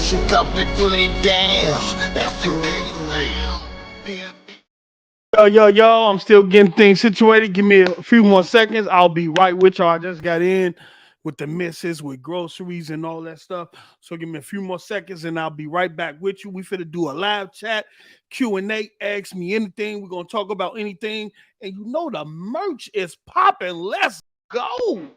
She got me pulling down. That's the Yo, I'm still getting things situated. Give me a few more seconds. I'll be right with y'all. I just got in with the missus, with groceries and all that stuff. So give me a few more seconds and I'll be right back with you. We finna do a live chat, Q&A, ask me anything. We're gonna talk about anything. And you know the merch is popping. Let's go.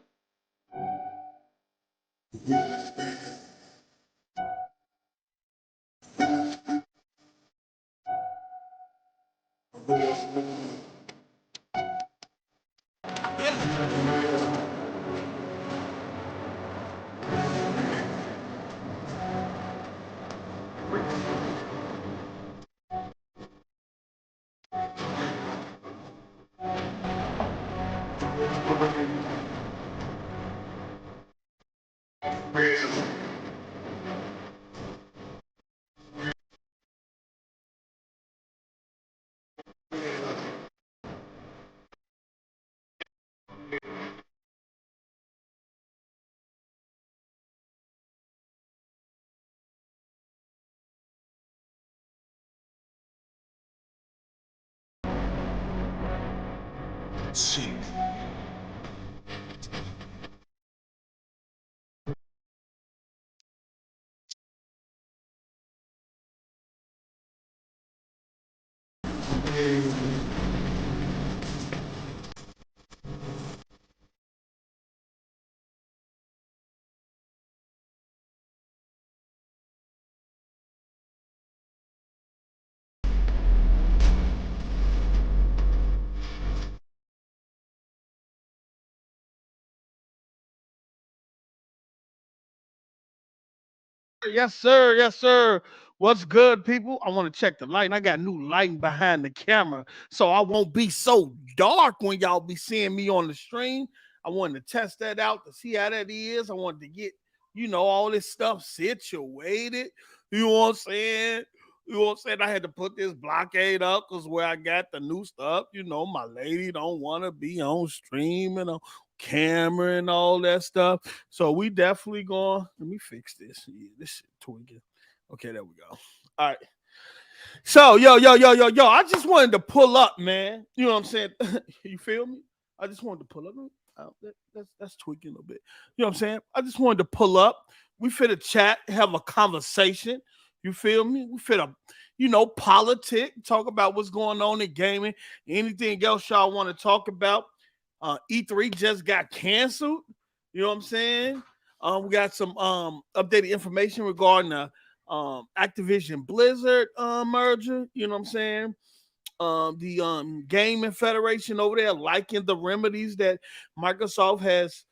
Yes, sir. Yes, sir. What's good, people? I want to check the lighting. I got new lighting behind the camera, so I won't be so dark when y'all be seeing me on the stream. I wanted to test that out to see how that is. I wanted to get, all this stuff situated. You know what I'm saying? You know what I'm saying? I had to put this blockade up because where I got the new stuff, my lady don't want to be on stream and on camera and all that stuff. So we definitely going. Let me fix this. Yeah, this shit tweaking. Okay, there we go. All right. So yo. I just wanted to pull up, man. You know what I'm saying? You feel me? I just wanted to pull up. That's tweaking a little bit. You know what I'm saying? I just wanted to pull up. We fit a chat, have a conversation. You feel me? We fit a, politic, talk about what's going on in gaming. Anything else y'all want to talk about? E3 just got canceled. You know what I'm saying? We got some updated information regarding the Activision Blizzard merger. You know what I'm saying? The Gaming Federation over there liking the remedies that Microsoft has,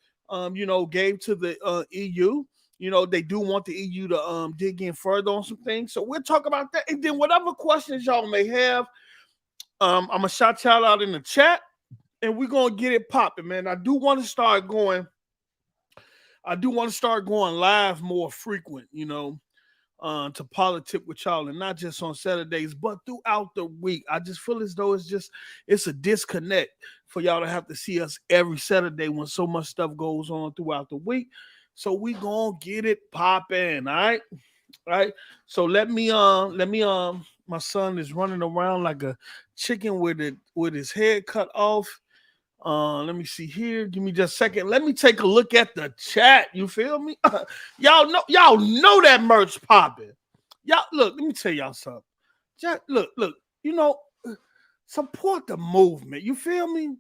gave to the EU. They do want the EU to dig in further on some things. So we'll talk about that. And then whatever questions y'all may have, I'm going to shout y'all out in the chat and we're going to get it popping, man. I do want to start going live more frequent, to politic with y'all, and not just on Saturdays, but throughout the week. I just feel as though it's a disconnect for y'all to have to see us every Saturday when so much stuff goes on throughout the week. So we gonna get it popping, all right. So my son is running around like a chicken with his head cut off. Let me see here. Give me just a second. Let me take a look at the chat. You feel me? Y'all know that merch popping. Y'all look, let me tell y'all something. Just look, you know, support the movement. You feel me?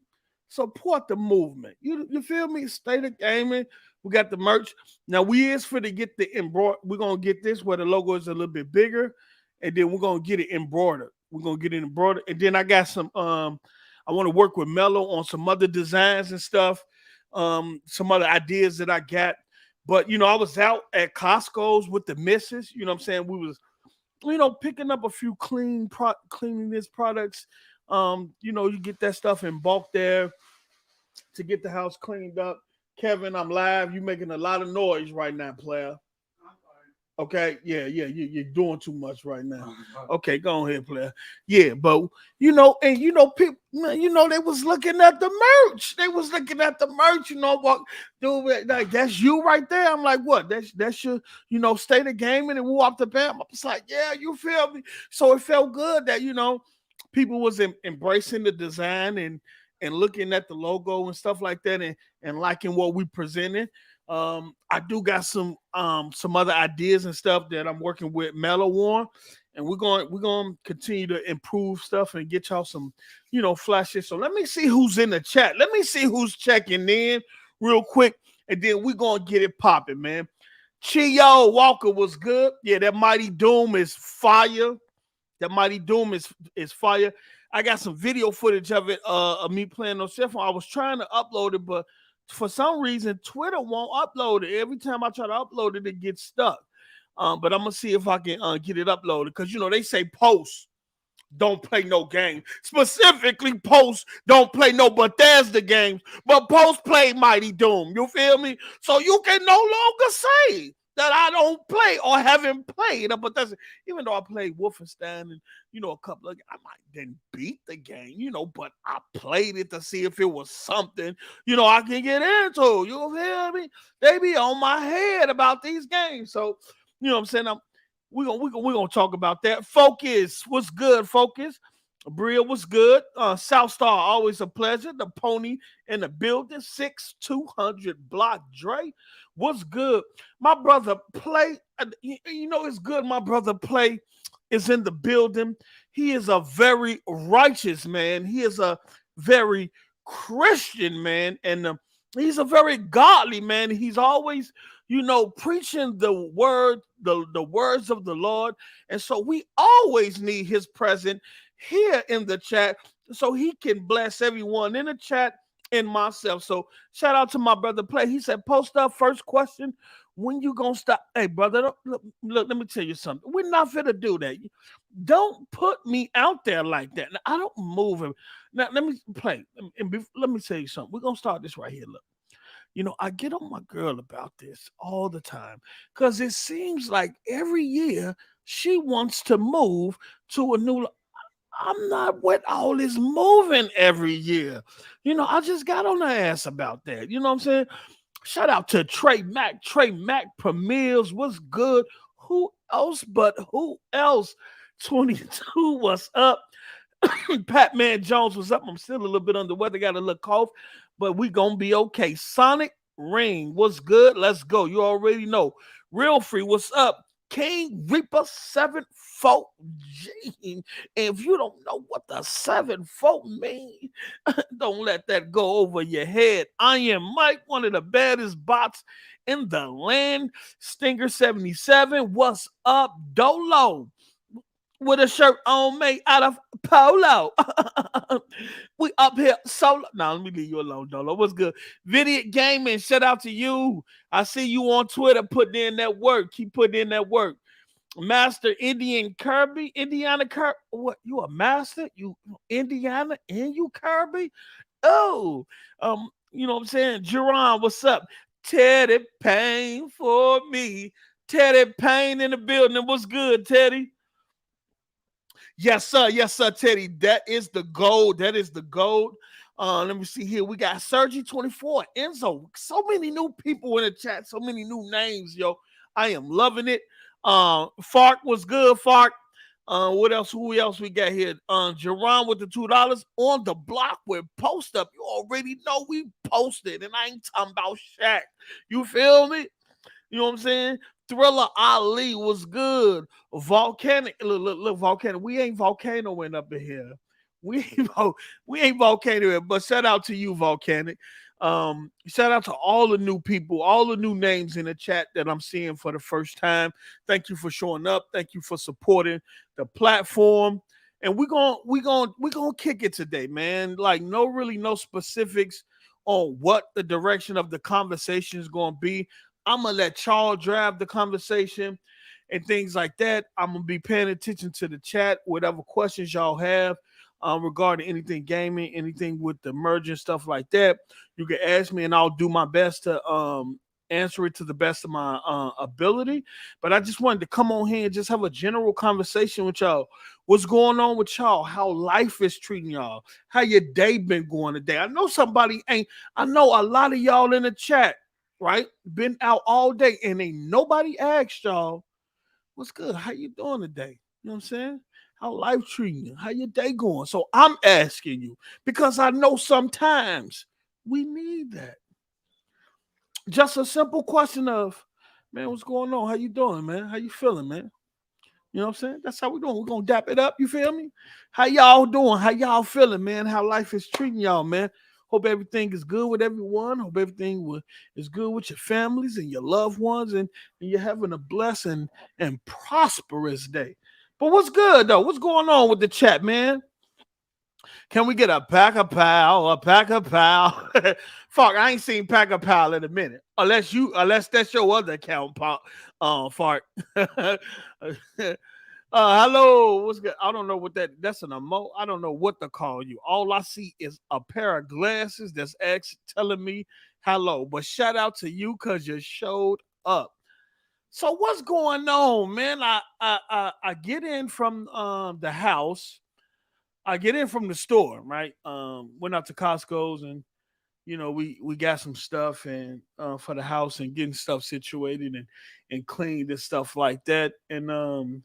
Support the movement. You feel me? State of gaming. We got the merch. Now we is for to get the embroidered. We're gonna get this where the logo is a little bit bigger, and then we're gonna get it embroidered. We're gonna get it embroidered, and then I got some I want to work with Mello on some other designs and stuff, some other ideas that I got. But you know, I was out at Costco's with the missus. You know what I'm saying? We was, picking up a few cleanliness products. You get that stuff in bulk there to get the house cleaned up. Kevin, I'm live. You making a lot of noise right now, player. Okay, yeah, you're doing too much right now. Okay, go ahead, player. Yeah, but people, they was looking at the merch. They was looking at the merch. What, dude? Like that's you right there. I'm like, what? That's your, state of gaming, and we off the bam. I was like, yeah, you feel me? So it felt good that people was embracing the design and looking at the logo and stuff like that, and liking what we presented. I do got some other ideas and stuff that I'm working with Mello on, and we're going to continue to improve stuff and get y'all some flashes. So let me see who's in the chat. Let me see who's checking in real quick, and then we're going to get it popping, man. Chio Walker was good. Yeah, that Mighty Doom is fire. That Mighty Doom is fire. I got some video footage of it, of me playing on cell phone. I was trying to upload it, but for some reason, Twitter won't upload it. Every time I try to upload it, it gets stuck. But I'm gonna see if I can get it uploaded, because they say post don't play no game. Specifically, post don't play no Bethesda games, but post play Mighty Doom. You feel me? So you can no longer say that I don't play or haven't played a Bethesda, even though I played Wolfenstein and a couple of, I might didn't beat the game, but I played it to see if it was something I can get into. You feel me? They be on my head about these games, so what I'm saying. We're gonna talk about that. Focus, what's good? Focus, Bria, what's good? South Star, always a pleasure. The pony in the building, 6200 block. Dre, what's good? My brother Play, it's good. My brother Play is in the building. He is a very righteous man. He is a very Christian man, and he's a very godly man. He's always, preaching the word, the words of the Lord. And so we always need his presence here in the chat so he can bless everyone in the chat and myself. So shout out to my brother Play. He said, post up first question. When you gonna stop? Hey, brother, look, let me tell you something. We're not fit to do that. Don't put me out there like that. Now, I don't move him. Now, let me play. Let me tell you something. We're gonna start this right here. Look. I get on my girl about this all the time, because it seems like every year she wants to move to a new. I'm not with all this moving every year. I just got on her ass about that. You know what I'm saying? Shout out to Trey Mack. Trey Mack premieres. What's good? Who else but who else? 22, what's up? Pat Man Jones was up. I'm still a little bit under weather, got a little cough, but we gonna be okay. Sonic Ring, what's good? Let's go. You already know. Real Free, what's up? King Reaper 7-4 Gene. And if you don't know what the 7-4 mean, don't let that go over your head. I am Mike, one of the baddest bots in the land. Stinger 77, what's up? Dolo with a shirt on made out of polo. We up here solo. Now, let me leave you alone, Dolo. What's good? Video Gaming, shout out to you. I see you on Twitter putting in that work. Keep putting in that work. Master Indiana Kirby. What? You a master? You Indiana and you Kirby? Oh, you know what I'm saying? Jerron, what's up? Teddy Payne for me. Teddy Payne in the building. What's good, Teddy? Yes, sir. Yes, sir, Teddy. That is the gold. That is the gold. Let me see here. We got Sergi 24, Enzo. So many new people in the chat. So many new names, yo. I am loving it. Fark was good. Fark. What else? Who else we got here? Jerron with the $2 on the block with post up. You already know we posted, and I ain't talking about Shaq. You feel me? You know what I'm saying? Thriller Ali was good. Volcanic, look, Volcanic. We ain't volcanoing up in here. We ain't, we ain't volcanoing, but shout out to you, Volcanic. Shout out to all the new people, all the new names in the chat that I'm seeing for the first time. Thank you for showing up. Thank you for supporting the platform. And we're gonna kick it today, man. Like no specifics on what the direction of the conversation is gonna be. I'm gonna let y'all drive the conversation and things like that. I'm gonna be paying attention to the chat, whatever questions y'all have regarding anything gaming, anything with the merge and stuff like that. You can ask me, and I'll do my best to answer it to the best of my ability. But I just wanted to come on here and just have a general conversation with y'all. What's going on with y'all? How life is treating y'all? How your day been going today? I know somebody ain't. I know a lot of y'all in the chat, right? Been out all day and ain't nobody asked y'all, what's good? How you doing today? You know what I'm saying? How life treating you? How your day going? So I'm asking you because I know sometimes we need that. Just a simple question of, man, what's going on? How you doing, man? How you feeling, man? You know what I'm saying? That's how we doing. We're gonna dap it up. You feel me? How y'all doing? How y'all feeling, man? How life is treating y'all, man? Hope everything is good with everyone. Hope everything is good with your families and your loved ones, and you're having a blessed and prosperous day. But what's good though? What's going on with the chat, man? Can we get a pack of pal? A pack of pal? Fuck, I ain't seen pack of pal in a minute. Unless that's your other account, pal. Fart. Hello, what's good? I don't know what that's an emo. I don't know what to call you. All I see is a pair of glasses that's telling me hello. But shout out to you because you showed up. So what's going on, man? I get in from the house. I get in from the store, right? Went out to Costco's and we got some stuff and for the house and getting stuff situated and cleaned and stuff like that. And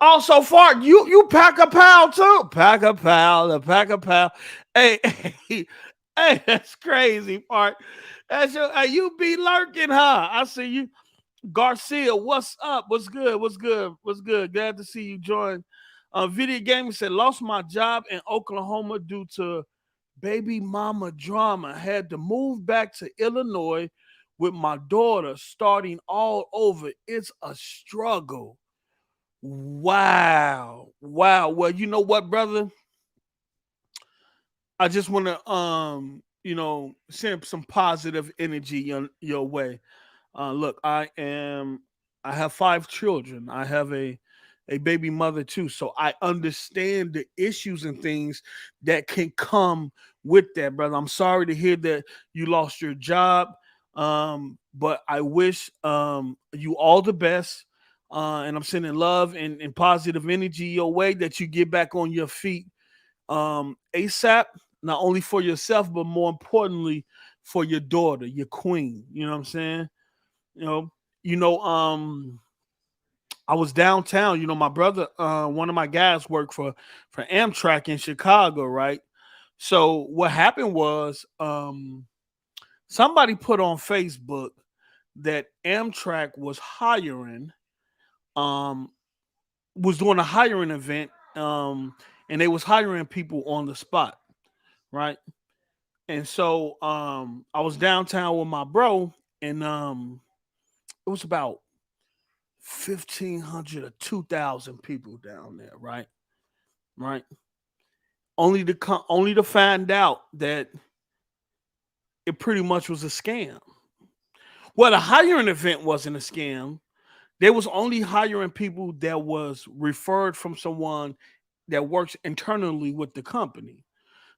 also, Fart, you pack a pal too. Pack a pal, a pack a pal. Hey, hey, that's crazy, Fart. That's you be lurking, huh? I see you. Garcia, what's up? What's good? What's good? What's good? Glad to see you join. Video Gaming said, lost my job in Oklahoma due to baby mama drama. Had to move back to Illinois with my daughter starting all over. It's a struggle. Wow. Wow. Well, you know what, brother? I just want to send some positive energy your way. Look, I have 5 children. I have a baby mother too. So I understand the issues and things that can come with that, brother. I'm sorry to hear that you lost your job. But I wish you all the best. And I'm sending love and positive energy your way that you get back on your feet ASAP, not only for yourself, but more importantly for your daughter, your queen. You know what I'm saying? You know, you know, I was downtown. You know, my brother, one of my guys worked for Amtrak in Chicago, right? So what happened was somebody put on Facebook that Amtrak was hiring, was doing a hiring event, and they was hiring people on the spot, right? And so I was downtown with my bro, and it was about 1,500 or 2,000 people down there, right? Right. Only to find out that it pretty much was a scam. Well, the hiring event wasn't a scam. They was only hiring people that was referred from someone that works internally with the company.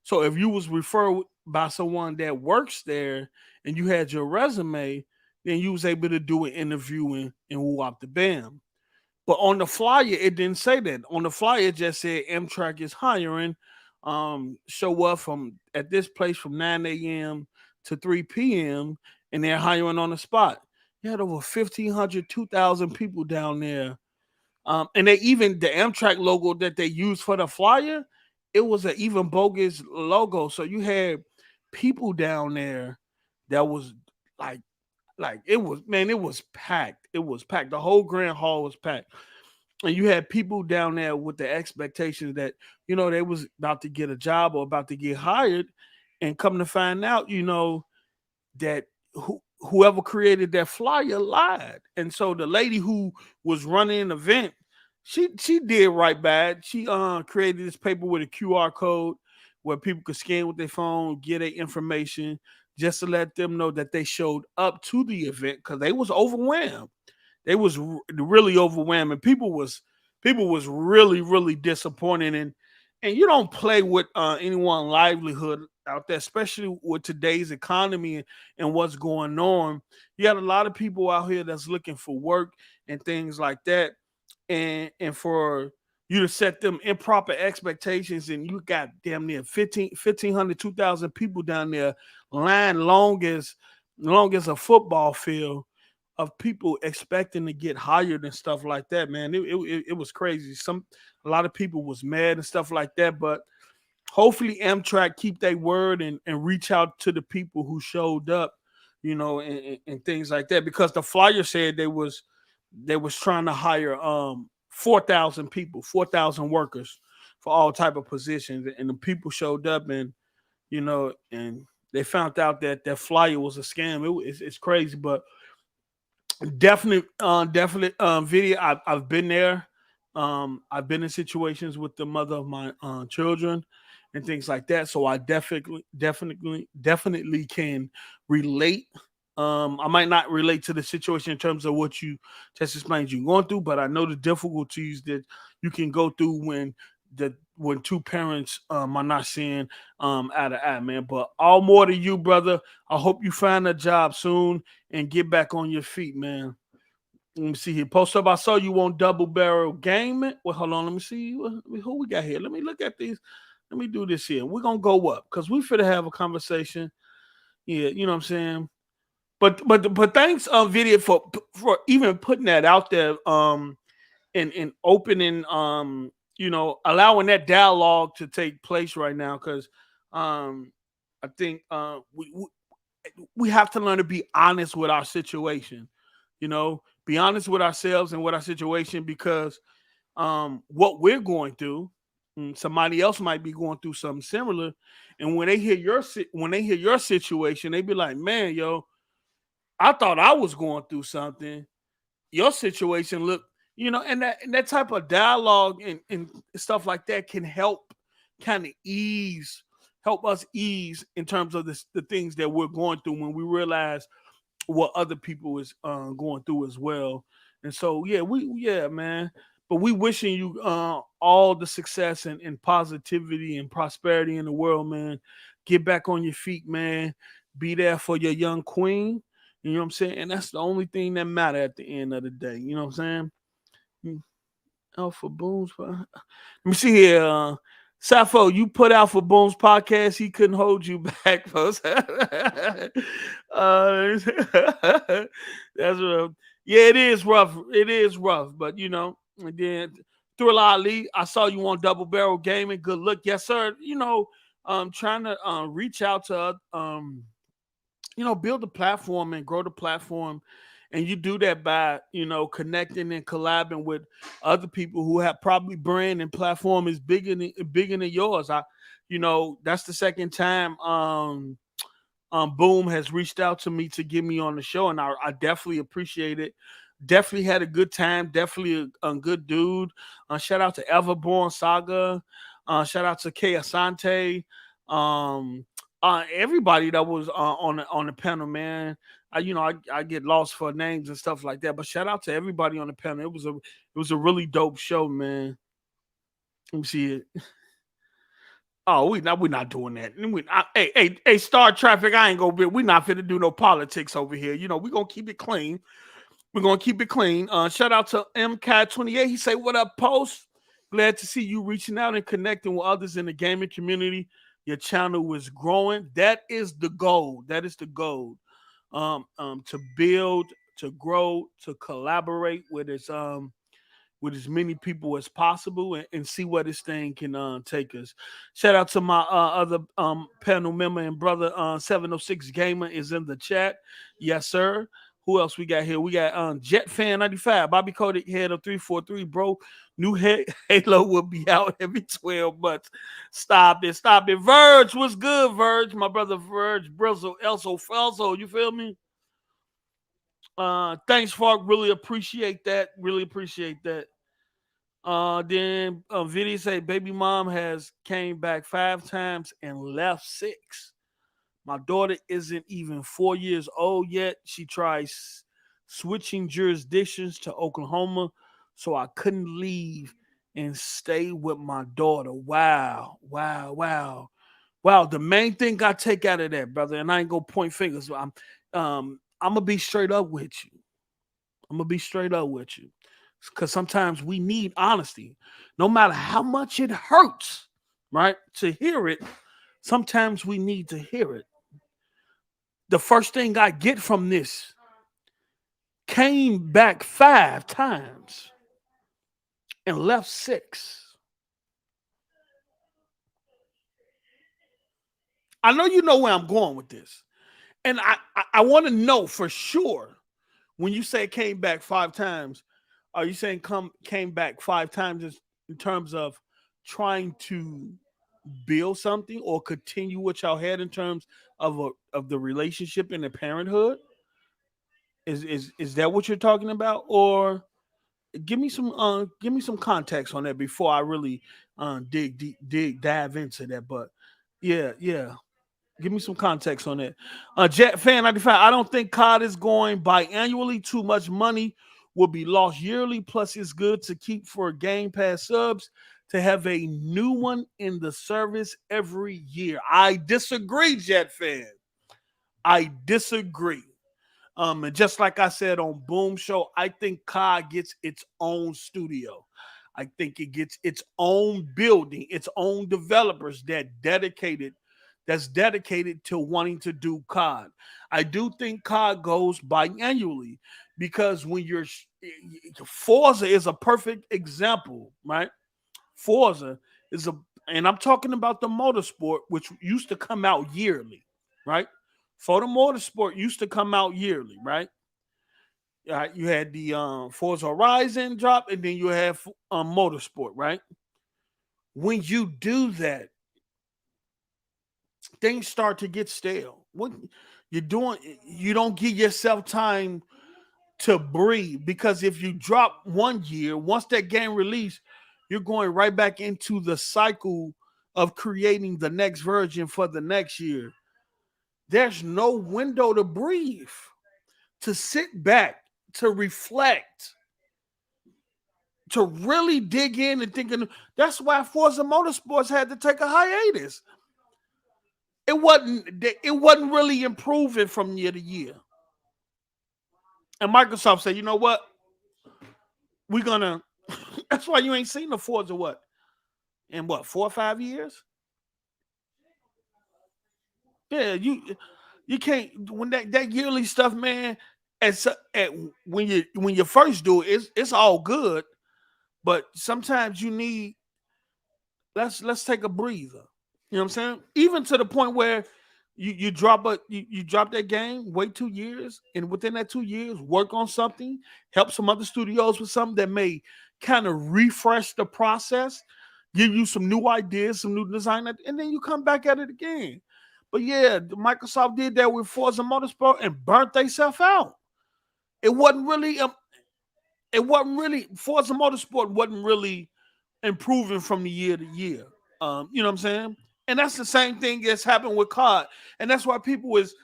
So if you was referred by someone that works there and you had your resume, then you was able to do an interview and woo up the bam. But on the flyer, it didn't say that. On the flyer, it just said Amtrak is hiring. Show up from at this place from 9 a.m. to 3 p.m. and they're hiring on the spot. You had over 1,500, 2,000 people down there. And they even the Amtrak logo that they used for the flyer, it was an even bogus logo. So you had people down there that was like it was, man, it was packed. It was packed. The whole grand hall was packed. And you had people down there with the expectations that, they was about to get a job or about to get hired. And come to find out, that whoever created that flyer lied. And so the lady who was running the event, she did right bad. She created this paper with a QR code where people could scan with their phone, get their information, just to let them know that they showed up to the event because they was overwhelmed. They was really overwhelmed, and people was really disappointed. And you don't play with anyone's livelihood out there, especially with today's economy and what's going on. You got a lot of people out here that's looking for work and things like that, and for you to set them improper expectations, and you got damn near 1,500, 2,000 people down there lying long as a football field of people expecting to get hired and stuff like that, man. It was crazy. A lot of people was mad and stuff like that, but hopefully Amtrak keep their word and reach out to the people who showed up, and things like that. Because the flyer said they was trying to hire 4,000 people, 4,000 workers for all type of positions, and the people showed up, and they found out that that flyer was a scam. It's crazy, but definite video. I've been there. I've been in situations with the mother of my children and things like that. So I definitely can relate. I might not relate to the situation in terms of what you just explained you're going through, but I know the difficulties that you can go through when two parents are not seeing eye to eye, man. But all more to you, brother. I hope you find a job soon and get back on your feet, man. Let me see here. Post up. I saw you on Double Barrel Gaming. Well, hold on. Let me see who we got here. Let me look at these. Let me do this here. We're gonna go up because we finna have a conversation. Yeah, you know what I'm saying. But thanks, video, for even putting that out there. And opening, allowing that dialogue to take place right now, because I think we have to learn to be honest with our situation. Be honest with ourselves and with our situation, because what we're going through, somebody else might be going through something similar, and when they hear your situation, they be like, "Man, yo, I thought I was going through something. Your situation look," and that type of dialogue and stuff like that can help kind of help us ease in terms of the things that we're going through when we realize what other people is going through as well. And so yeah, man. But we wishing you all the success and positivity and prosperity in the world, man. Get back on your feet, man. Be there for your young queen. You know what I'm saying? And that's the only thing that matter at the end of the day. You know what I'm saying? Alpha Booms. Let me see here. Safo, you put Alpha Booms podcast. He couldn't hold you back, folks. That's rough. Yeah, it is rough. It is rough, but and then Thriller Ali, I saw you on Double Barrel Gaming. Good look, yes, sir. Trying to reach out to build a platform and grow the platform. And you do that by, connecting and collabing with other people who have probably brand and platform is bigger than yours. That's the second time Boom has reached out to me to get me on the show, and I definitely appreciate it. Definitely had a good time. Definitely a good dude. Shout out to Everborn Saga. Shout out to K Asante. Everybody that was on the panel, man. I get lost for names and stuff like that, but shout out to everybody on the panel. It was a really dope show, man. Let me see it. Oh, we not doing that. Hey, Star Traffic. I ain't gonna be. We not finna do no politics over here. You know, we gonna keep it clean. We're gonna keep it clean. Shout out to MCAT28. He say, "What up, Post? Glad to see you reaching out and connecting with others in the gaming community. Your channel is growing. That is the goal. That is the goal. To build, to grow, to collaborate with as many people as possible and see where this thing can take us. Shout out to my other panel member and brother 706 Gamer is in the chat. Yes, sir. Who else we got here? We got Jet Fan 95, Bobby Kodak, head of 343, bro. New Halo will be out every 12 months. Stop it, stop it. Verge, what's good, Verge? My brother Verge, Brizzle, Elso, Felso, you feel me? Thanks, Fark. Really appreciate that. Really appreciate that. Then Vinny say baby mom has came back 5 times and left 6. My daughter isn't even 4 years old yet. She tries switching jurisdictions to Oklahoma, so I couldn't leave and stay with my daughter. Wow, wow, wow, wow. The main thing I take out of that, brother, and I ain't gonna point fingers. I'm gonna be straight up with you. I'm gonna be straight up with you. Because sometimes we need honesty. No matter how much it hurts, right? To hear it, sometimes we need to hear it. The first thing I get from this came back 5 times and left 6. I know you know where I'm going with this. And I want to know for sure when you say it came back 5 times, are you saying came back 5 times in terms of trying to build something or continue what y'all had in terms of the relationship and the parenthood? Is that what you're talking about? Or give me some context on that before I really dive into that. But yeah. Give me some context on that. Jet Fan 95. I don't think COD is going biannually. Too much money will be lost yearly. Plus, it's good to keep for Game Pass subs to have a new one in the service every year. I disagree, Jet Fan. I disagree. And just like I said on Boom Show, I think COD gets its own studio. I think it gets its own building, its own developers that's dedicated to wanting to do COD. I do think COD goes biannually because when you're Forza is a perfect example, right? Forza is and I'm talking about the motorsport, which used to come out yearly, right? For the motorsport used to come out yearly, right? You had the Forza Horizon drop, and then you have Motorsport, right? When you do that, things start to get stale. What you're doing, you don't give yourself time to breathe because if you drop one year, once that game release, you're going right back into the cycle of creating the next version for the next year. There's no window to breathe, to sit back, to reflect, to really dig in and thinking. That's why Forza Motorsports had to take a hiatus. It wasn't really improving from year to year. And Microsoft said, you know what? We're gonna that's why you ain't seen the Forza what? In what, 4 or 5 years? Yeah, you can't when that yearly stuff, man. At when you first do it, it's all good, but sometimes you need let's take a breather. You know what I'm saying? Even to the point where you drop that game, wait 2 years, and within that 2 years, work on something, help some other studios with something that may kind of refresh the process, give you some new ideas, some new design, and then you come back at it again. But yeah, Microsoft did that with Forza Motorsport and burnt themselves out. It wasn't really Forza Motorsport wasn't really improving from the year to year. You know what I'm saying? And that's the same thing that's happened with COD. And that's why people is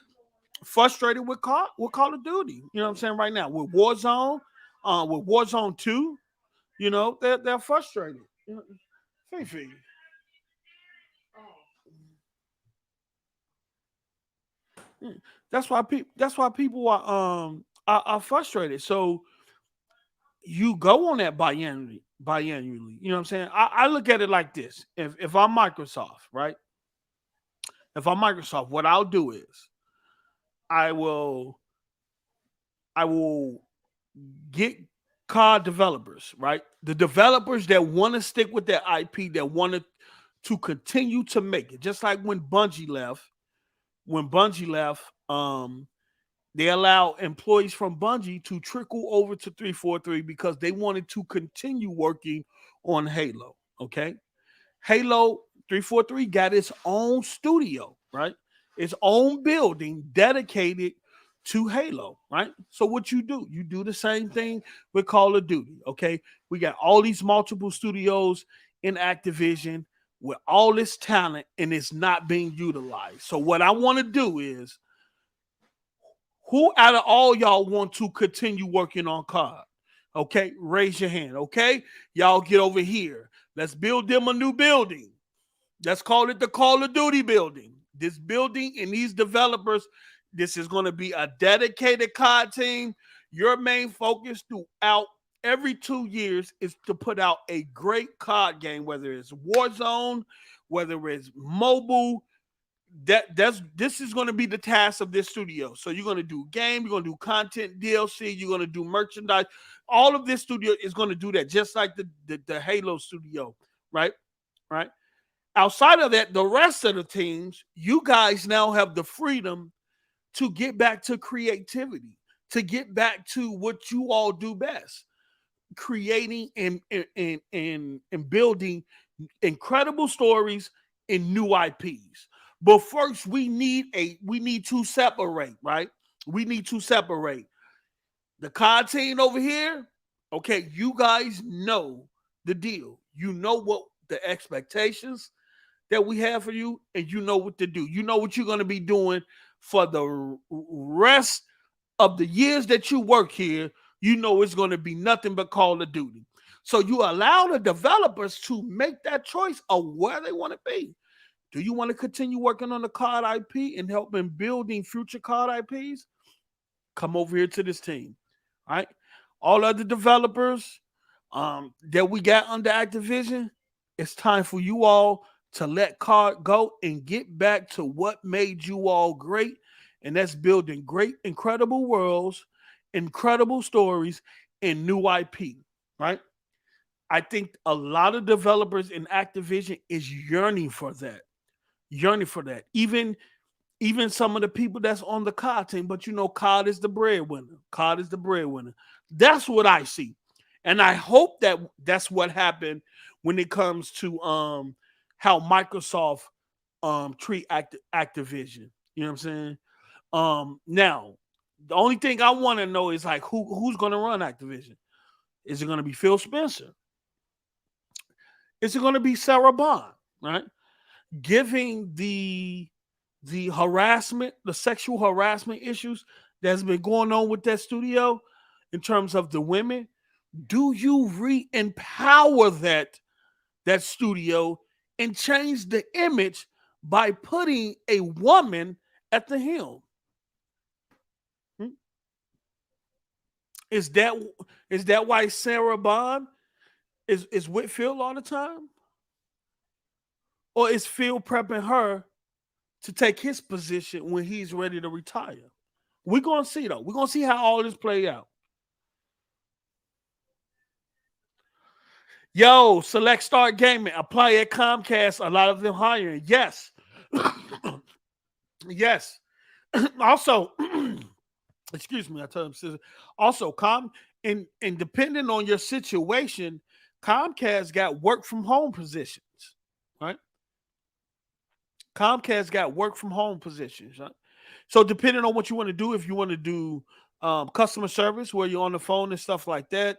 frustrated with Call of Duty. You know what I'm saying? Right now. With Warzone 2, they're frustrated. You know, Fifi. Mm. That's why people are frustrated. So you go on that biannually. You know what I'm saying? I look at it like this. If I'm Microsoft, right? If I'm Microsoft, what I'll do is I will I will get card developers, right? The developers that want to stick with their IP, that want to continue to make it. Just like when Bungie left, they allow employees from Bungie to trickle over to 343 because they wanted to continue working on Halo. Okay. Halo 343 got its own studio, right? Its own building dedicated to Halo, right? So what you do the same thing with Call of Duty, okay? We got all these multiple studios in Activision with all this talent and it's not being utilized. So what I want to do is, who out of all y'all want to continue working on COD? Okay, raise your hand. Okay, y'all get over here. Let's build them a new building. Let's call it the Call of Duty building. This building and these developers, this is going to be a dedicated COD team. Your main focus throughout every 2 years is to put out a great COD game, whether it's Warzone, whether it's mobile. This is going to be the task of this studio. So you're going to do game, you're going to do content, DLC, you're going to do merchandise. All of this studio is going to do that, just like the Halo studio, right? Right. Outside of that, the rest of the teams, you guys now have the freedom to get back to creativity, to get back to what you all do best, creating and building incredible stories and new IPs. But first, we need to separate, right? We need to separate the COD team over here. Okay, you guys know the deal. You know what the expectations that we have for you, and you know what to do. You know what you're going to be doing for the rest of the years that you work here. You know it's going to be nothing but Call of Duty. So you allow the developers to make that choice of where they want to be. Do you want to continue working on the COD IP and helping building future COD IPs? Come over here to this team. All right. All other developers that we got under Activision, it's time for you all to let COD go and get back to what made you all great. And that's building great, incredible worlds, incredible stories, and new IP, right? I think a lot of developers in Activision is yearning for that. Yearning for that. Even some of the people that's on the COD team, but you know, COD is the breadwinner. COD is the breadwinner. That's what I see. And I hope that that's what happened when it comes to how Microsoft treat Activision. You know what I'm saying? Now, the only thing I want to know is like who's going to run Activision? Is it going to be Phil Spencer? Is it going to be Sarah Bond? Right? Giving the harassment, the sexual harassment issues that's been going on with that studio in terms of the women, do you re-empower that studio and change the image by putting a woman at the helm? Is that why Sarah Bond is with Phil all the time? Or is Phil prepping her to take his position when he's ready to retire? We're gonna see though. We're gonna see how all this play out. Yo, Select Start Gaming, apply at Comcast. A lot of them hiring. Yes. Yes. Also, excuse me, I told him. Also, and depending on your situation, Comcast got work from home positions, right? Comcast got work from home positions, right? So depending on what you want to do, if you want to do customer service where you're on the phone and stuff like that,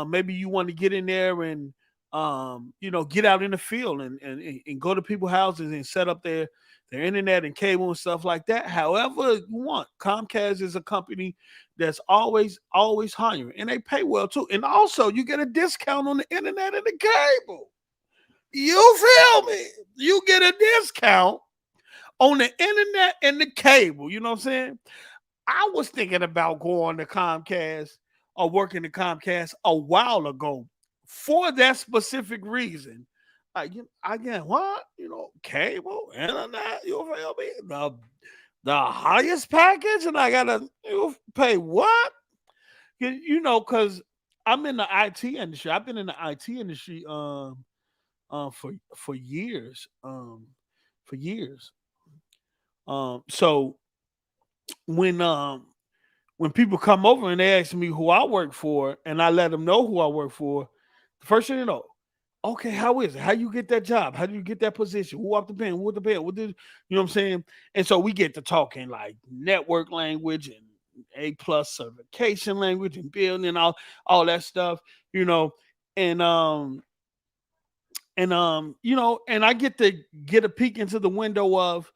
maybe you want to get in there and get out in the field and go to people's houses and set up their internet and cable and stuff like that. However you want. Comcast is a company that's always hiring, and they pay well too. And also you get a discount on the internet and the cable. You feel me? You get a discount on the internet and the cable. You know what I'm saying? I was thinking about going to Comcast or working at Comcast a while ago for that specific reason. Again, what? Cable, internet, you feel me? The highest package, and I gotta pay what? Because I'm in the IT industry. I've been in the IT industry for years. For years. So when when people come over and they ask me who I work for, and I let them know who I work for, the first thing okay, how is it? How you get that job? How do you get that position? Who up the pen? Who the pen? What did you know what I'm saying? And so we get to talking like network language and A+ certification language and building and all that stuff, you know, and and I get to get a peek into the window of,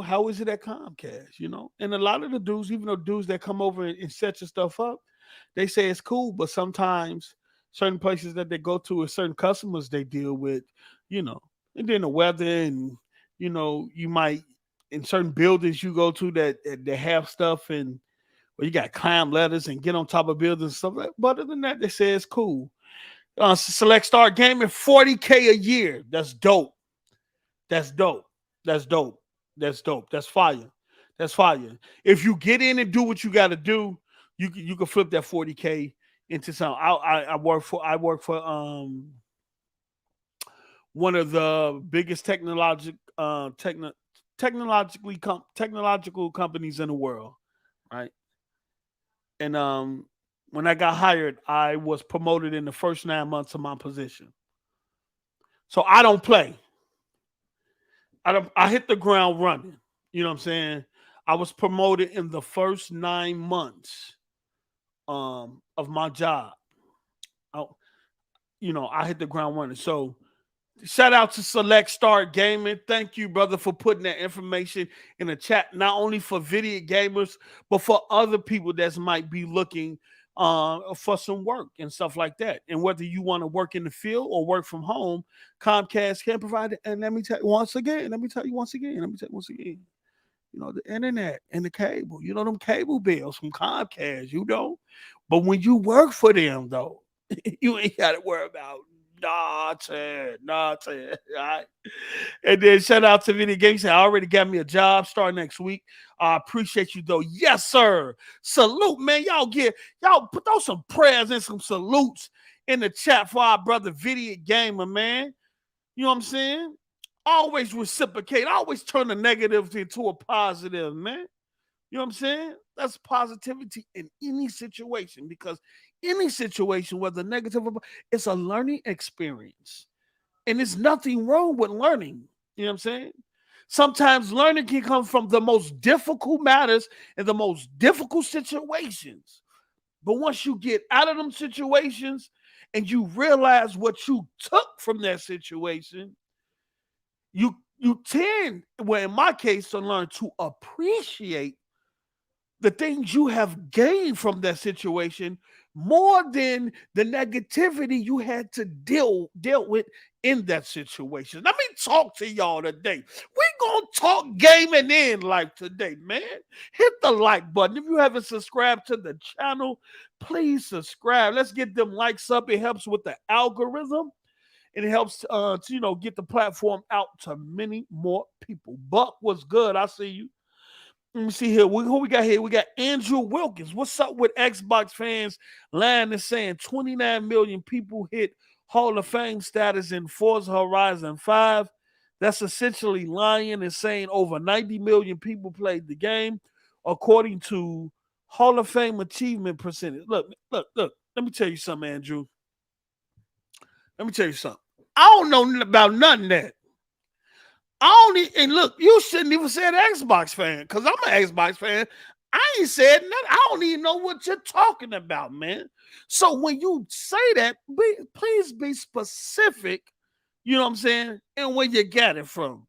how is it at Comcast, and a lot of the dudes, even though dudes that come over and set your stuff up, they say it's cool, but sometimes certain places that they go to or certain customers they deal with, you know, and then the weather and you might in certain buildings you go to that they have stuff and well, you got climb ladders and get on top of buildings and stuff like. But other than that, they say it's cool. Select Start Gaming, 40K a year. That's dope. That's dope. That's dope. That's dope. That's fire. That's fire. If you get in and do what you got to do, you can flip that 40K into something. I work for one of the biggest technological companies in the world, right? And when I got hired, I was promoted in the first 9 months of my position. So I don't play. I hit the ground running. You know what I'm saying? I was promoted in the first 9 months of my job. I, I hit the ground running. So shout out to Select Start Gaming. Thank you, brother, for putting that information in the chat, not only for video gamers, but for other people that might be looking for some work and stuff like that. And whether you want to work in the field or work from home, Comcast can provide it. And let me tell you once again, the internet and the cable, them cable bills from Comcast, But when you work for them, though, you ain't got to worry about nothing. All right. And then shout out to Video Games. I already got me a job starting next week. I appreciate you though. Yes, sir. Salute, man. Y'all throw some prayers and some salutes in the chat for our brother Video Gamer, man. You know what I'm saying? Always reciprocate. Always turn the negatives into a positive, man. You know what I'm saying? That's positivity in any situation, because any situation, whether negative or it's a learning experience. And there's nothing wrong with learning. You know what I'm saying? Sometimes learning can come from the most difficult matters and the most difficult situations. But once you get out of them situations and you realize what you took from that situation, you tend, well, in my case, to learn to appreciate the things you have gained from that situation more than the negativity you had to deal with in that situation. Let me talk to y'all today. We're gonna talk gaming in life today, man. Hit the like button. If you haven't subscribed to the channel, please subscribe. Let's get them likes up. It helps with the algorithm. And it helps to get the platform out to many more people. Buck, what's good? I see you. Let me see here. Who we got here? We got Andrew Wilkins. What's up with Xbox fans? Lying and saying 29 million people hit Hall of Fame status in Forza Horizon 5. That's essentially lying and saying over 90 million people played the game, according to Hall of Fame achievement percentage. Look. Let me tell you something, Andrew. Let me tell you something. I don't know about none of that. And look, you shouldn't even say an Xbox fan, because I'm an Xbox fan. I ain't said nothing. I don't even know what you're talking about, man. So when you say that, please be specific, you know what I'm saying, and where you got it from.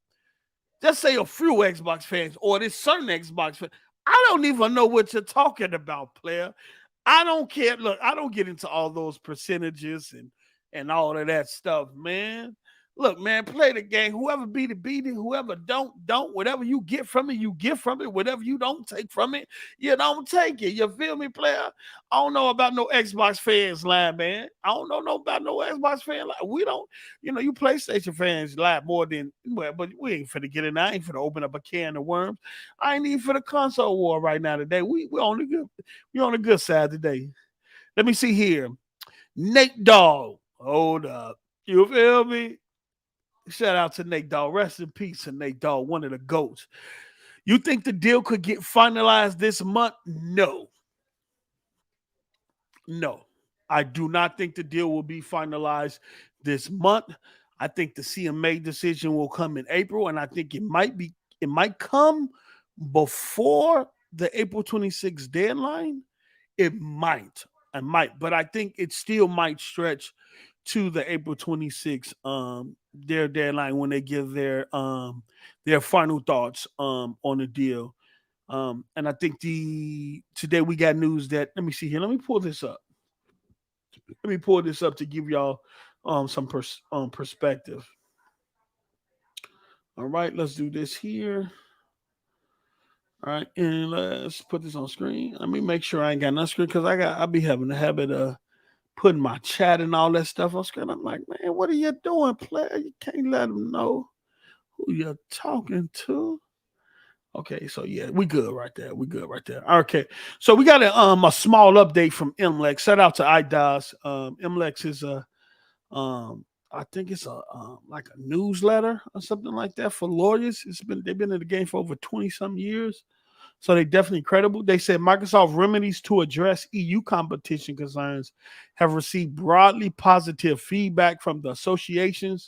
Just say a few Xbox fans or this certain Xbox fan. I don't even know what you're talking about, player. I don't care. Look, I don't get into all those percentages and all of that stuff, man. Look, man, play the game. Whoever beat it, beat it. Whoever don't. Whatever you get from it, you get from it. Whatever you don't take from it, you don't take it. You feel me, player? I don't know about no Xbox fans lie, man. I don't know no about no Xbox fan lie. We don't, you PlayStation fans lie more than well, but we ain't finna get in. I ain't finna open up a can of worms. I ain't even for the console war right now today. We on the good side today. Let me see here. Nate Dogg. Hold up. You feel me? Shout out to Nate Dogg. Rest in peace to Nate Dogg, one of the GOATs. You think the deal could get finalized this month? No. No. I do not think the deal will be finalized this month. I think the CMA decision will come in April, and I think it might come before the April 26th deadline. It might. I might, but I think it still might stretch to the April 26th their deadline when they give their final thoughts on the deal. And I think today we got news that let me see here. Let me pull this up. Let me pull this up to give y'all some perspective. All right, let's do this here. All right, and let's put this on screen. Let me make sure I ain't got no screen because I'll be having the habit of putting my chat and all that stuff on screen. I'm like, man, what are you doing, player? You can't let them know who you're talking to. Okay, so yeah, we good right there. We good right there. Okay, so we got a small update from MLEX. Shout out to IDOS. MLEX is I think it's a like a newsletter or something like that for lawyers. They've been in the game for over 20 some years. So they definitely credible. They said Microsoft remedies to address EU competition concerns have received broadly positive feedback from the association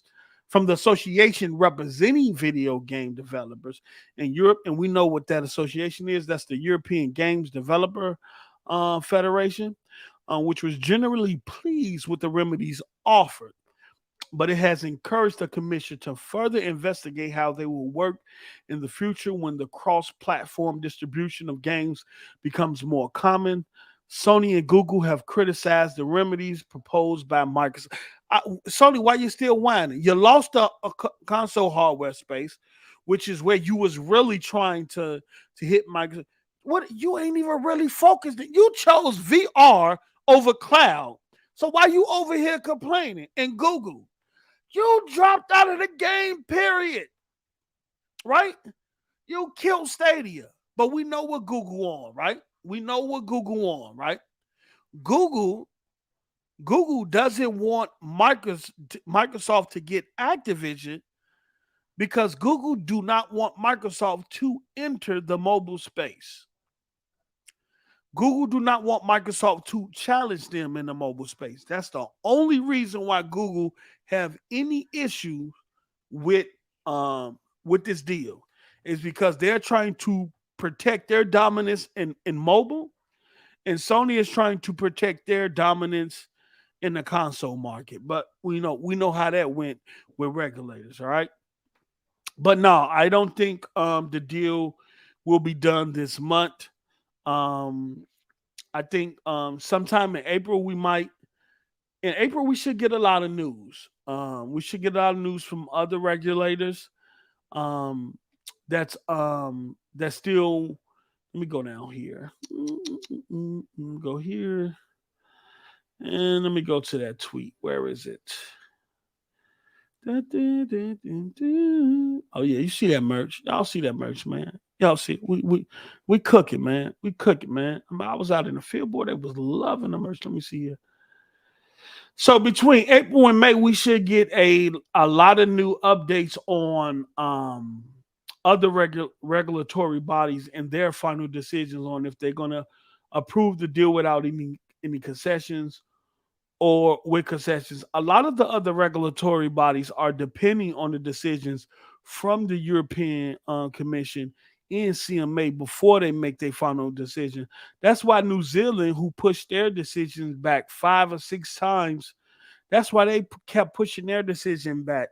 representing video game developers in Europe. And we know what that association is. That's the European Games Developer Federation, which was generally pleased with the remedies offered. But it has encouraged the commission to further investigate how they will work in the future when the cross-platform distribution of games becomes more common. Sony and Google have criticized the remedies proposed by Microsoft. Sony, why you still whining? You lost a console hardware space, which is where you was really trying to hit Microsoft. What, you ain't even really focused. You chose VR over cloud. So why you over here complaining? And Google, you dropped out of the game, period. Right? You killed Stadia. But we know what Google on, right? We know what Google on, right? Google doesn't want Microsoft to get Activision because Google do not want Microsoft to enter the mobile space. Google do not want Microsoft to challenge them in the mobile space. That's the only reason why Google have any issue with this deal is because they're trying to protect their dominance in mobile, and Sony is trying to protect their dominance in the console market. But we know how that went with regulators, all right? But no, I don't think the deal will be done this month. I think sometime in April we should get a lot of news. We should get a lot of news from other regulators. That's still. Let me go down here. Go here, and let me go to that tweet. Where is it? Oh yeah, you see that merch? Y'all see that merch, man? Y'all see we cooking, man. We cooking, man. I was out in the field, boy. They was loving the merch. Let me see here. So between April and May, we should get a lot of new updates on other regulatory bodies and their final decisions on if they're gonna approve the deal without any concessions or with concessions. A lot of the other regulatory bodies are depending on the decisions from the European Commission and CMA before they make their final decision. That's why New Zealand, who pushed their decisions back 5 or 6 times, that's why they kept pushing their decision back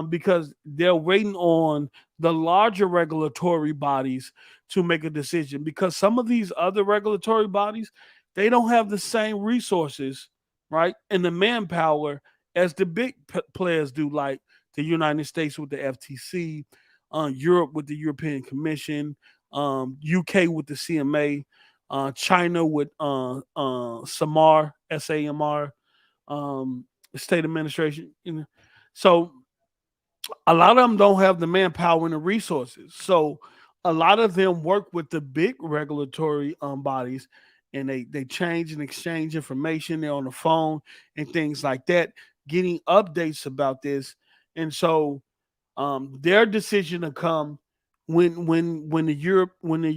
because they're waiting on the larger regulatory bodies to make a decision. Because some of these other regulatory bodies, they don't have the same resources, right, and the manpower as the big players do, like the United States with the FTC, Europe with the European Commission, UK with the CMA, China with SAMR, SAMR, State Administration. So a lot of them don't have the manpower and the resources. So a lot of them work with the big regulatory bodies, and they change and exchange information. They're on the phone and things like that, getting updates about this. And so their decision to come when the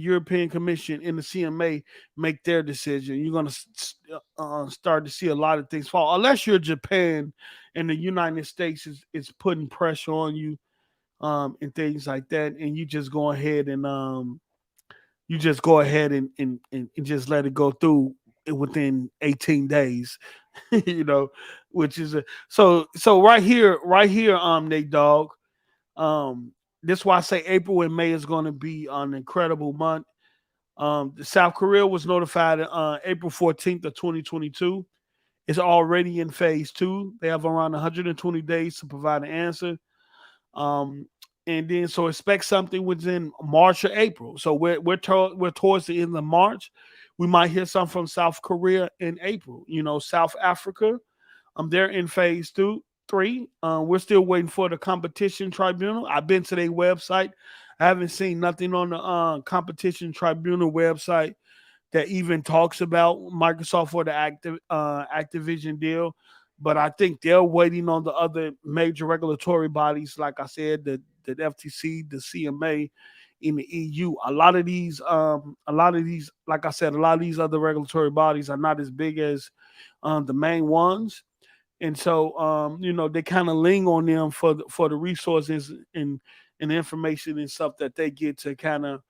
European Commission and the CMA make their decision. You're going to start to see a lot of things fall, unless you're Japan and the United States is putting pressure on you and things like that, and you just go ahead and and just let it go through within 18 days. you know, which is so right here, Nate Dog. This is why I say April and May is going to be an incredible month. South Korea was notified April 14th of 2022. It's already in phase two. They have around 120 days to provide an answer. Um, and then so expect something within March or April. So we're towards the end of March. We might hear something from South Korea in April. South Africa, they're in phase three. We're still waiting for the competition tribunal. I've been to their website. I haven't seen nothing on the competition tribunal website that even talks about Microsoft for the Activision deal. But I think they're waiting on the other major regulatory bodies, like I said, the FTC, the CMA, in the EU. Like I said, a lot of these other regulatory bodies are not as big as the main ones. And so they kind of lean on them for the resources and the information and stuff that they get to kind of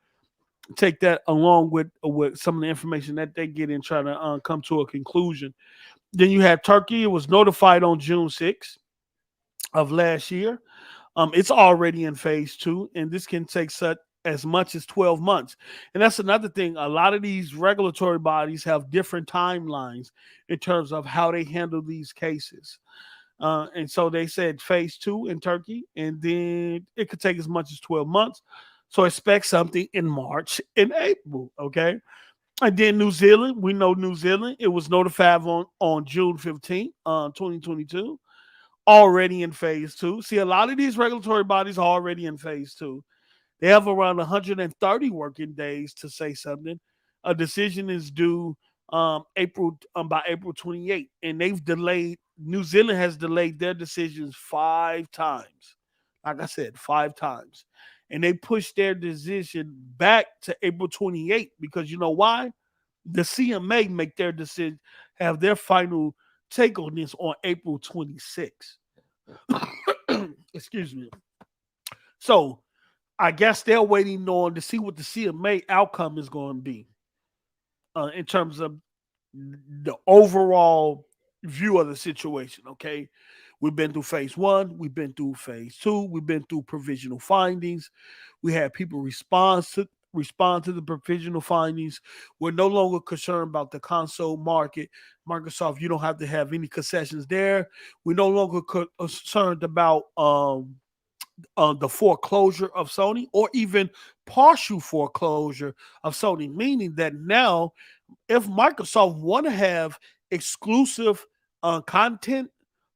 take that along with some of the information that they get and try to come to a conclusion. Then you have Turkey. It was notified on June 6th of last year. It's already in phase two, and this can take as much as 12 months. And that's another thing. A lot of these regulatory bodies have different timelines in terms of how they handle these cases. And so they said phase two in Turkey, and then it could take as much as 12 months. So expect something in March and April, okay? And then New Zealand, we know New Zealand, it was notified on June 15th, 2022, already in phase two. See, a lot of these regulatory bodies are already in phase two. They have around 130 working days to say something. A decision is due by April 28th, and they've delayed. New Zealand has delayed their decisions 5 times. Like I said, 5 times, and they pushed their decision back to April 28th because you know why? The CMA make their decision, have their final take on this on April 26th. Excuse me. So I guess they're waiting on to see what the CMA outcome is going to be in terms of the overall view of the situation. Okay, we've been through phase one, we've been through phase two, we've been through provisional findings. We had people respond to the provisional findings. We're no longer concerned about the console market. Microsoft, you don't have to have any concessions there. We're no longer concerned about the foreclosure of Sony or even partial foreclosure of Sony, meaning that now if Microsoft want to have exclusive content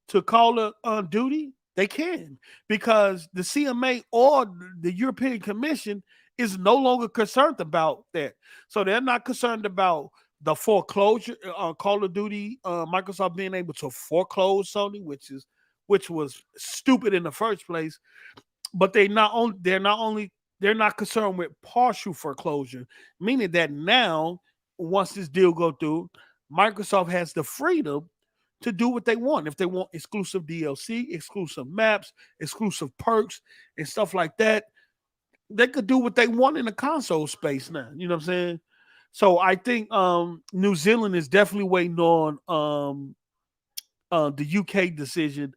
to Call of Duty, they can, because the CMA or the European Commission is no longer concerned about that. So they're not concerned about the foreclosure, Call of Duty, Microsoft being able to foreclose Sony, which was stupid in the first place. But they're not concerned with partial foreclosure, meaning that now once this deal go through, Microsoft has the freedom to do what they want. If they want exclusive DLC, exclusive maps, exclusive perks, and stuff like that, they could do what they want in the console space now. You know what I'm saying? So I think New Zealand is definitely waiting on the UK decision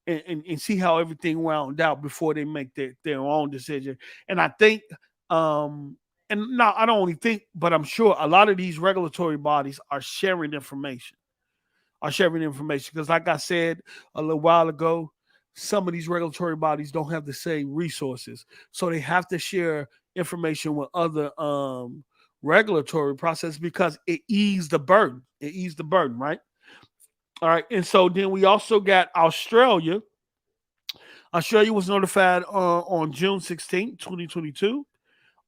and see how everything wound out before they make their own decision. And I think, and now I don't only think, but I'm sure a lot of these regulatory bodies are sharing information. are sharing information because, like I said a little while ago, some of these regulatory bodies don't have the same resources, so they have to share information with other regulatory process because it eased the burden. It eased the burden, right? All right, and so then we also got Australia. Australia was notified on June 16th, 2022,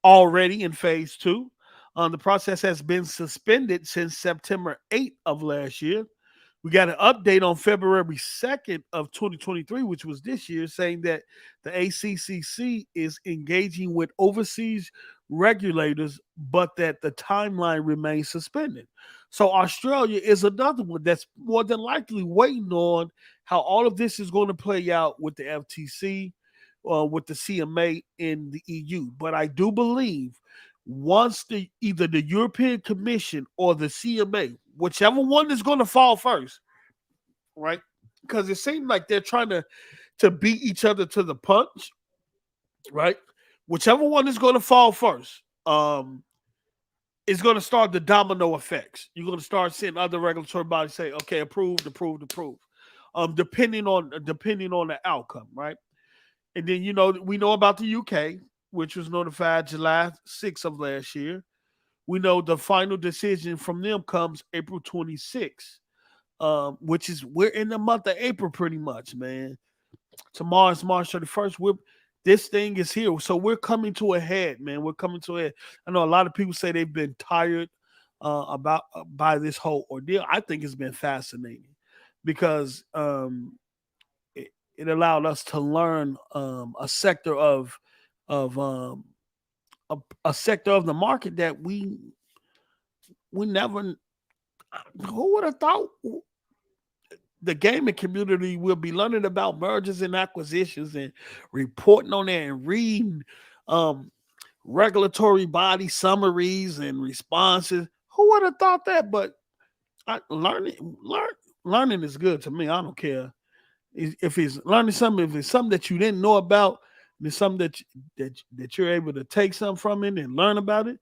already in phase two. The process has been suspended since September 8th of last year. We got an update on February 2nd of 2023, which was this year, saying that the ACCC is engaging with overseas regulators, but that the timeline remains suspended. So Australia is another one that's more than likely waiting on how all of this is going to play out with the FTC, with the CMA in the EU. But I do believe once either the European Commission or the CMA, whichever one is going to fall first, right? Because it seems like they're trying to beat each other to the punch, right? Whichever one is going to fall first, is going to start the domino effects. You're going to start seeing other regulatory bodies say, "Okay, approved, approved, approved," depending on the outcome, right? And then we know about the UK, which was notified July 6th of last year. We know the final decision from them comes April 26th, which is we're in the month of April pretty much, man. Tomorrow is March 31st. This thing is here. So we're coming to a head, man. We're coming to a head. I know a lot of people say they've been tired by this whole ordeal. I think it's been fascinating because it allowed us to learn a sector of a sector of the market that we never. Who would have thought the gaming community will be learning about mergers and acquisitions and reporting on that and reading um, regulatory body summaries and responses? Who would have thought that? But learning is good to me. I don't care if it's learning something. If it's something that you didn't know about, and it's something that you're able to take something from it and learn about it.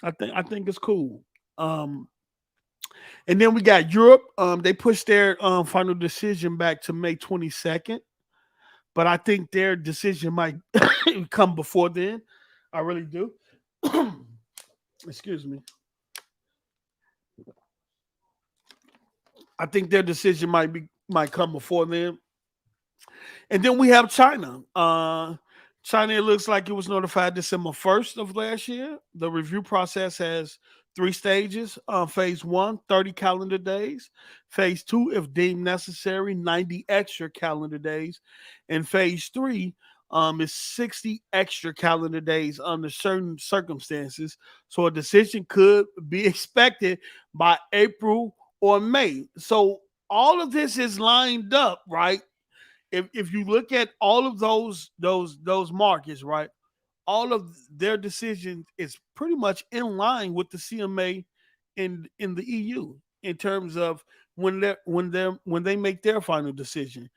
I think it's cool. Um, and then we got Europe. They pushed their final decision back to May 22nd, but I think their decision might come before then. I really do. Excuse me. I think their decision might come before then. And then we have China. China, it looks like it was notified December 1st of last year. The review process has three stages. Phase one, 30 calendar days. Phase two, if deemed necessary, 90 extra calendar days. And phase three is 60 extra calendar days under certain circumstances. So a decision could be expected by April or May. So all of this is lined up, right? If you look at all of those markets, right, all of their decisions is pretty much in line with the CMA in the EU in terms of when they make their final decision,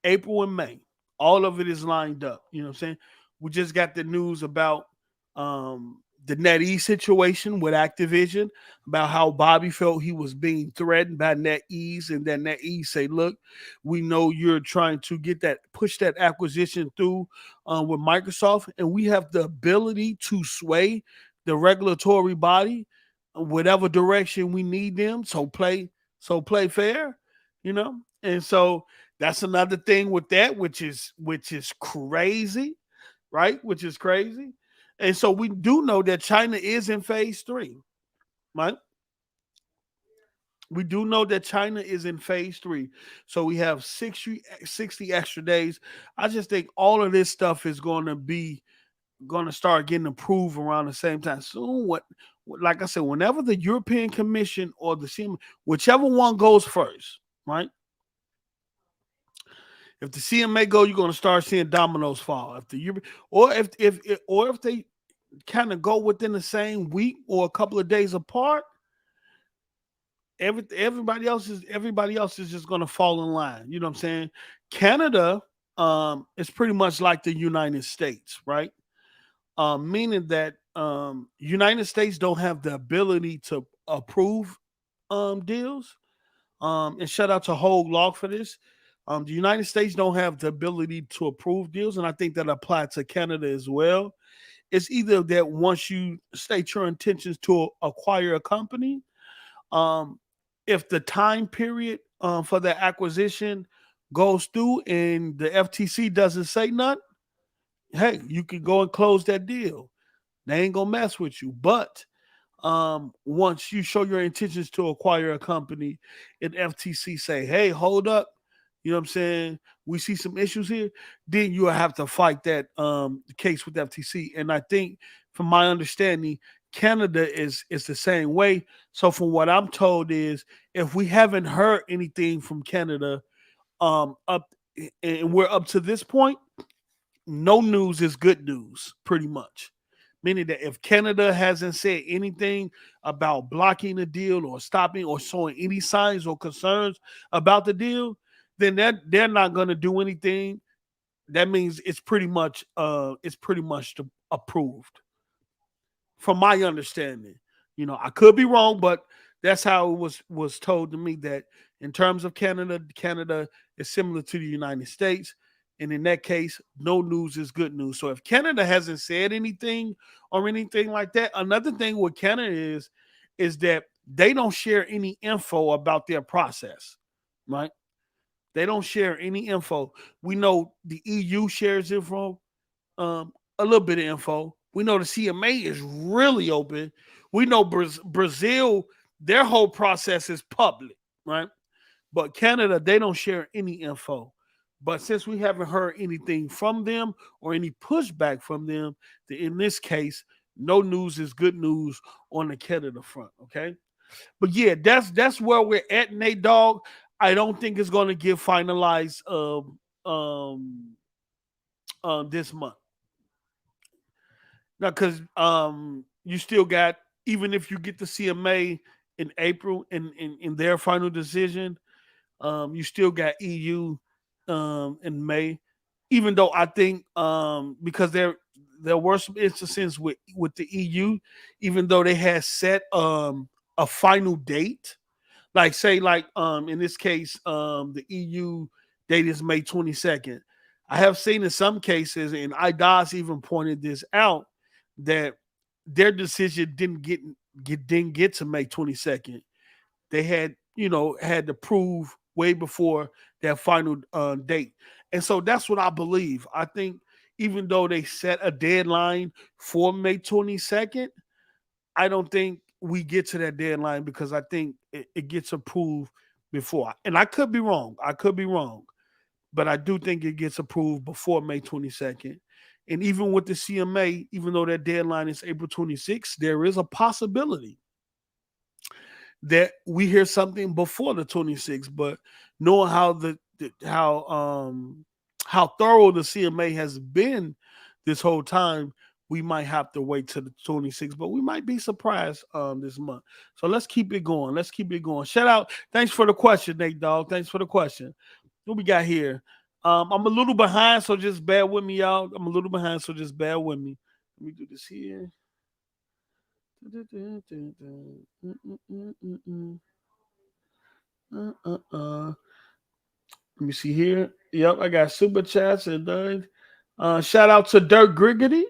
April and May. All of it is lined up. You know what I'm saying? We just got the news about the NetEase situation with Activision, about how Bobby felt he was being threatened by NetEase, and then NetEase say, "Look, we know you're trying to push that acquisition through with Microsoft, and we have the ability to sway the regulatory body whatever direction we need them. So play fair, you know." And so that's another thing with that, which is crazy, right? Which is crazy. And so we do know that China is in phase three, right? We do know that China is in phase three. So we have 60 extra days. I just think all of this stuff is going to start getting approved around the same time. Soon, like I said, whenever the European Commission or the CMA, whichever one goes first, right? If the CMA go, you're going to start seeing dominoes fall. If they kind of go within the same week or a couple of days apart, everybody else is just going to fall in line. You know what I'm saying? Canada is pretty much like the United States, right? Meaning that United States don't have the ability to approve deals. And shout out to Hogue Law for this. The United States don't have the ability to approve deals, and I think that applies to Canada as well. It's either that once you state your intentions to acquire a company, um, if the time period for the acquisition goes through and the FTC doesn't say nothing, hey, you can go and close that deal. They ain't gonna mess with you. But once you show your intentions to acquire a company and FTC say, hey, hold up, you know what I'm saying? We see some issues here, then you'll have to fight that case with FTC. And I think from my understanding, Canada is the same way. So from what I'm told is if we haven't heard anything from Canada up and we're up to this point, no news is good news, pretty much. Meaning that if Canada hasn't said anything about blocking the deal or stopping or showing any signs or concerns about the deal, then they're not going to do anything. That means it's pretty much approved, from my understanding. I could be wrong, but that's how it was told to me that in terms of Canada, Canada is similar to the United States. And in that case, no news is good news. So if Canada hasn't said anything or anything like that, another thing with Canada is that they don't share any info about their process, right? They don't share any info. We know the EU shares info, a little bit of info. We know the CMA is really open. We know Brazil, their whole process is public, right? But Canada, they don't share any info. But since we haven't heard anything from them or any pushback from them, in this case, no news is good news on the Canada front. Okay, but yeah, that's where we're at, Nate Dog. I don't think it's going to get finalized um, this month. Now, because you still got, even if you get the CMA in April in their final decision, you still got EU in May. Even though I think because there were some instances with the EU, even though they had set a final date, like say like in this case the EU date is May 22nd. I have seen in some cases, and IDOS even pointed this out, that their decision didn't get to May 22nd. They had to prove way before that final date. And so that's what I believe. I think even though they set a deadline for May 22nd, I don't think we get to that deadline because I think it gets approved before. And I could be wrong. I could be wrong. But I do think it gets approved before May 22nd. And even with the CMA, even though that deadline is April 26th, there is a possibility that we hear something before the 26th. But knowing how thorough the CMA has been this whole time, we might have to wait till the 26th, but we might be surprised this month. So let's keep it going. Let's keep it going. Shout out. Thanks for the question, Nate Dog. Thanks for the question. What we got here? I'm a little behind, so just bear with me, y'all. I'm a little behind, so just bear with me. Let me do this here. Let me see here. Yep, I got super chats and shout out to Dirk Griggity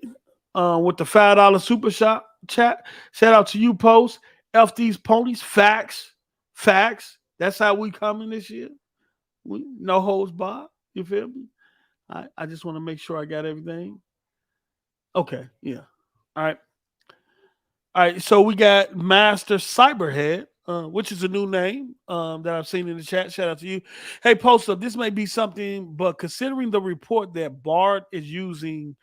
with the $5 super shot chat. Shout out to you, Post. F these ponies. Facts. Facts. That's how we coming this year. No holds barred. You feel me? I just want to make sure I got everything. Okay, yeah. All right. All right, so we got Master Cyberhead, which is a new name that I've seen in the chat. Shout out to you. Hey, Poster, this may be something, but considering the report that Bard is using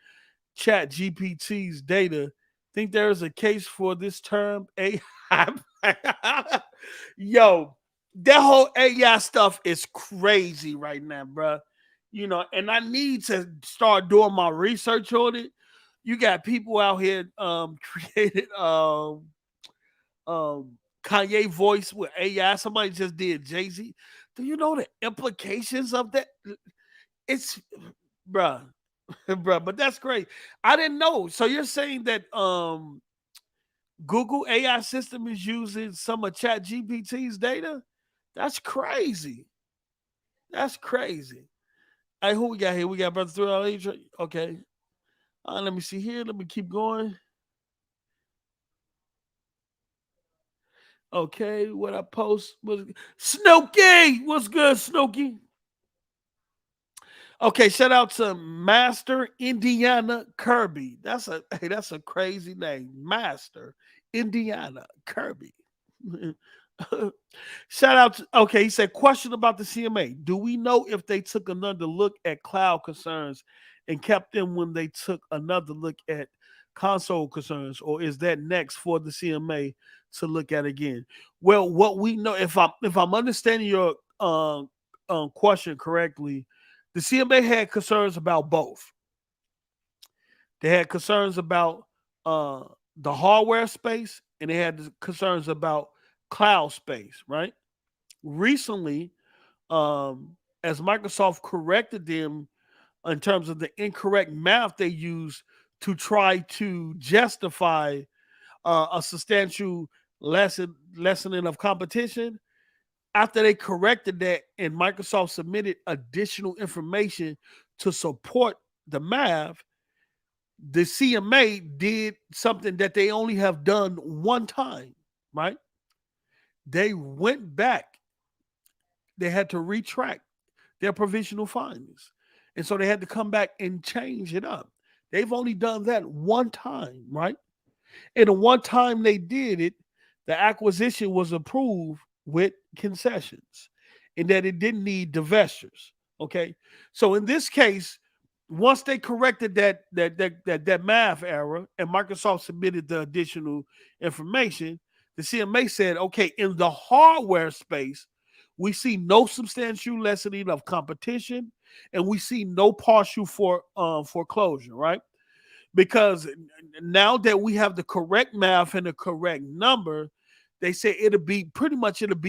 Chat GPT's data, think there is a case for this term AI? Yo, that whole AI stuff is crazy right now, bro. And I need to start doing my research on it. You got people out here created Kanye voice with AI. Somebody just did Jay-Z. Do you know the implications of that? It's bruh, bruh, but that's great. I didn't know. So you're saying that Google AI system is using some of Chat GPT's data? That's crazy. That's crazy. Hey, who we got here? We got Brother Through Age. Okay. Let me see here. Let me keep going. Okay, what I post was Snooky. What's good, Snooky? Okay, shout out to Master Indiana Kirby. That's a crazy name. Master Indiana Kirby. Shout out to, okay, he said question about the CMA. Do we know if they took another look at cloud concerns and kept them when they took another look at console concerns, or is that next for the CMA to look at again? Well, what we know, if I'm understanding your question correctly, the CMA had concerns about both. They had concerns about uh, the hardware space, and they had concerns about cloud space, right? Recently, as Microsoft corrected them in terms of the incorrect math they used to try to justify a substantial lessening of competition. After they corrected that and Microsoft submitted additional information to support the math, the CMA did something that they only have done one time, right? They went back. They had to retract their provisional findings. And so they had to come back and change it up. They've only done that one time, right? And the one time they did it, the acquisition was approved with concessions and that it didn't need divestitures. Okay. So in this case, once they corrected that math error and Microsoft submitted the additional information, the CMA said, okay, in the hardware space, we see no substantial lessening of competition and we see no partial foreclosure, right? Because now that we have the correct math and the correct number, they say it'll be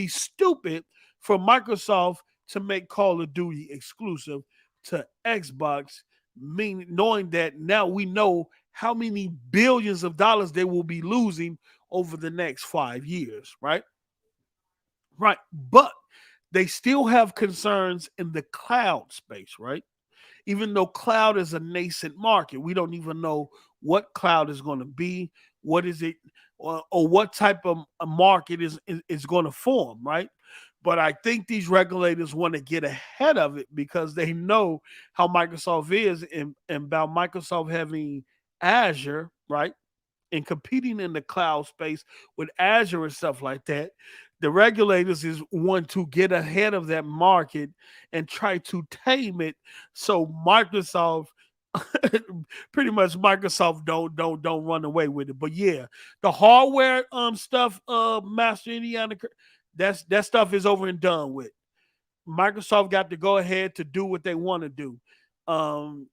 stupid for Microsoft to make Call of Duty exclusive to Xbox, meaning knowing that now we know how many billions of dollars they will be losing over the next 5 years, right? Right. But they still have concerns in the cloud space, right? Even though cloud is a nascent market, we don't even know what cloud is going to be, what is it, or what type of a market is going to form, right? But I think these regulators want to get ahead of it because they know how Microsoft is and about Microsoft having Azure, right? And competing in the cloud space with Azure and stuff like that, the regulators is want to get ahead of that market and try to tame it so Microsoft pretty much Microsoft don't run away with it. But yeah, the hardware stuff Master Indiana, that stuff is over and done with. Microsoft got to go ahead to do what they want to do. Um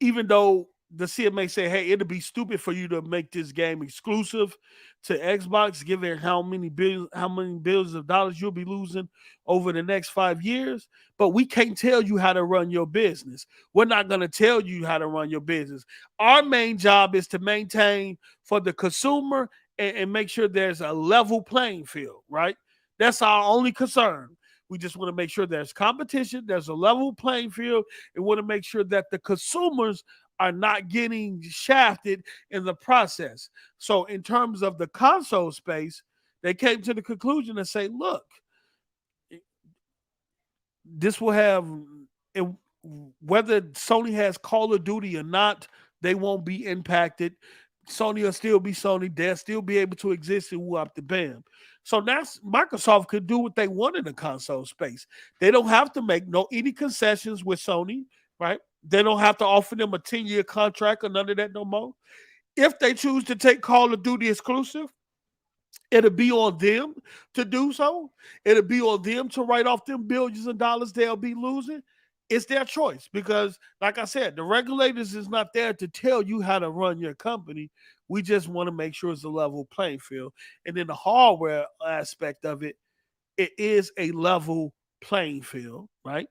Even though the CMA say, hey, it'll be stupid for you to make this game exclusive to Xbox, given how many billions of dollars you'll be losing over the next 5 years. But we can't tell you how to run your business. We're not going to tell you how to run your business. Our main job is to maintain for the consumer and make sure there's a level playing field, right? That's our only concern. We just want to make sure there's competition, there's a level playing field, and want to make sure that the consumers are not getting shafted in the process. So, in terms of the console space, they came to the conclusion and say, look, this will have, whether Sony has Call of Duty or not, they won't be impacted. Sony will still be Sony. They'll still be able to exist and whoop the bam. So that's Microsoft could do what they want in the console space. They don't have to make any concessions with Sony, right? They don't have to offer them a 10-year contract or none of that no more. If they choose to take Call of Duty exclusive, it'll be on them to do so. It'll be on them to write off them billions of dollars they'll be losing. It's their choice because, like I said, the regulators is not there to tell you how to run your company. We just want to make sure it's a level playing field. And then the hardware aspect of it, it is a level playing field, right?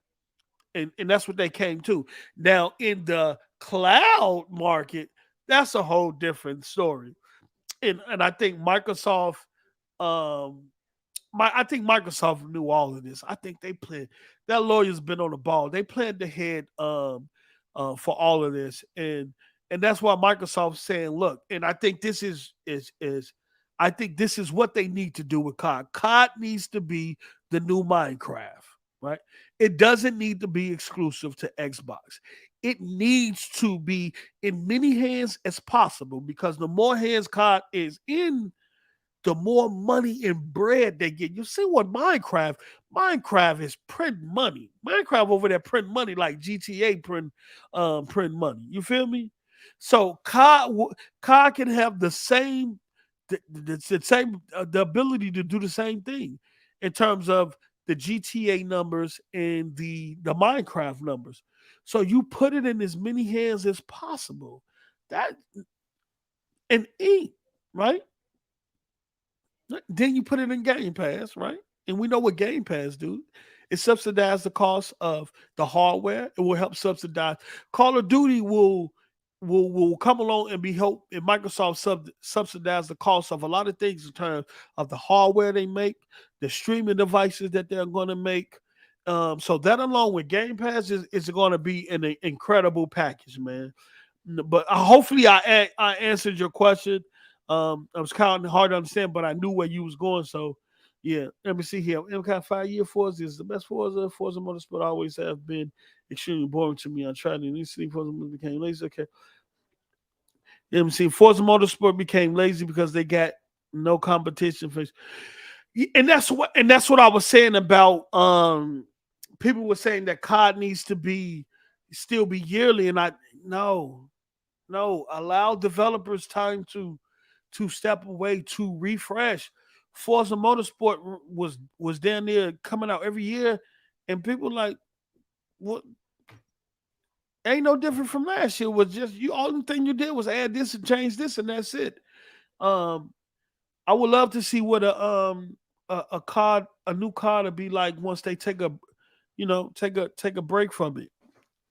And that's what they came to. Now, in the cloud market, that's a whole different story. And I think Microsoft um, I think Microsoft knew all of this. I think they planned. That lawyer's been on the ball. They planned ahead for all of this, and that's why Microsoft's saying, look. And I think this is I think this is what they need to do with COD. COD needs to be the new Minecraft, right? It doesn't need to be exclusive to Xbox. It needs to be in many hands as possible because the more hands COD is in, the more money and bread they get. You see what Minecraft is print money. Minecraft over there print money like GTA print money. You feel me? So COD can have the same the same the ability to do the same thing in terms of the GTA numbers and the Minecraft numbers. So you put it in as many hands as possible. That and eat, right? Then you put it in Game Pass, right? And we know what Game Pass do. It subsidizes the cost of the hardware. It will help subsidize. Call of Duty will come along and be help. And Microsoft subsidize the cost of a lot of things in terms of the hardware they make, the streaming devices that they're going to make. So that along with Game Pass is going to be an incredible package, man. But hopefully I answered your question. I was kind of hard to understand, but I knew where you was going. So yeah, let me see here. MK 5 year Forza is the best Forza. Forza Motorsport always have been extremely boring to me. I tried it recently. Forza became lazy. Okay. Let me see. Forza Motorsport became lazy because they got no competition for. And that's what I was saying about people were saying that COD needs to be still be yearly, and I no, allow developers time to step away to refresh. Forza Motorsport was down there coming out every year, and people like what ain't no different from last year. Was just you all the thing you did was add this and change this, and that's it. Um, I would love to see what a new card would be like once they take a take a break from it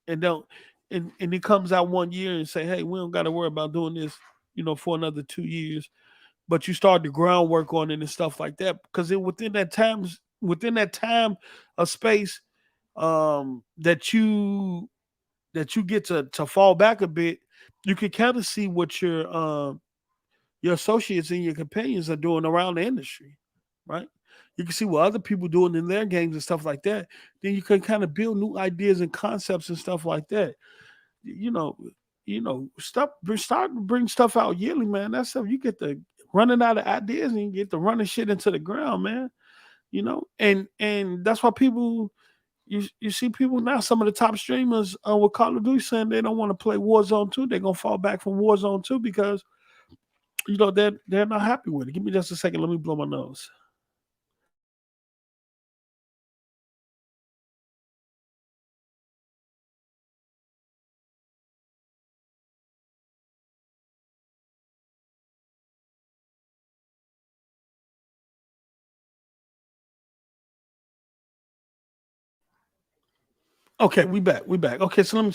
and don't and it comes out 1 year and say, hey, we don't got to worry about doing this, for another 2 years. But you start the groundwork on it and stuff like that because within that time of space that you get to fall back a bit, you can kind of see what your associates and your companions are doing around the industry, right? You can see what other people doing in their games and stuff like that. Then you can kind of build new ideas and concepts and stuff like that. You know, start to bring stuff out yearly, man. That's stuff you get to running out of ideas and you get to running shit into the ground, man. And that's why people you see people now. Some of the top streamers with Call of Duty saying they don't want to play Warzone 2. They're gonna fall back from Warzone 2 because they're not happy with it. Give me just a second. Let me blow my nose. Okay, we back. We back. Okay, so let me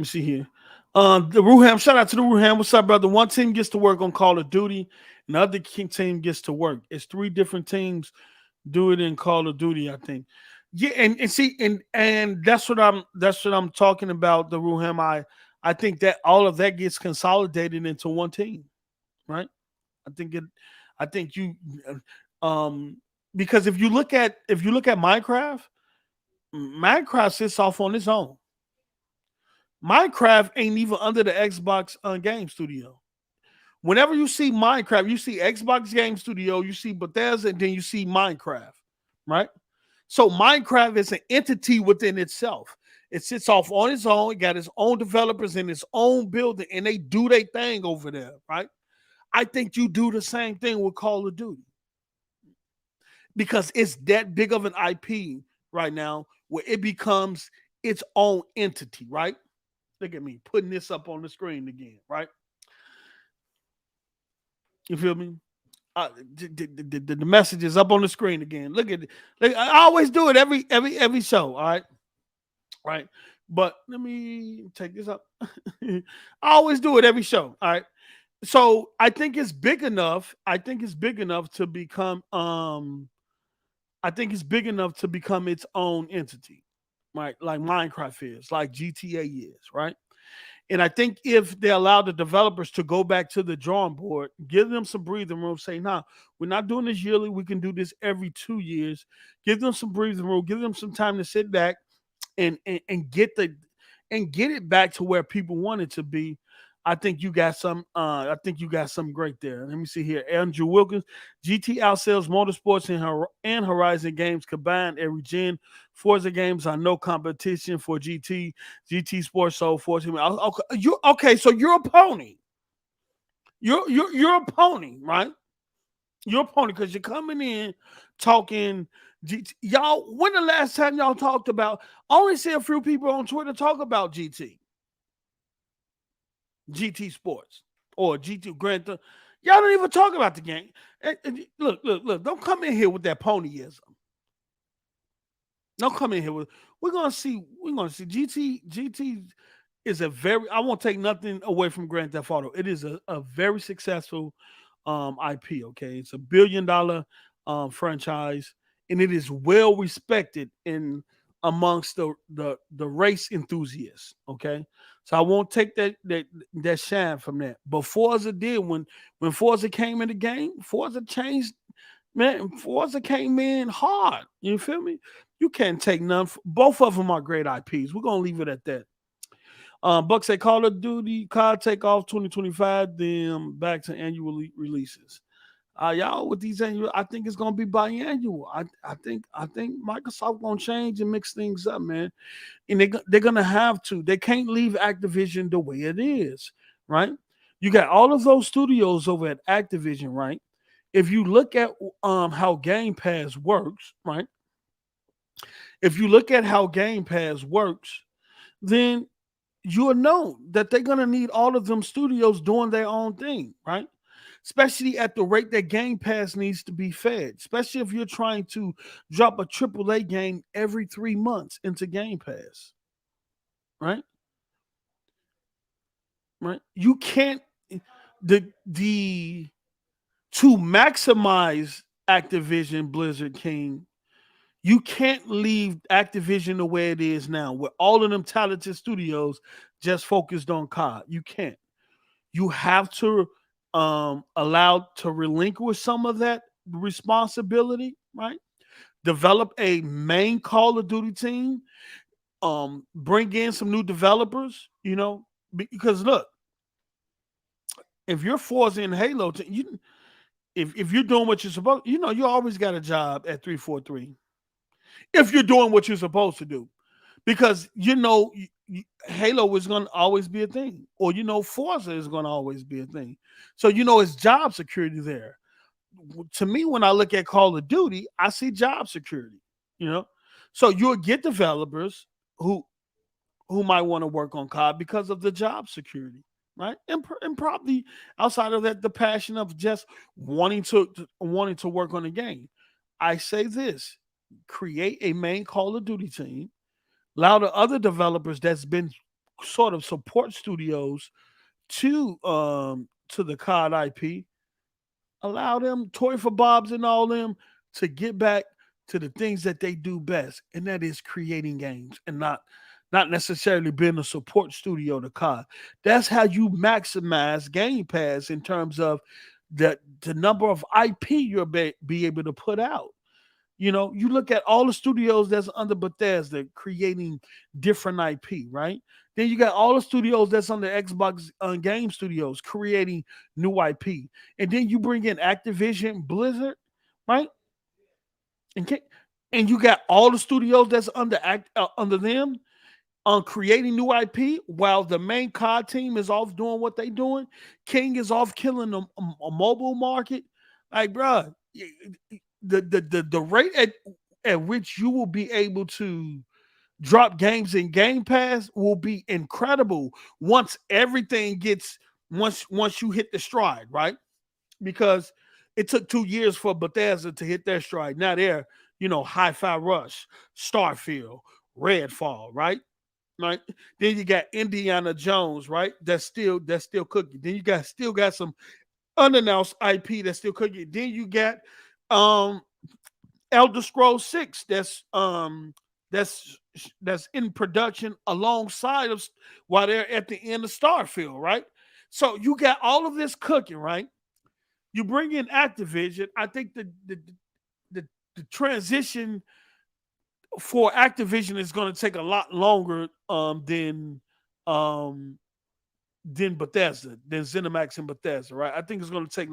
see here. The Ruham, shout out to the Ruham. What's up, brother? One team gets to work on Call of Duty, and the other king team gets to work. It's three different teams do it in Call of Duty, I think. Yeah, and see, and that's what I'm talking about, the Ruham. I think that all of that gets consolidated into one team, right? I think it I think you um because if you look at Minecraft sits off on its own. Minecraft ain't even under the Xbox Game Studio. Whenever you see Minecraft, you see Xbox Game Studio, you see Bethesda, and then you see Minecraft, right? So Minecraft is an entity within itself. It sits off on its own. It got its own developers in its own building, and they do their thing over there, right? I think you do the same thing with Call of Duty because it's that big of an IP right now where it becomes its own entity, right? Look at me putting this up on the screen again, right? You feel me? The message is up on the screen again. Look at it. Like, I always do it every show. All right, right. But let me take this up. I always do it every show. All right. So I think it's big enough. I think it's big enough to become I think it's big enough to become its own entity, right? Like Minecraft is, like GTA is, right? And I think if they allow the developers to go back to the drawing board, give them some breathing room, say, nah, we're not doing this yearly. We can do this every 2 years. Give them some breathing room, give them some time to sit back and get it back to where people want it to be. I think you got some. I think you got something great there. Let me see here. Andrew Wilkins, GT outsells Motorsports and Horizon games combined every gen. Forza games are no competition for GT. GT Sports sold 14. Okay, you okay? So you're a pony. You're a pony, right? You're a pony because you're coming in talking. Y'all, when the last time y'all talked about? I only see a few people on Twitter talk about GT Sports or GT Grand Theft. Y'all don't even talk about the game. Look! Don't come in here with that ponyism. Don't come in here with. We're gonna see. We're gonna see. GT is a very. I won't take nothing away from Grand Theft Auto. It is a very successful IP. Okay, it's $1 billion franchise, and it is well respected in amongst the race enthusiasts. Okay, so I won't take that shine from that. But Forza did when Forza came in the game. Forza changed. Man, Forza came in hard. You feel me? You can't take none. Both of them are great IPs. We're gonna leave it at that. Buck say Call of Duty, COD take off 2025, then back to annual releases. Y'all with these annual, I think it's gonna be biannual. I think Microsoft gonna change and mix things up, man. And they're gonna have to. They can't leave Activision the way it is, right? You got all of those studios over at Activision, right? If you look at how Game Pass works, right? If you look at how Game Pass works, then you'll know that they're gonna need all of them studios doing their own thing, right? Especially at the rate that Game Pass needs to be fed. Especially if you're trying to drop a AAA game every 3 months into Game Pass, right? Right? You can't the to maximize Activision Blizzard King. You can't leave Activision the way it is now, with all of them talented studios just focused on COD. You can't. You have to allow to relinquish some of that responsibility, right? Develop a main Call of Duty team, bring in some new developers, because look, if you're Forza and Halo, if you're doing what you're supposed, you always got a job at 343. If you're doing what you're supposed to do, because Halo is going to always be a thing, or Forza is going to always be a thing. So it's job security there. To me, when I look at Call of Duty, I see job security. So you'll get developers who might want to work on COD because of the job security, right? And probably outside of that, the passion of just wanting to work on the game. I say this: create a main Call of Duty team, allow the other developers that's been sort of support studios to the COD IP, allow them Toy for Bobs and all them to get back to the things that they do best, and that is creating games and not necessarily being a support studio to COD. That's how you maximize Game Pass in terms of the number of IP you'll be able to put out. You look at all the studios that's under Bethesda creating different IP, right? Then you got all the studios that's under Xbox Game Studios creating new IP. And then you bring in Activision, Blizzard, right? And and you got all the studios that's under them on creating new IP while the main COD team is off doing what they doing. King is off killing a mobile market. Like, bruh, the rate at which you will be able to drop games in Game Pass will be incredible once everything gets once you hit the stride, right? Because it took 2 years for Bethesda to hit their stride. Now they're, Hi-Fi Rush, Starfield, Redfall, right? right? Then you got Indiana Jones, right? That's still cooking. Then you got still got some unannounced IP that's still cooking. Then you got um Elder Scrolls 6 that's that's in production alongside of while they're at the end of Starfield, right? So you got all of this cooking, right? You bring in Activision. I think the, the transition for Activision is going to take a lot longer um than Bethesda, than ZeniMax and Bethesda, right? I think it's going to take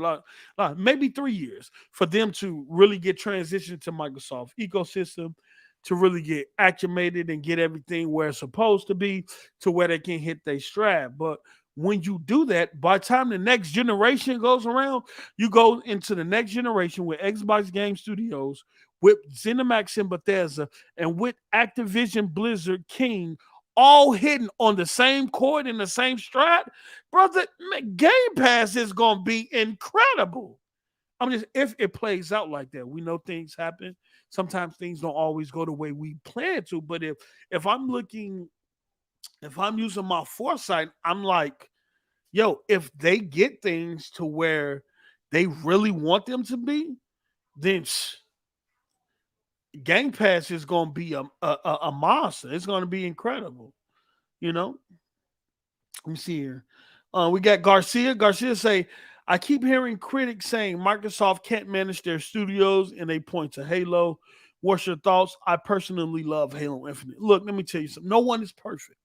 maybe 3 years for them to really get transitioned to Microsoft ecosystem, to really get acclimated and get everything where it's supposed to be, to where they can hit their stride. But when you do that, by the time the next generation goes around, you go into the next generation with Xbox Game Studios, with ZeniMax and Bethesda, and with Activision Blizzard King all hitting on the same chord in the same stride, brother, Game Pass is gonna be incredible. I'm just if it plays out like that. We know things happen. Sometimes things don't always go the way we plan to. But if I'm looking, if I'm using my foresight, I'm like, yo, if they get things to where they really want them to be, then Game Pass is gonna be a monster. It's gonna be incredible. You know, let me see here. We got Garcia. Garcia say, I keep hearing critics saying Microsoft can't manage their studios and they point to Halo. What's your thoughts? I personally love Halo Infinite. Look, let me tell you something. No one is perfect.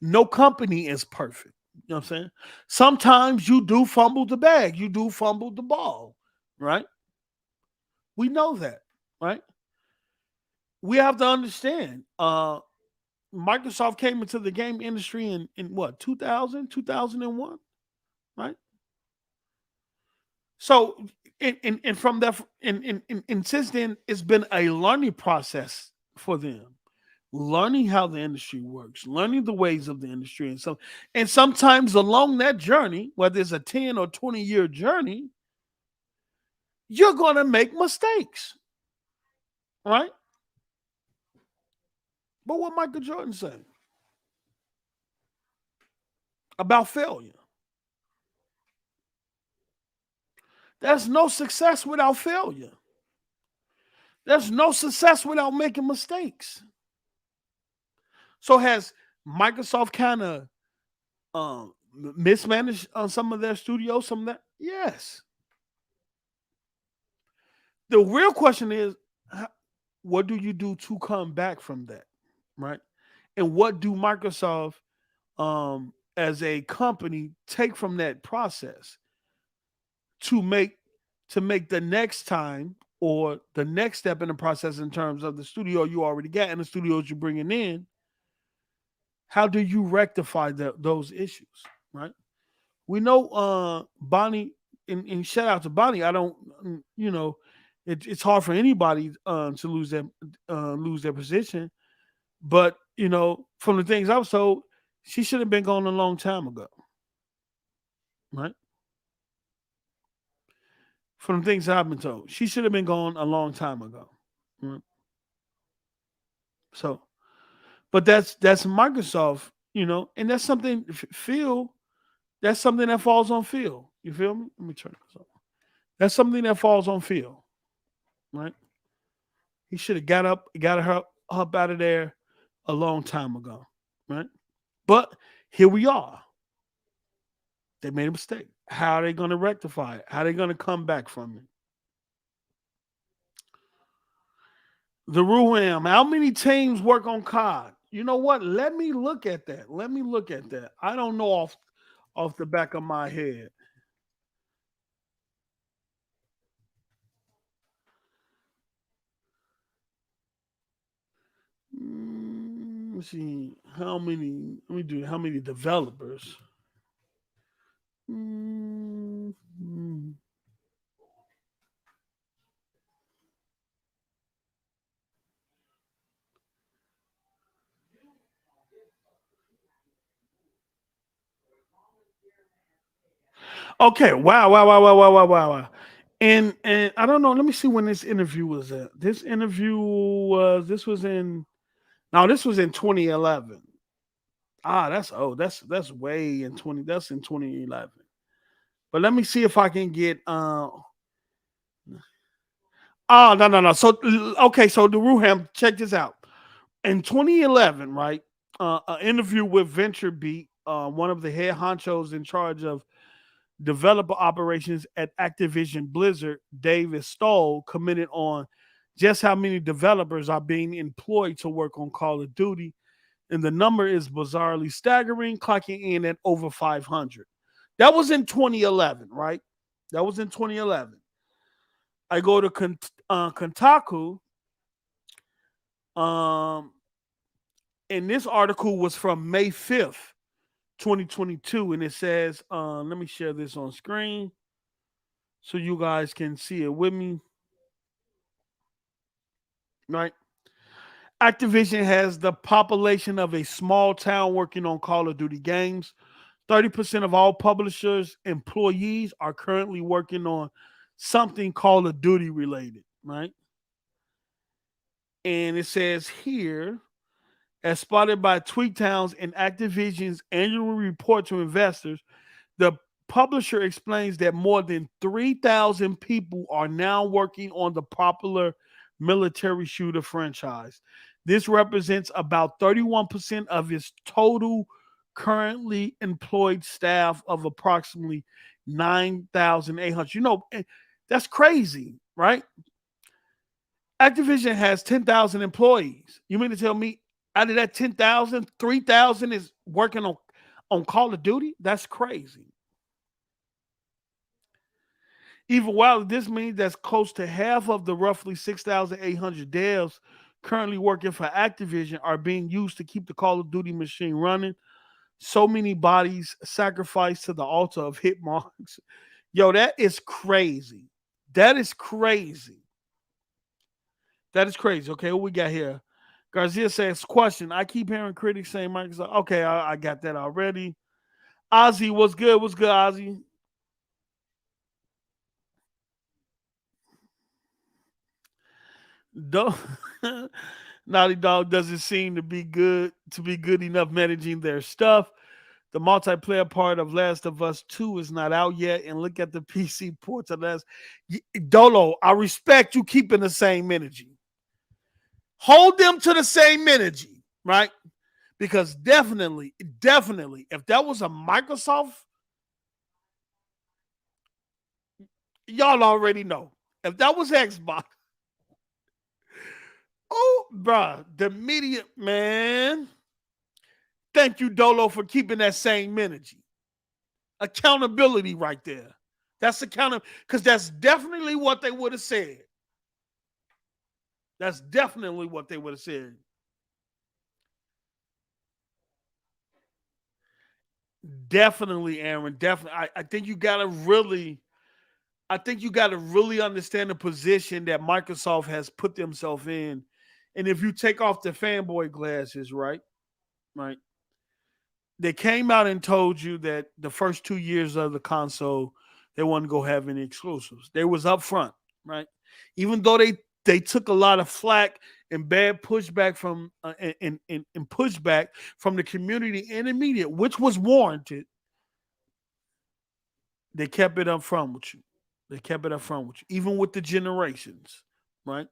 No company is perfect. You know what I'm saying? Sometimes you do fumble the bag. You do fumble the ball, right? We know that, right? We have to understand. Microsoft came into the game industry in what, 2000, 2001, right? So, and from that, and since then, it's been a learning process for them, learning how the industry works, learning the ways of the industry, and sometimes along that journey, whether it's a 10 or 20 year journey, you're gonna make mistakes, right? But what Michael Jordan said about failure, there's no success without failure. There's no success without making mistakes. So has Microsoft kind of mismanaged on some of their studios? Some of that, yes. The real question is, what do you do to come back from that, right? And what do Microsoft, as a company, take from that process to make the next time or the next step in the process in terms of the studio you already got and the studios you're bringing in? How do you rectify those issues, right? We know Bonnie, and shout out to Bonnie. I don't, it's hard for anybody to lose their position, but from the things I was told, she should have been gone a long time ago, right? From the things I've been told, she should have been gone a long time ago. Right? So, but that's Microsoft, and that's something Phil. That's something that falls on Phil. You feel me? Let me turn this on. That's something that falls on Phil, right? He should have got her up out of there a long time ago, right? But here we are. They made a mistake. How are they going to rectify it? How are they going to come back from it? The Ruham, how many teams work on COD? You know what? Let me look at that. Let me look at that. I don't know off the back of my head. Let's see how many. Let me do how many developers. Mm, mm. Okay. Wow. Wow. Wow. Wow. Wow. Wow. Wow. Wow. And I don't know. Let me see when this interview was at. This interview was. This was in Now this was in 2011. That's That's way in 20. That's in 2011. But let me see if I can get. No. So okay, so the Ruham, check this out. In 2011, right? An interview with VentureBeat, one of the head honchos in charge of developer operations at Activision Blizzard, David Stoll, commented on just how many developers are being employed to work on Call of Duty, and the number is bizarrely staggering, clocking in at over 500. That was in 2011, right? That was in 2011. I go to Kotaku, um, and this article was from May 5th, 2022, and it says, let me share this on screen so you guys can see it with me, right? Activision has the population of a small town working on Call of Duty games. 30% of all publishers' employees are currently working on something Call of Duty related, right? And it says here, as spotted by Tweetowns and Activision's annual report to investors, the publisher explains that more than 3,000 people are now working on the popular military shooter franchise. This represents about 31% of its total currently employed staff of approximately 9,800. That's crazy, right? Activision has 10,000 employees. You mean to tell me out of that 10,000, 3,000 is working on Call of Duty? That's crazy. Even while this means that's close to half of the roughly 6,800 devs currently working for Activision are being used to keep the Call of Duty machine running. So many bodies sacrificed to the altar of hit marks. Yo, that is crazy. That is crazy. That is crazy. Okay, what we got here? Garcia says, question. I keep hearing critics saying Microsoft. Okay, I got that already. Ozzy, what's good? What's good, Ozzy? Don't Naughty Dog doesn't seem to be good enough managing their stuff. The multiplayer part of Last of Us 2 is not out yet, and look at the PC ports of Last. Dolo, I respect you keeping the same energy. Hold them to the same energy, right? Because definitely, if that was a Microsoft, y'all already know. If that was Xbox, oh, bruh, the media, man. Thank you, Dolo, for keeping that same energy. Accountability right there. That's accountable because that's definitely what they would have said. That's definitely what they would have said. Definitely, Aaron. Definitely. I think you gotta really understand the position that Microsoft has put themselves in. And if you take off the fanboy glasses, right? Right. They came out and told you that the first 2 years of the console, they wasn't go have any exclusives. They was upfront, right? Even though they took a lot of flack and bad pushback from and pushback from the community and the media, which was warranted. They kept it up front with you. They kept it up front with you, even with the generations, right?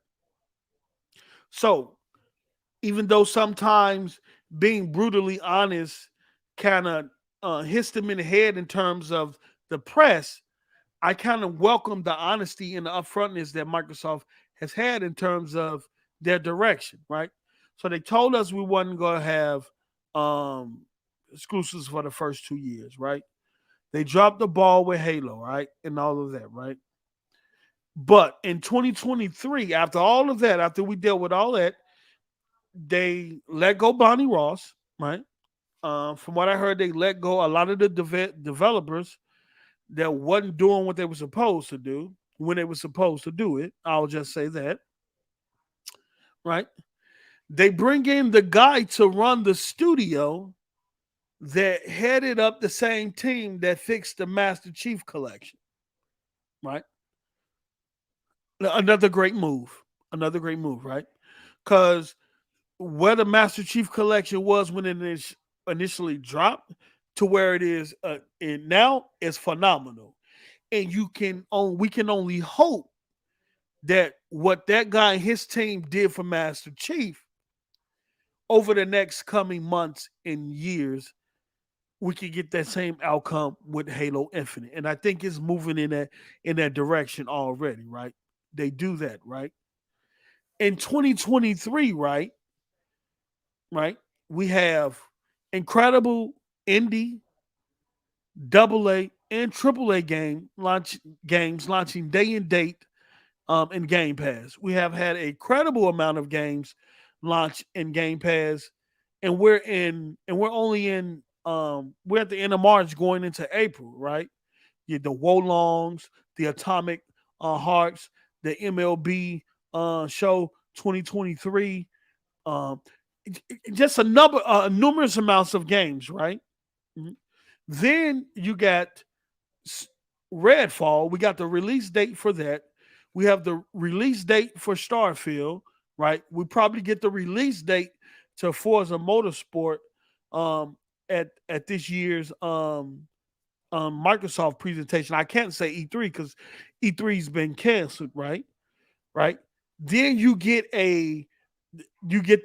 So even though sometimes being brutally honest kind of hits them in the head in terms of the press, I kind of welcome the honesty and the upfrontness that Microsoft has had in terms of their direction, right? So they told us we wasn't going to have um, exclusives for the first 2 years, right? They dropped the ball with Halo, right? And all of that, right? But in 2023, after all of that, after we dealt with all that, they let go Bonnie Ross, right? From what I heard, they let go a lot of the developers that wasn't doing what they were supposed to do when they were supposed to do it. I'll just say that, right? They bring in the guy to run the studio that headed up the same team that fixed the Master Chief collection, right? Another great move. Another great move, right? Because where the Master Chief Collection was when it initially dropped to where it is and now is phenomenal. And we can only hope that what that guy and his team did for Master Chief over the next coming months and years, we can get that same outcome with Halo Infinite. And I think it's moving in that direction already, right? They do that, right? In 2023, right, we have incredible indie, double A, and triple A games launching day and date in Game Pass. We have had a credible amount of games launch in Game Pass, and we're only in we're at the end of March going into April, right? The Wolongs, the Atomic Hearts, the MLB show 2023, um, just a number, numerous amounts of games, right? Mhm. Then you got Redfall. We got the release date for that. We have the release date for Starfield, right? We probably get the release date to Forza Motorsport um, at this year's Microsoft presentation. I can't say E3 because E3's been canceled, right? Right. Then you get the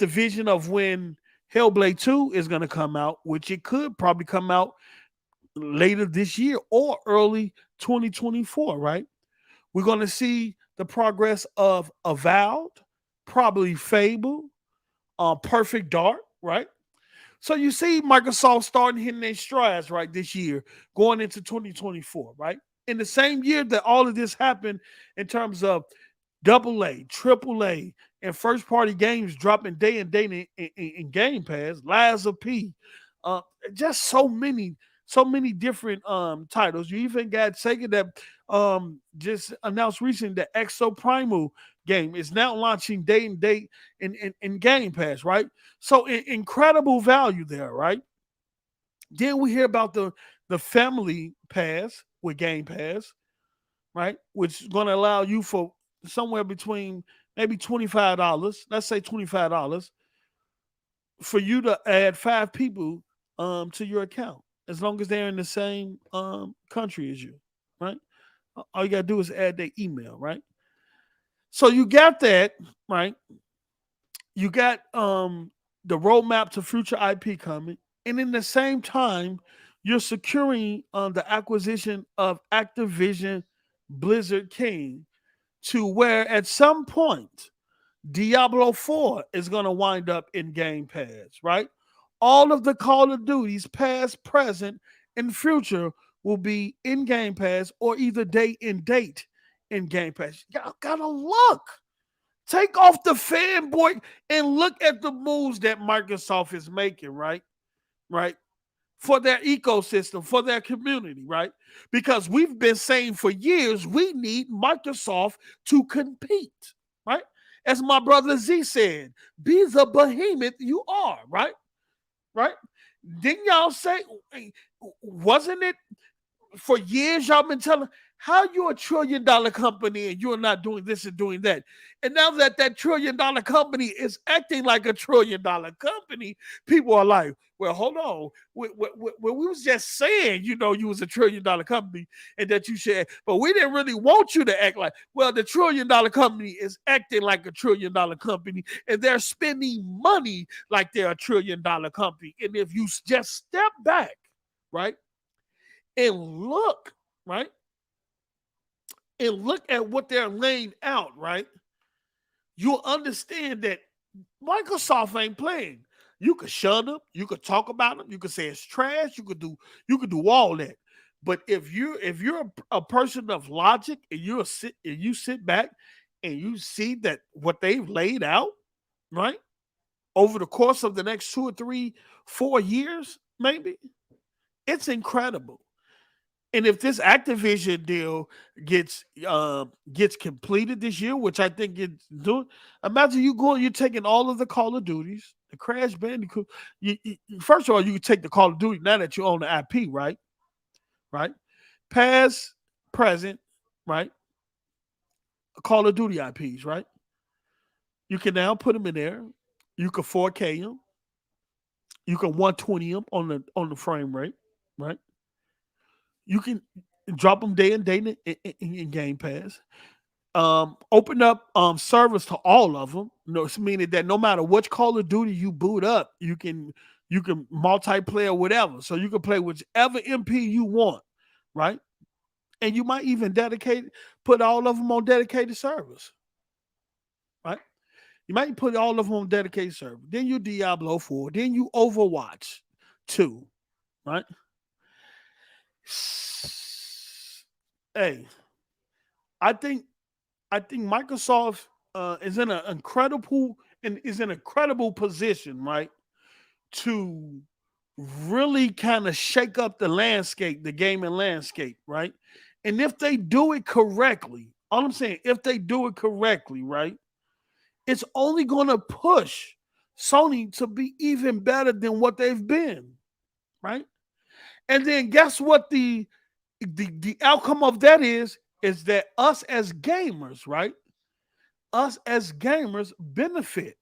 vision of when Hellblade 2 is going to come out, which it could probably come out later this year or early 2024, right? We're going to see the progress of Avowed, probably Fable, Perfect Dark, right? So you see Microsoft starting hitting their strides right this year, going into 2024, right? In the same year that all of this happened in terms of double A, triple A, and first party games dropping day and day in Game Pass, Lies of P, uh, just so many different titles. You even got Sega that just announced recently the Exo Primal game is now launching day and date in Game Pass, right? So incredible value there, right? Then we hear about the family pass with Game Pass, right? Which is going to allow you for somewhere between maybe $25, let's say $25, for you to add 5 people to your account as long as they're in the same country as you, right? All you gotta do is add their email, right? So you got that, right? You got the roadmap to future IP coming, and in the same time, you're securing the acquisition of Activision Blizzard King to where at some point Diablo 4 is going to wind up in Game Pass, right? All of the Call of Duties, past, present, and future, will be in Game Pass or either day and date in Game Pass. Y'all gotta look. Take off the fanboy and look at the moves that Microsoft is making, right? Right? For their ecosystem, for their community, right? Because we've been saying for years we need Microsoft to compete, right? As my brother Z said, be the behemoth you are, right? Right? Didn't y'all say, wasn't it for years y'all been telling how you $1 trillion company and you're not doing this and doing that, and now that $1 trillion company is acting like $1 trillion company, people are like, well, hold on, we was just saying, you was $1 trillion company and that you should, but we didn't really want you to act like, well, the $1 trillion company is acting like $1 trillion company and they're spending money like they're $1 trillion company, and if you just step back, right, and look, right? And look at what they're laying out, right? You'll understand that Microsoft ain't playing. You could shut them, you could talk about them, you could say it's trash, you could do all that. But if you're a person of logic and you sit back and you see that what they've laid out, right? Over the course of the next 2 or 3, 4 years, maybe, it's incredible. And if this Activision deal gets completed this year, which I think it's doing, imagine you're taking all of the Call of Duties, the Crash Bandicoot. First of all, you can take the Call of Duty now that you own the IP, right? Right, past, present, right? Call of Duty IPs, right? You can now put them in there, You can 4K them. You can 120 them on the frame rate, right? You can drop them day and date in Game Pass. Open up servers to all of them. No, it's meaning that no matter which Call of Duty you boot up, you can multiplayer whatever. So you can play whichever MP you want, right? And you might even put all of them on dedicated servers, right? You might put all of them on dedicated server. Then you Diablo 4. Then you Overwatch 2, right? Hey, I think I think Microsoft is in an incredible position, right, to really kind of shake up the landscape, the gaming landscape, right? And if they do it correctly, all I'm saying, if they do it correctly, right, it's only going to push Sony to be even better than what they've been, right? And then guess what the outcome of that is that us as gamers, right? Us as gamers benefit,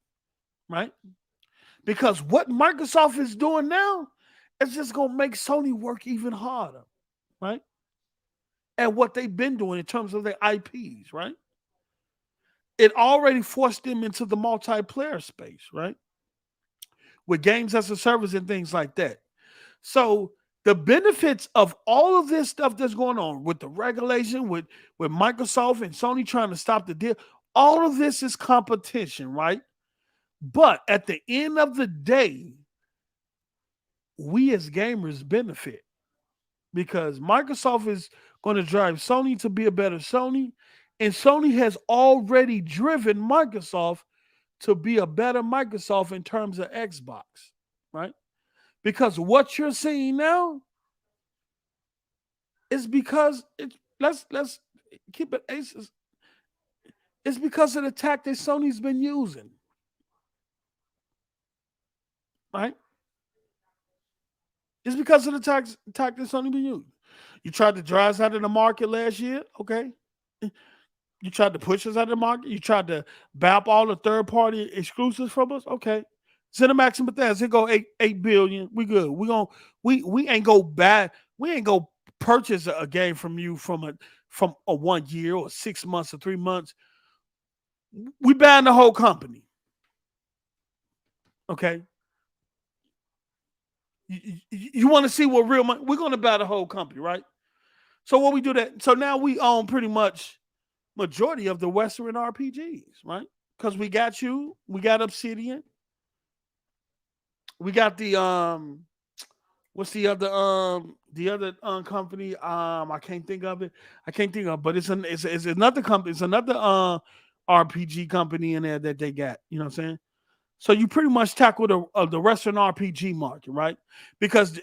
right? Because what Microsoft is doing now is just going to make Sony work even harder, right? And what they've been doing in terms of their IPs, right? It already forced them into the multiplayer space, right? With games as a service and things like that. So the benefits of all of this stuff that's going on with the regulation, with Microsoft and Sony trying to stop the deal, all of this is competition, right? But at the end of the day, we as gamers benefit because Microsoft is going to drive Sony to be a better Sony, and Sony has already driven Microsoft to be a better Microsoft in terms of Xbox, right? Because what you're seeing now is because let's keep it aces. It's because of the tactics Sony's been using, right? It's because of the tactics Sony been using. You tried to drive us out of the market last year, okay? You tried to push us out of the market. You tried to bap all the third party exclusives from us, okay? Cinemax and Bethesda, it go 8 billion. We good. We ain't go back. We ain't go purchase a game from you from a 1 year or 6 months or 3 months. We banned the whole company. Okay. You want to see what real money? We're going to buy the whole company, right? So what we do that? So now we own pretty much majority of the Western RPGs, right? Because we got you, we got Obsidian, we got what's the other company? I can't think of it. I can't think of, but it's another company. It's another RPG company in there that they got. You know what I'm saying? So you pretty much tackle the Western RPG market, right? Because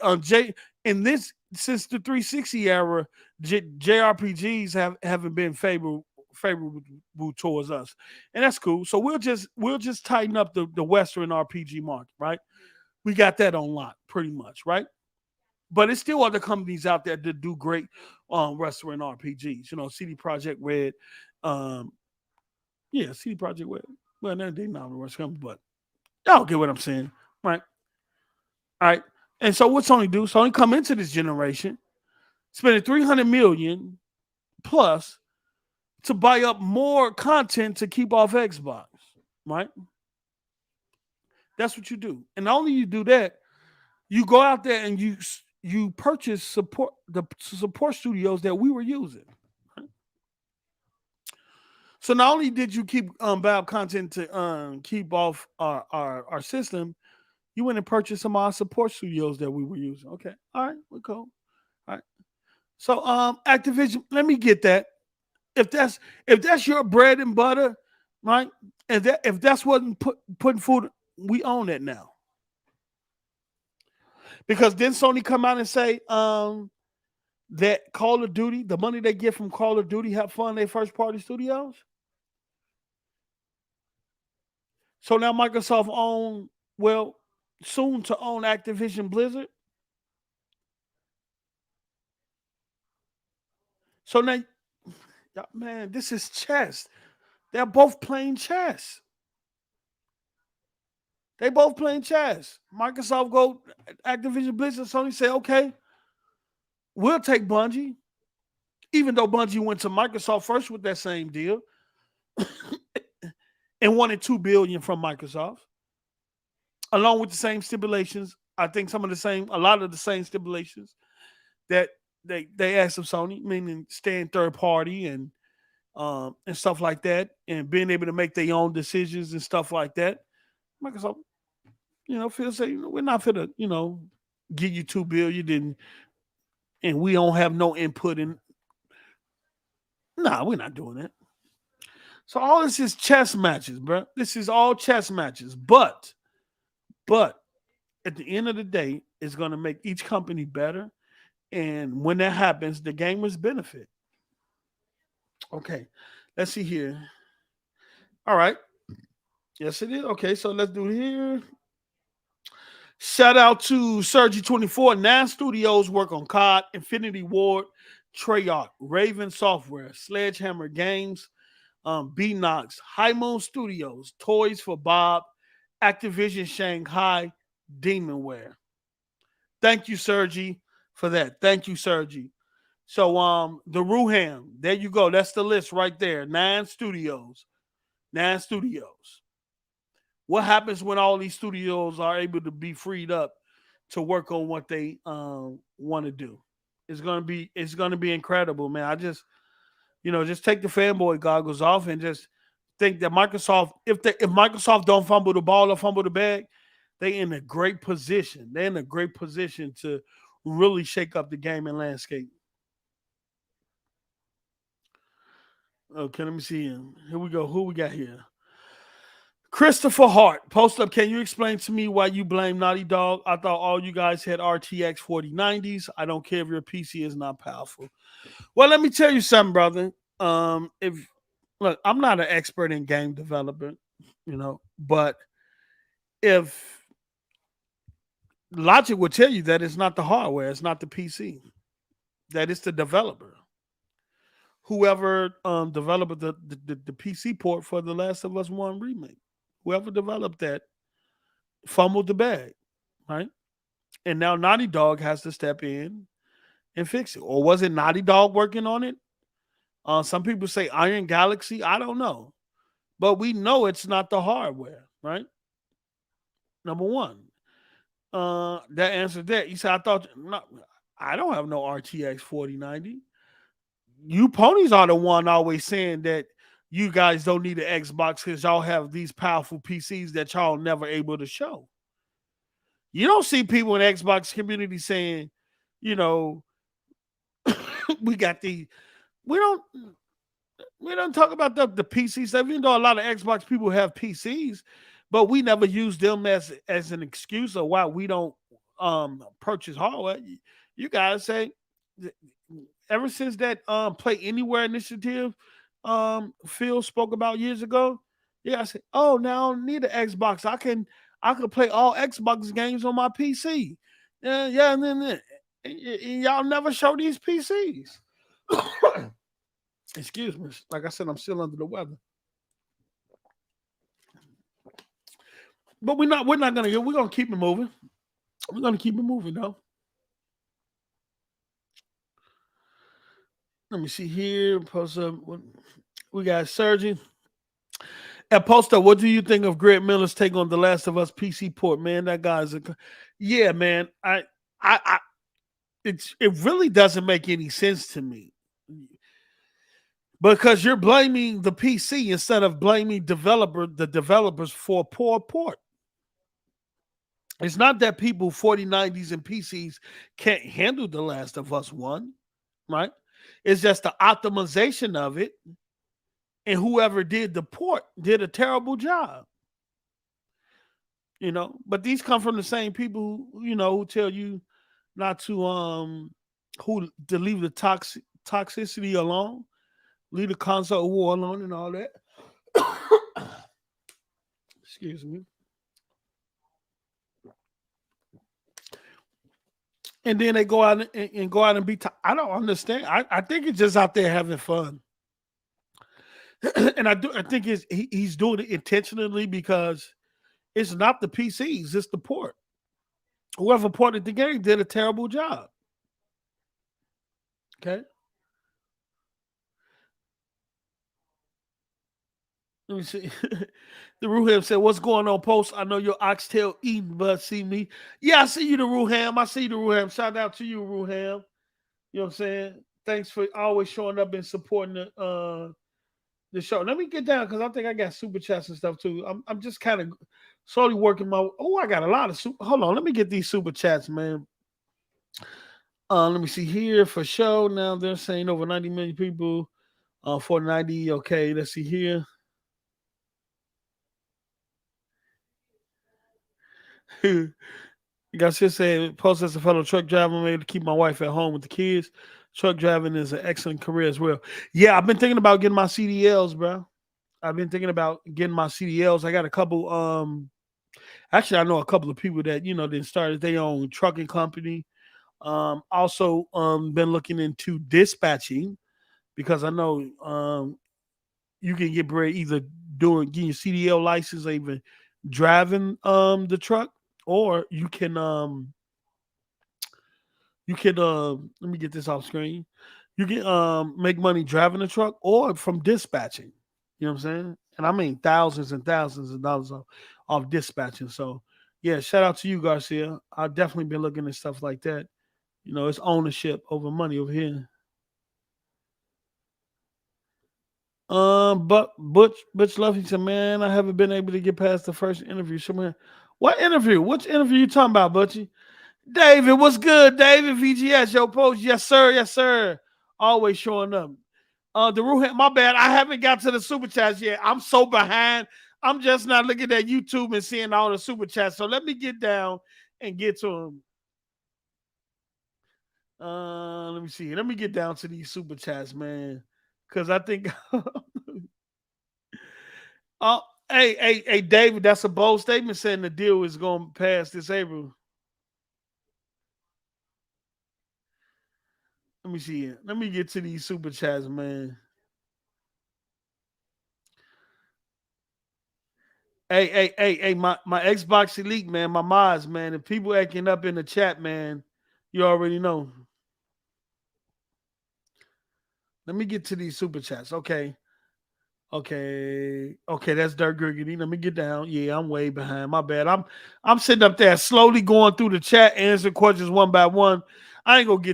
in this since the 360 era, JRPGs haven't been favorable towards us, and that's cool. So we'll just tighten up the Western RPG market, right? We got that on lock, pretty much, right? But it's still other companies out there that do great Western RPGs. You know, CD Project Red, um, yeah, CD Project Red. Well, they're not a Western company, but y'all get what I'm saying, right? All right. And so what Sony do? Sony come into this generation, spending 300 million plus to buy up more content to keep off Xbox, right? That's what you do. And not only you do that, you go out there and you purchase support studios that we were using. Right? So not only did you keep buy up content to keep off our system, you went and purchased some of our support studios that we were using. Okay. All right, we're cool. All right. So Activision, let me get that. If that's your bread and butter, right? If that's what putting food, we own it now. Because then Sony come out and say that Call of Duty, the money they get from Call of Duty, help fund their first party studios. So now Microsoft soon to own Activision Blizzard. So now, man, this is chess. They're both playing chess. They both playing chess. Microsoft go, Activision Blizzard, Sony say, okay, we'll take Bungie, even though Bungie went to Microsoft first with that same deal and wanted $2 billion from Microsoft, along with the same stipulations. I think a lot of the same stipulations that they asked of Sony, meaning staying third party and stuff like that, and being able to make their own decisions and stuff like that. Microsoft, feel say, we're not gonna, give you $2 billion and we don't have no input in. Nah, we're not doing that. So all this is chess matches, bro. This is all chess matches. But at the end of the day, it's gonna make each company better. And when that happens, the gamers benefit. Okay, let's see here. All right. Yes, it is. Okay, so let's do it here. Shout out to Surgy24. 9 studios work on COD, Infinity Ward, Treyarch, Raven Software, Sledgehammer Games, B-Nox, High Moon Studios, Toys for Bob, Activision Shanghai, Demonware. Thank you, Sergi, for that. Thank you, Sergi. So the Ruham, there you go. That's the list right there. 9 studios. 9 studios. What happens when all these studios are able to be freed up to work on what they want to do? It's gonna be incredible, man. I just take the fanboy goggles off and just think that Microsoft, if Microsoft don't fumble the ball or fumble the bag, they in a great position. They're in a great position to really shake up the gaming landscape. Okay, let me see. Here we go. Who we got here? Christopher Hart, post up. Can you explain to me why you blame Naughty Dog? I thought all you guys had RTX 4090s. I don't care if your PC is not powerful. Well, let me tell you something, brother. Look, I'm not an expert in game development, but if logic would tell you that it's not the hardware, it's not the PC, that it's the developer. Whoever developed the PC port for The Last of Us 1 remake. Whoever developed that fumbled the bag, right? And now Naughty Dog has to step in and fix it. Or was it Naughty Dog working on it? Some people say Iron Galaxy. I don't know. But we know it's not the hardware, right? Number one. That answered that. You said, I don't have no RTX 4090. You ponies are the one always saying that you guys don't need an Xbox because y'all have these powerful PCs that y'all never able to show. You don't see people in the Xbox community saying, we got we don't talk about the PC stuff, even though a lot of Xbox people have PCs, but we never use them as an excuse of why we don't purchase hardware. You guys say, ever since that Play Anywhere initiative Phil spoke about years ago, I said, oh, now I don't need an Xbox. I can play all Xbox games on my PC. And then y'all never show these PCs. Excuse me. Like I said, I'm still under the weather. But we're not gonna keep it moving. We're gonna keep it moving though. Let me see here. Post up. We got Sergi. At post up, what do you think of Greg Miller's take on The Last of Us PC port? Man, that guy's yeah, man. It really doesn't make any sense to me because you're blaming the PC instead of blaming the developers for poor port. It's not that people 4090s and PCs can't handle The Last of Us 1, right? It's just the optimization of it, and whoever did the port did a terrible job. But these come from the same people who tell you not to to leave the toxicity alone, leave the console war alone and all that. Excuse me. And then they go out and be. I don't understand. I think it's just out there having fun, and I think he's doing it intentionally because It's not the PCs, it's the port. Whoever ported the game did a terrible job. Okay. Let me see. The Ruham said, "What's going on, Post? I know your oxtail eating, but see me. Yeah, I see you, the Ruham. I see you, the Ruham. Shout out to you, Ruham. You know what I'm saying? Thanks for always showing up and supporting the show. Let me get down because I think I got super chats and stuff too. I'm just kind of slowly working my. Oh, I got a lot of super. Hold on, let me get these super chats, man. Let me see here for show. Now they're saying over 90 million people. 490. Okay, let's see here. Garcia said, "Post as a fellow truck driver, I'm able to keep my wife at home with the kids. Truck driving is an excellent career as well." Yeah, I've been thinking about getting my CDLs, bro. I've been thinking about getting my CDLs. I got a couple. Actually, I know a couple of people that then started their own trucking company. Also, been looking into dispatching because I know you can get bread either getting your CDL license or even driving the truck, or you can let me get this off screen. You can make money driving a truck or from dispatching. You know what I'm saying? And I mean thousands and thousands of dollars off dispatching. So yeah, shout out to you, Garcia. I've definitely been looking at stuff like that. It's ownership over money over here. But Butch Luffington, man, I haven't been able to get past the first interview. Somewhere. What interview? Which interview you talking about, Butchie? David, what's good? David VGS, yo, Post. Yes, sir. Yes, sir. Always showing up. The Ruhan, my bad. I haven't got to the super chats yet. I'm so behind. I'm just not looking at YouTube and seeing all the super chats. So let me get down and get to them. Let me see. Let me get down to these super chats, man. Cause I think oh, hey, David, that's a bold statement saying the deal is going to pass this April. Let me see it. Let me get to these super chats, man. Hey, my Xbox Elite, man, my mods, man. If people acting up in the chat, man, you already know. Let me get to these super chats. Okay, that's Dirk Gurgity. Let me get down. Yeah, I'm way behind. My bad. I'm sitting up there slowly going through the chat, answering questions one by one. I ain't gonna be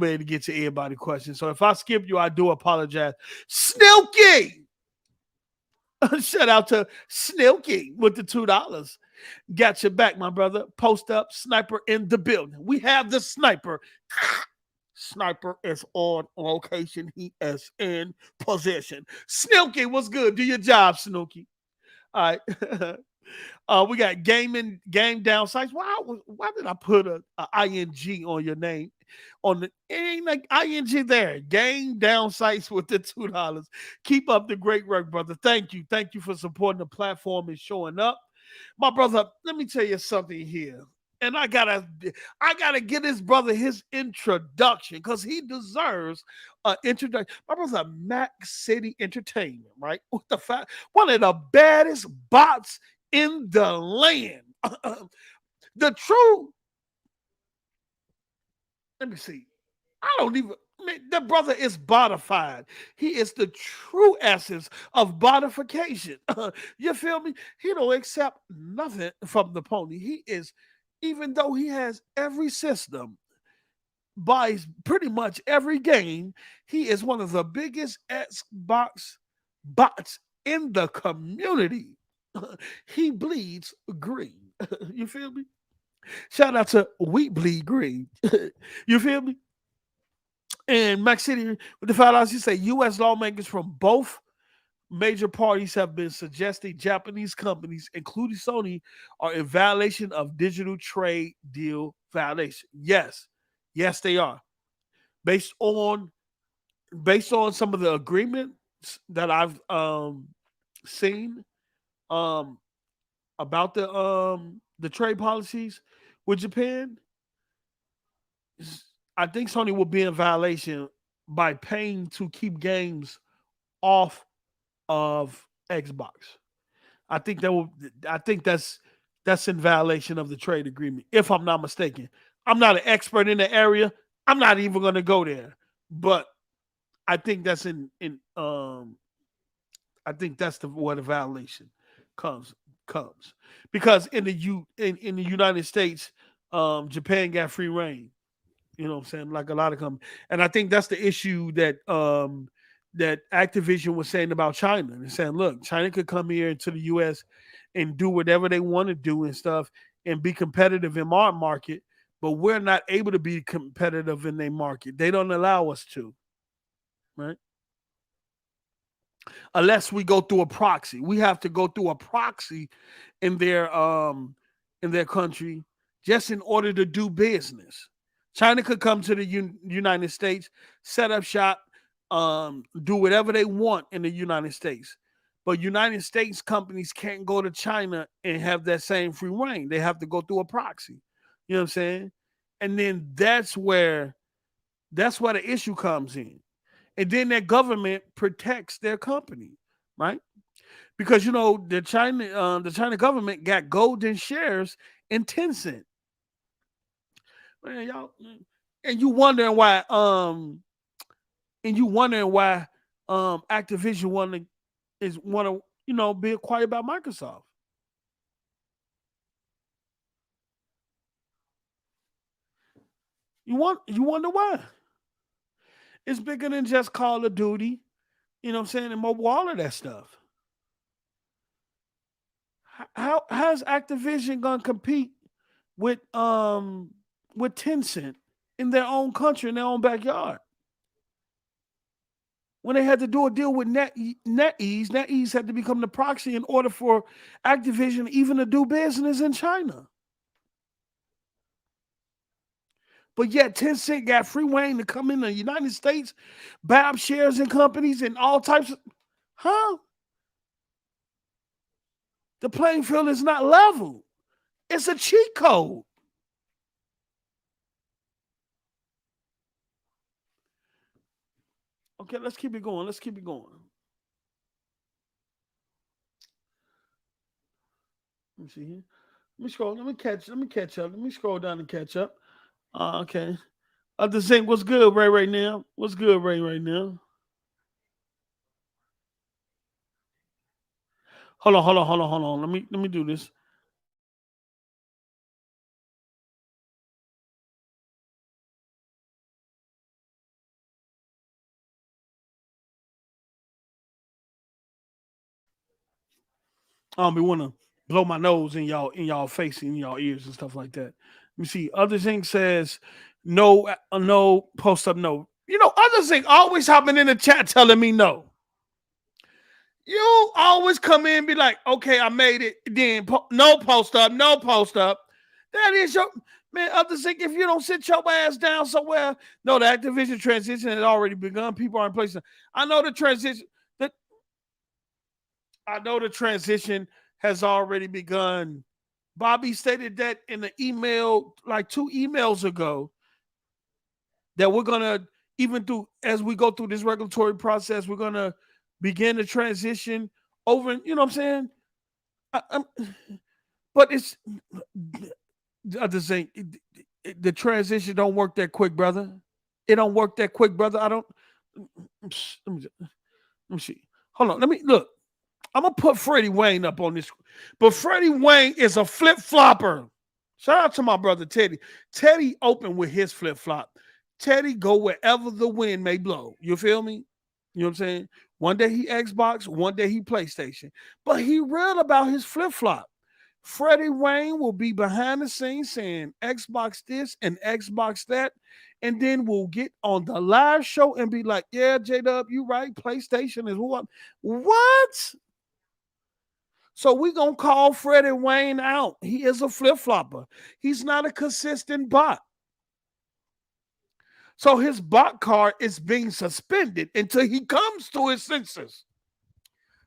able to get to everybody's questions. So if I skip you, I do apologize. Snilky! Shout out to Snilky with the $2. Got your back, my brother. Post up, sniper in the building. We have the sniper. Sniper is on location. He is in position. Snooky, what's good? Do your job, Snooky. All right. We got game down sites. Why did I put a ing on your name? On the it ain't like ing there. Game down sites with the $2. Keep up the great work, brother. Thank you. Thank you for supporting the platform and showing up. My brother, let me tell you something here. And I gotta give this brother his introduction because he deserves an introduction. My brother's a Mac City Entertainment, right? What the fact? One of the baddest bots in the land. The true. Let me see. I don't even. Man, the brother is botified. He is the true essence of botification. You feel me? He don't accept nothing from the pony. He is, even though he has every system, buys pretty much every game. He is one of the biggest Xbox bots in the community. He bleeds green. You feel me? Shout out to We Bleed Green. You feel me? And Max City with the $5, you say U.S. lawmakers from both major parties have been suggesting Japanese companies, including Sony, are in violation of digital trade deal violation. Yes, they are. Based on some of the agreements that I've seen um, about the trade policies with Japan, I think Sony will be in violation by paying to keep games off of Xbox. I think that will. I think that's that's in violation of the trade agreement, if I'm not mistaken. I'm not an expert in the area. I'm not even going to go there, but I think that's I think that's the where the violation comes comes because in the United States, Japan got free reign. You know what I'm saying? Like a lot of companies. And I think that's the issue that Activision was saying about China. They're saying, look, China could come here into the US and do whatever they want to do and stuff and be competitive in our market, but we're not able to be competitive in their market. They don't allow us to, right? Unless we go through a proxy. We have to go through a proxy in their country just in order to do business. China could come to the United States, set up shop, do whatever they want in the United States. But United States companies can't go to China and have that same free reign. They have to go through a proxy. You know what I'm saying? And then that's where the issue comes in. And then their government protects their company, right? Because the China government got golden shares in Tencent. Man, y'all, and you wondering why Activision want to be acquired by Microsoft. You wonder why? It's bigger than just Call of Duty, you know what I'm saying, and mobile, all of that stuff. How's Activision gonna compete with Tencent in their own country, in their own backyard? When they had to do a deal with NetEase had to become the proxy in order for Activision even to do business in China. But yet Tencent got free reign to come in the United States, buy up shares in companies and all types of, huh? The playing field is not level. It's a cheat code. Okay, let's keep it going. Let's keep it going. Let me see here. Let me scroll. Let me catch up. Let me scroll down and catch up. Okay. Other Zinc, what's good, Ray, right now? What's good, Ray, right now? Hold on. Let me do this. I don't be want to blow my nose in y'all face, in y'all ears and stuff like that. Let me see. Other Zinc says no, no post up, no. Other Zinc always hopping in the chat telling me no. You always come in and be like, okay, I made it. Then no post up, no post up. That is your man. Other Zinc, if you don't sit your ass down somewhere, no, the Activision transition has already begun. People are in place. I know the transition. I know the transition has already begun. Bobby stated that in the email, like 2 emails ago, that we're gonna, even through as we go through this regulatory process, we're gonna begin the transition over. You know what I'm saying? But it's the other thing. The transition don't work that quick, brother. It don't work that quick, brother. I don't. Let me see. Hold on. Let me look. I'm gonna put Freddie Wayne up on this, but Freddie Wayne is a flip flopper. Shout out to my brother Teddy. Teddy opened with his flip flop. Teddy go wherever the wind may blow. You feel me? You know what I'm saying? One day he Xbox, one day he PlayStation. But he real about his flip flop. Freddie Wayne will be behind the scenes saying Xbox this and Xbox that. And then we'll get on the live show and be like, yeah, J-Dub, you right. PlayStation is what? What? So we going to call Freddie Wayne out. He is a flip-flopper. He's not a consistent bot. So his bot card is being suspended until he comes to his senses.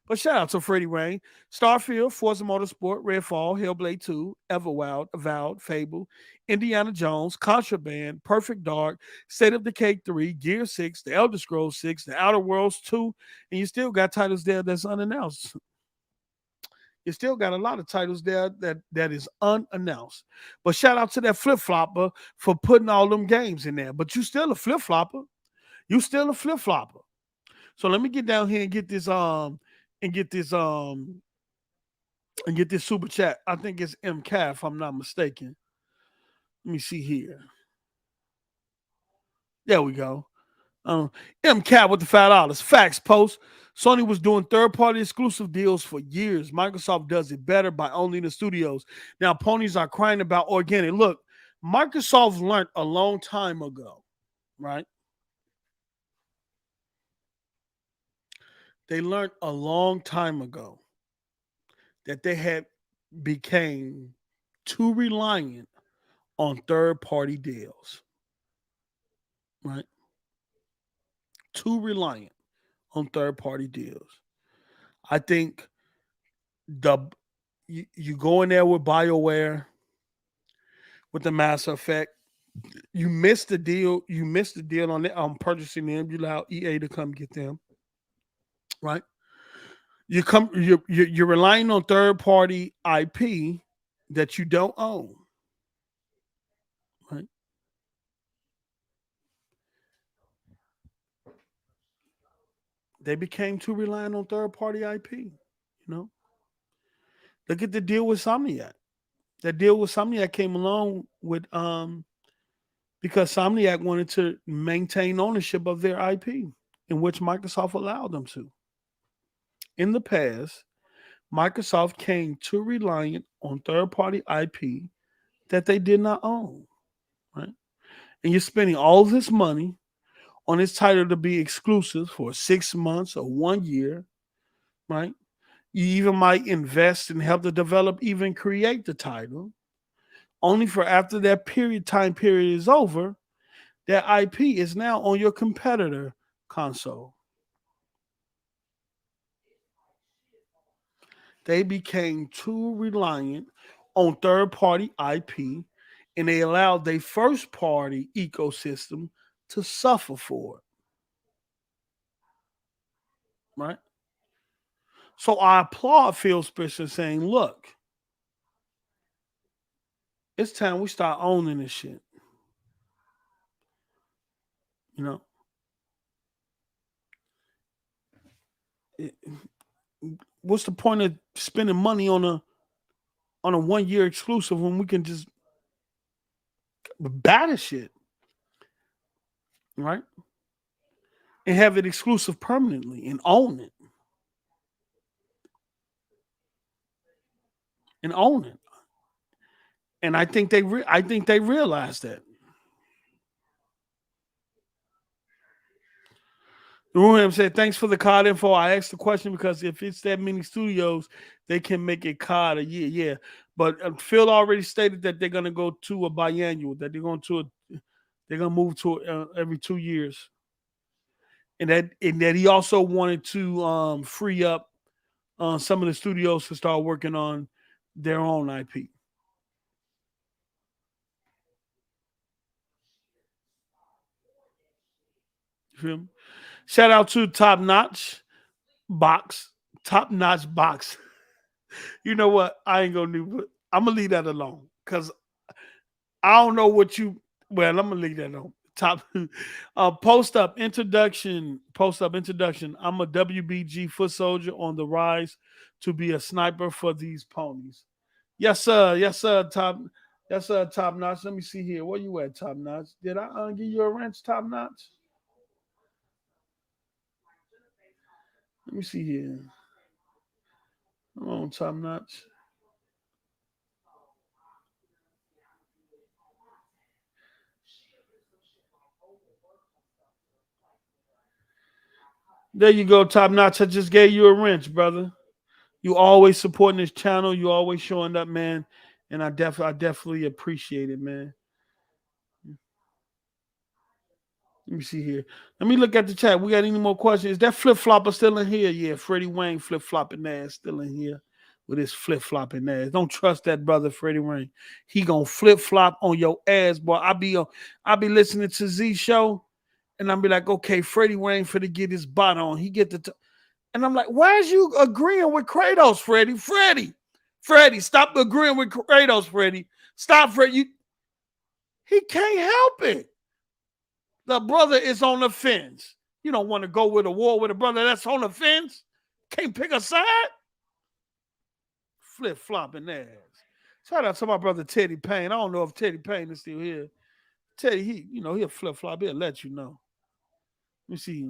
But shout out to Freddie Wayne. Starfield, Forza Motorsport, Redfall, Hellblade 2, Everwild, Avowed, Fable, Indiana Jones, Contraband, Perfect Dark, State of Decay 3, Gear 6, The Elder Scrolls 6, The Outer Worlds 2, and you still got titles there that's unannounced. You still got a lot of titles there that is unannounced. But shout out to that flip flopper for putting all them games in there. But you still a flip flopper. You still a flip flopper. So let me get down here and get this and get this and get this super chat. I think it's MCAT if I'm not mistaken. Let me see here. There we go. MCAT with the $5. Facts post. Sony was doing third-party exclusive deals for years. Microsoft does it better by owning the studios. Now, ponies are crying about organic. Look, Microsoft learned a long time ago, right? They learned a long time ago that they had became too reliant on third-party deals, right? Too reliant on third-party deals. I think you go in there with BioWare, with the Mass Effect. You missed the deal. You missed the deal on purchasing them. You allow EA to come get them, right? You're relying on third-party IP that you don't own, right? They became too reliant on third-party IP. You know, look at the deal with Somniac. That deal with Somniac came along with because Somniac wanted to maintain ownership of their IP, in which Microsoft allowed them to. In the past, Microsoft came too reliant on third-party IP that they did not own, right? And you're spending all this money on this title to be exclusive for 6 months or 1 year, right? You even might invest and help the develop, even create the title, only for after that time period is over, that IP is now on your competitor console. They became too reliant on third-party IP, and they allowed their first-party ecosystem to suffer for it. Right? So I applaud Phil Spencer saying, look, it's time we start owning this shit. You know? What's the point of spending money on a 1 year exclusive when we can just batter shit? Right? And have it exclusive permanently and own it. And own it. And I think they realized that. Ruham said, thanks for the COD info. I asked the question because if it's that many studios, they can make it COD a year. Yeah. But Phil already stated that they're going to go to a biannual, that they're going to move to every 2 years. And that he also wanted to free up some of the studios to start working on their own IP. You feel me? Shout out to Top Notch Box. You know what? I ain't gonna do. I'm gonna leave that alone because I don't know what you. Well, I'm gonna leave that alone. Top post up introduction. I'm a WBG foot soldier on the rise to be a sniper for these ponies. Yes, sir. Yes, sir. Top Notch. Let me see here. Where you at, Top Notch? Did I give you a wrench, Top Notch? Let me see here. Come on, Top Notch. There you go, Top Notch. I just gave you a wrench, brother. You always supporting this channel. You always showing up, man. And I definitely appreciate it, man. Let me see here. Let me look at the chat. We got any more questions? Is that flip flopper still in here? Yeah, Freddie Wayne flip flopping ass still in here with his flip flopping ass. Don't trust that brother, Freddie Wayne. He gonna flip flop on your ass, boy. I be listening to Z show, and I'll be like, okay, Freddie Wayne for to get his bot on. He get the, and I'm like, why is you agreeing with Kratos, Freddie? Freddie, stop agreeing with Kratos, Freddie. Stop, Freddie. He can't help it. The brother is on the fence. You don't want to go with a war with a brother that's on the fence? Can't pick a side? Flip-flopping ass. Shout out to my brother Teddy Payne. I don't know if Teddy Payne is still here. Teddy, he'll flip-flop. He'll let you know. Let me see.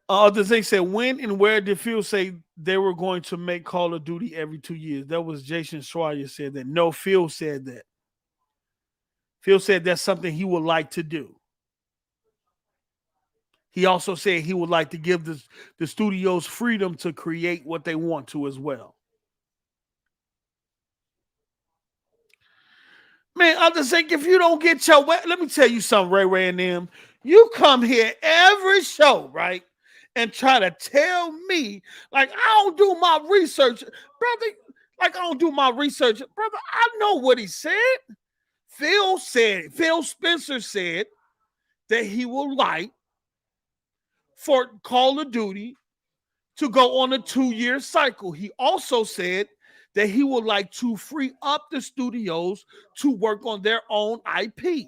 They said, when and where did Phil say they were going to make Call of Duty every 2 years? That was Jason Schreier said that. No, Phil said that. Phil said that's something he would like to do. He also said he would like to give the studios freedom to create what they want to as well. Man, others think if you don't get your way, let me tell you something, Ray and them. You come here every show, right? And try to tell me, like, I don't do my research. Brother, like, I don't do my research. Brother, I know what he said. Phil Spencer said that he would like for Call of Duty to go on a 2-year cycle. He also said that he would like to free up the studios to work on their own IP.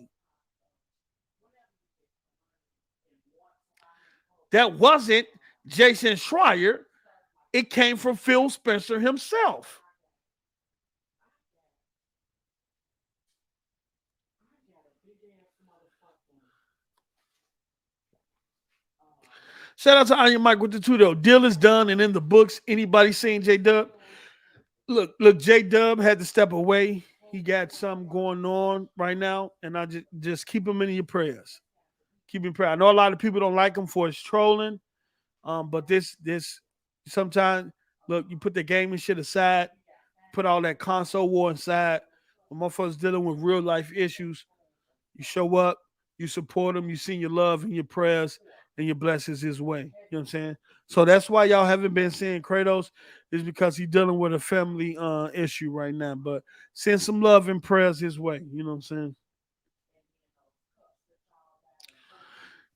That wasn't Jason Schreier. It came from Phil Spencer himself. Shout out to Iron Mike with the 2 though. Deal is done and in the books. Anybody seen J-Dub? Look, J-Dub had to step away. He got something going on right now, and I just keep him in your prayers. Keep him in prayer. I know a lot of people don't like him for his trolling, but this sometimes, look, you put the gaming shit aside, put all that console war aside. When motherfuckers dealing with real life issues, you show up, you support them, you send your love and your prayers and your blessings his way. You know what I'm saying? So that's why y'all haven't been seeing Kratos, is because he's dealing with a family issue right now. But send some love and prayers his way. You know what I'm saying?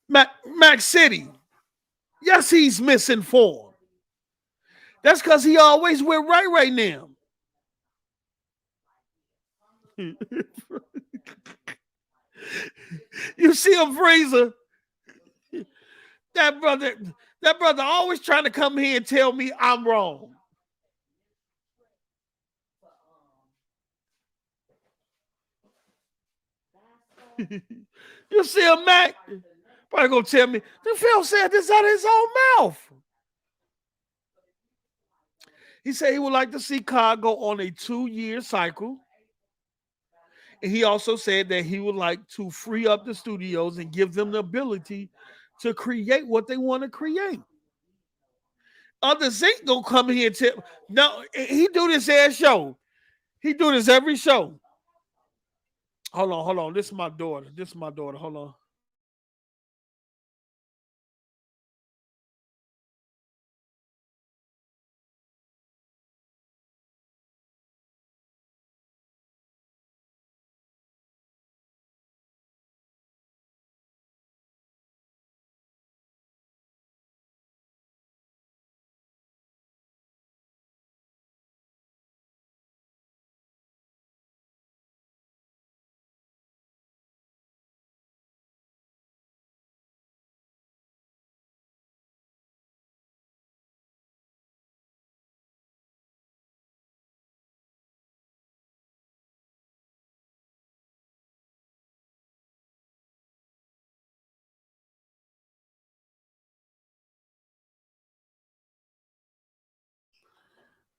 Mac City. Yes, he's misinformed. That's because he always with Ray right now. You see him, Freezer? That brother always trying to come here and tell me I'm wrong. You see him, Mac? Probably gonna tell me, the Phil said this out of his own mouth. He said he would like to see COD go on a 2-year cycle. And he also said that he would like to free up the studios and give them the ability to create what they want to create. Others ain't gonna come here and tell. No, he do this every show. He do this every show. Hold on. This is my daughter. Hold on.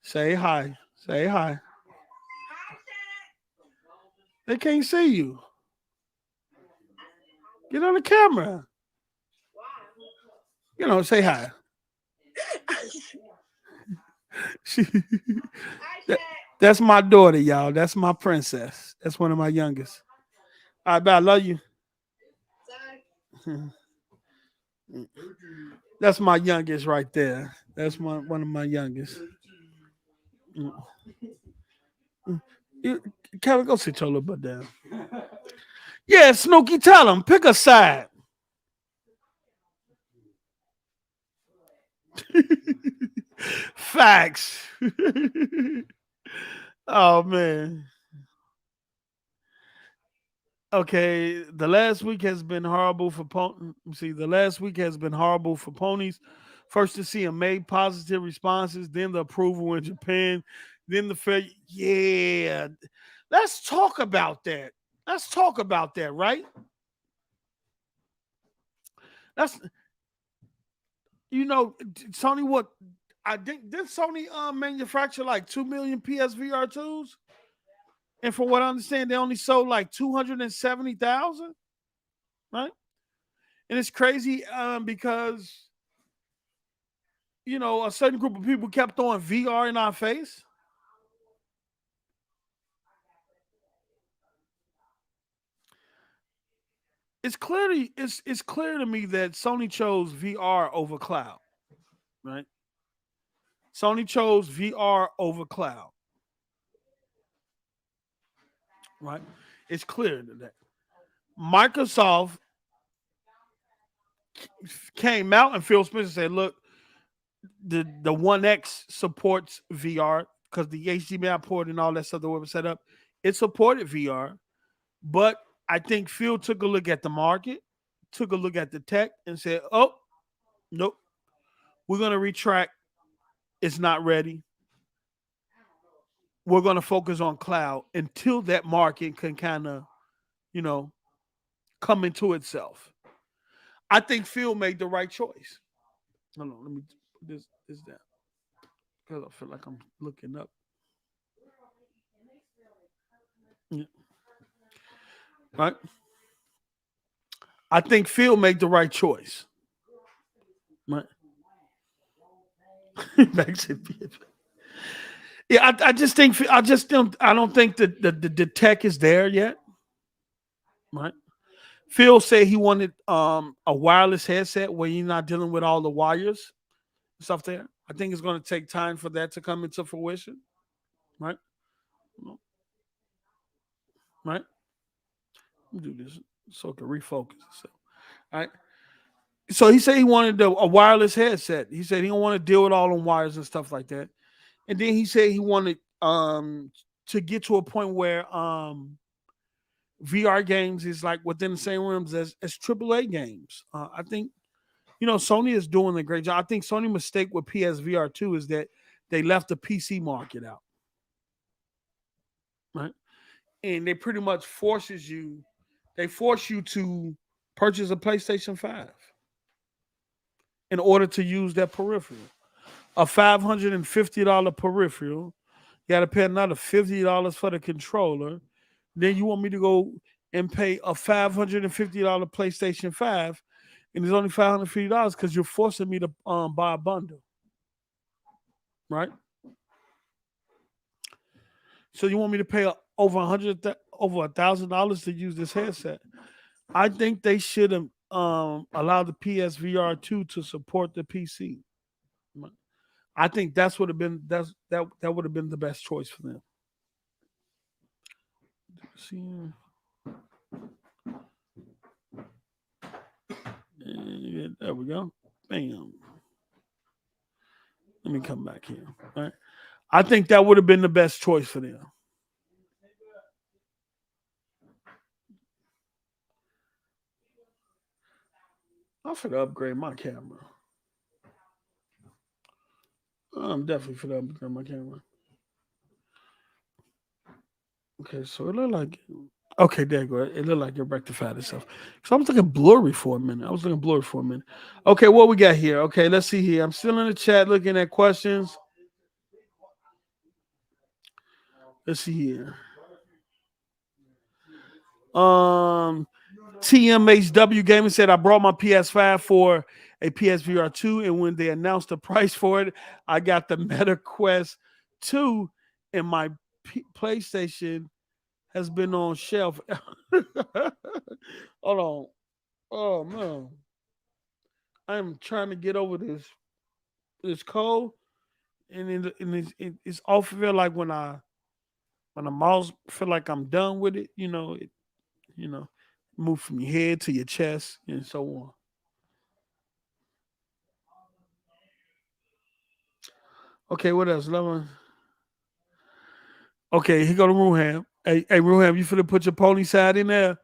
Say hi. Say hi. They can't see you. Get on the camera. Say hi. That's my daughter, y'all. That's my princess. That's one of my youngest. All right, but I love you. That's my youngest right there. That's one of my youngest. Kevin, go sit your little butt down. Yeah, Snooky, tell him. Pick a side. Facts. Oh man. Okay, the last week has been horrible for the last week has been horrible for ponies. First to see them made positive responses, then the approval in Japan, then the failure. Yeah, let's talk about that. Let's talk about that, right? That's Sony. What I think did Sony manufacture like 2 million PSVR twos, and from what I understand, they only sold like 270,000, right? And it's crazy because a certain group of people kept throwing VR in our face. It's clear to me that Sony chose VR over cloud, right? Sony chose VR over cloud, right? It's clear that Microsoft came out and Phil Spencer said, "Look, the One X supports VR because the HDMI port and all that stuff that we set up, it supported VR, but I think Phil took a look at the market, took a look at the tech, and said, "Oh, nope, we're gonna retract. It's not ready. We're gonna focus on cloud until that market can kind of, you know, come into itself." I think Phil made the right choice. Hold on, let me put this down because I feel like I'm looking up. Yeah, right? I think Phil made the right choice. Right? Yeah, I don't think that the tech is there yet. Right? Phil said he wanted a wireless headset where you're not dealing with all the wires and stuff there. I think it's going to take time for that to come into fruition. Right? Right? Let me do this so it can refocus itself. All right. So he said he wanted a wireless headset. He said he don't want to deal with all them wires and stuff like that. And then he said he wanted to get to a point where VR games is like within the same realms as AAA games. I think Sony is doing a great job. I think Sony mistake with PSVR 2 is that they left the PC market out, right? And they pretty much force you to purchase a PlayStation 5 in order to use that peripheral. A $550 peripheral. You got to pay another $50 for the controller. Then you want me to go and pay a $550 PlayStation 5, and it's only $550 because you're forcing me to buy a bundle, right? So you want me to pay over $1,000 to use this headset? I think they should have allowed the PSVR 2 to support the PC. I think that would have been the best choice for them. See, there we go. Bam. Let me come back here. All right. I think that would have been the best choice for them. I'm for to upgrade my camera. I'm definitely for to upgrade my camera. Okay, so it looked like there you go. It looked like it rectified itself. So I was looking blurry for a minute. Okay, what we got here? Okay, let's see here. I'm still in the chat looking at questions. Let's see here. TMHW Gaming said I brought my PS5 for a PSVR 2, and when they announced the price for it, I got the Meta Quest 2, and my PlayStation has been on shelf. Hold on. Oh man. I'm trying to get over this cold, and it's all feel like when the mouse feel like I'm done with it, you know, move from your head to your chest and so on. Okay, what else? Okay, here go to Ruham. Hey, Ruham, you finna put your pony side in there?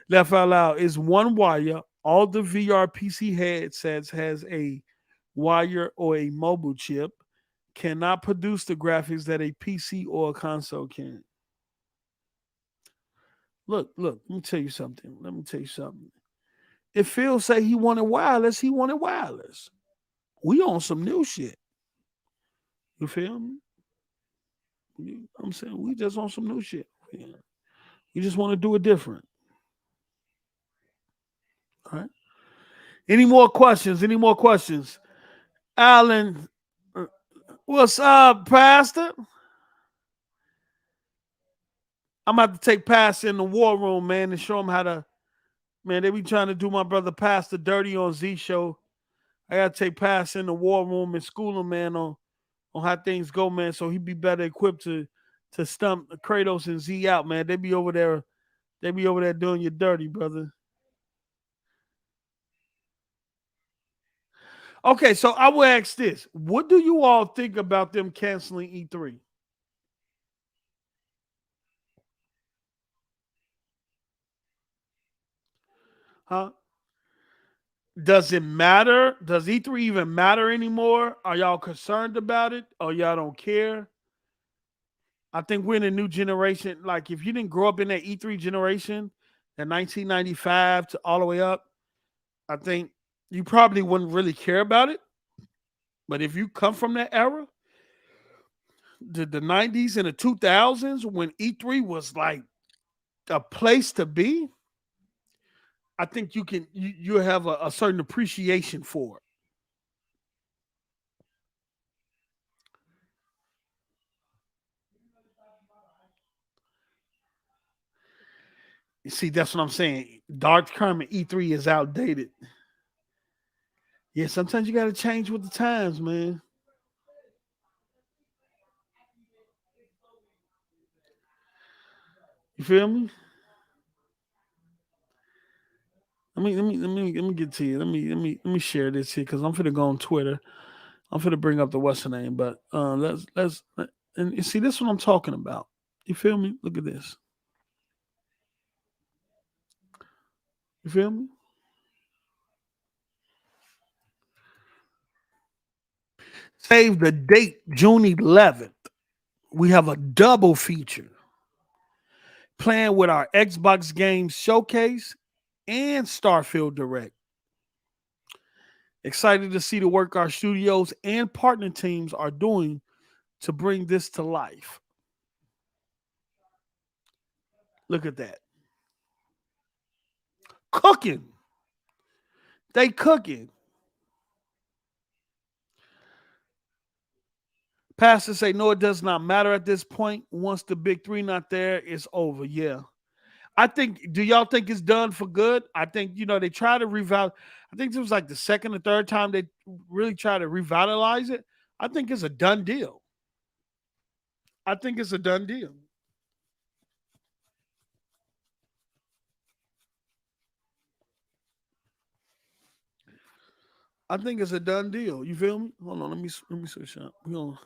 Laugh out loud. Is one wire. All the VR PC headsets has a wire or a mobile chip. Cannot produce the graphics that a PC or a console can. Look. Let me tell you something. If Phil say he wanted wireless, he wanted wireless. We on some new shit. You feel me? I'm saying we just on some new shit. Yeah. We just want to do it different. All right. Any more questions? Any more questions? Alan, uh, what's up, Pastor? I'm about to take Pastor in the war room, man, and show him how to. Man, they be trying to do my brother Pastor dirty on Z Show. I gotta take Pastor in the war room and school him, man, on how things go, man, so he be better equipped to stump Kratos and Z out, man. They be over there doing you dirty, brother. Okay, so I will ask this: what do you all think about them canceling E3? Huh? Does it matter? Does E3 even matter anymore? Are y'all concerned about it, or y'all don't care? I think we're in a new generation. Like, if you didn't grow up in that E3 generation, that 1995 to all the way up, I think you probably wouldn't really care about it. But if you come from that era, the 90s and the 2000s, when E3 was like a place to be, I think you have a certain appreciation for it. You see, that's what I'm saying. Dark Kermit E3 is outdated. Yeah, sometimes you got to change with the times, man. You feel me? Let me get to you. Let me share this here because I'm finna go on Twitter. I'm finna bring up the what's the name, but and you see this is what I'm talking about. You feel me? Look at this. You feel me? Save the date, June 11th. We have a double feature playing with our Xbox Games Showcase and Starfield Direct. Excited to see the work our studios and partner teams are doing to bring this to life. Look at that. Cooking. They cooking. Pastors say, no, it does not matter at this point. Once the big three not there, it's over. Yeah. I think, do y'all think it's done for good? I think, they try to revival. I think this was like the second or third time they really try to revitalize it. I think it's a done deal. I think it's a done deal. I think it's a done deal. You feel me? Hold on, let me switch up. You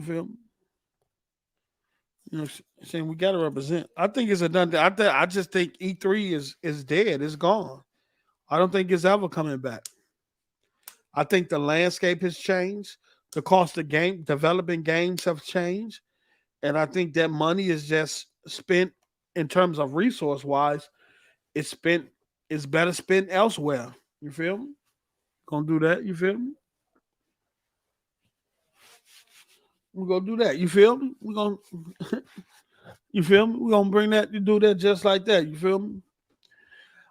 feel me? Saying we got to represent. I think it's a done deal. I just think E3 is dead. It's gone. I don't think it's ever coming back. I think the landscape has changed. The cost of game developing games have changed, and I think that money is just spent in terms of resource wise. It's spent. It's better spent elsewhere. You feel me? Gonna do that. You feel me? We're gonna do that. You feel me? We're gonna you feel me? We're gonna bring that you do that just like that. You feel me?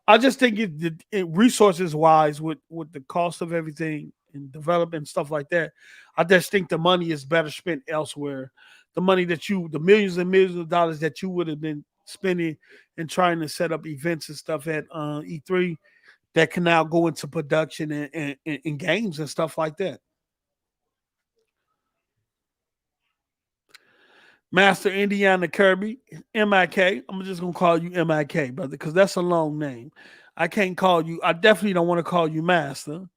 I just think it resources wise with the cost of everything and development stuff like that. I just think the money is better spent elsewhere. The money the millions and millions of dollars that you would have been spending and trying to set up events and stuff at E3 that can now go into production and games and stuff like that. Master Indiana Kirby, MIK. I'm just gonna call you MIK, brother, because that's a long name. I can't call you. I definitely don't want to call you Master.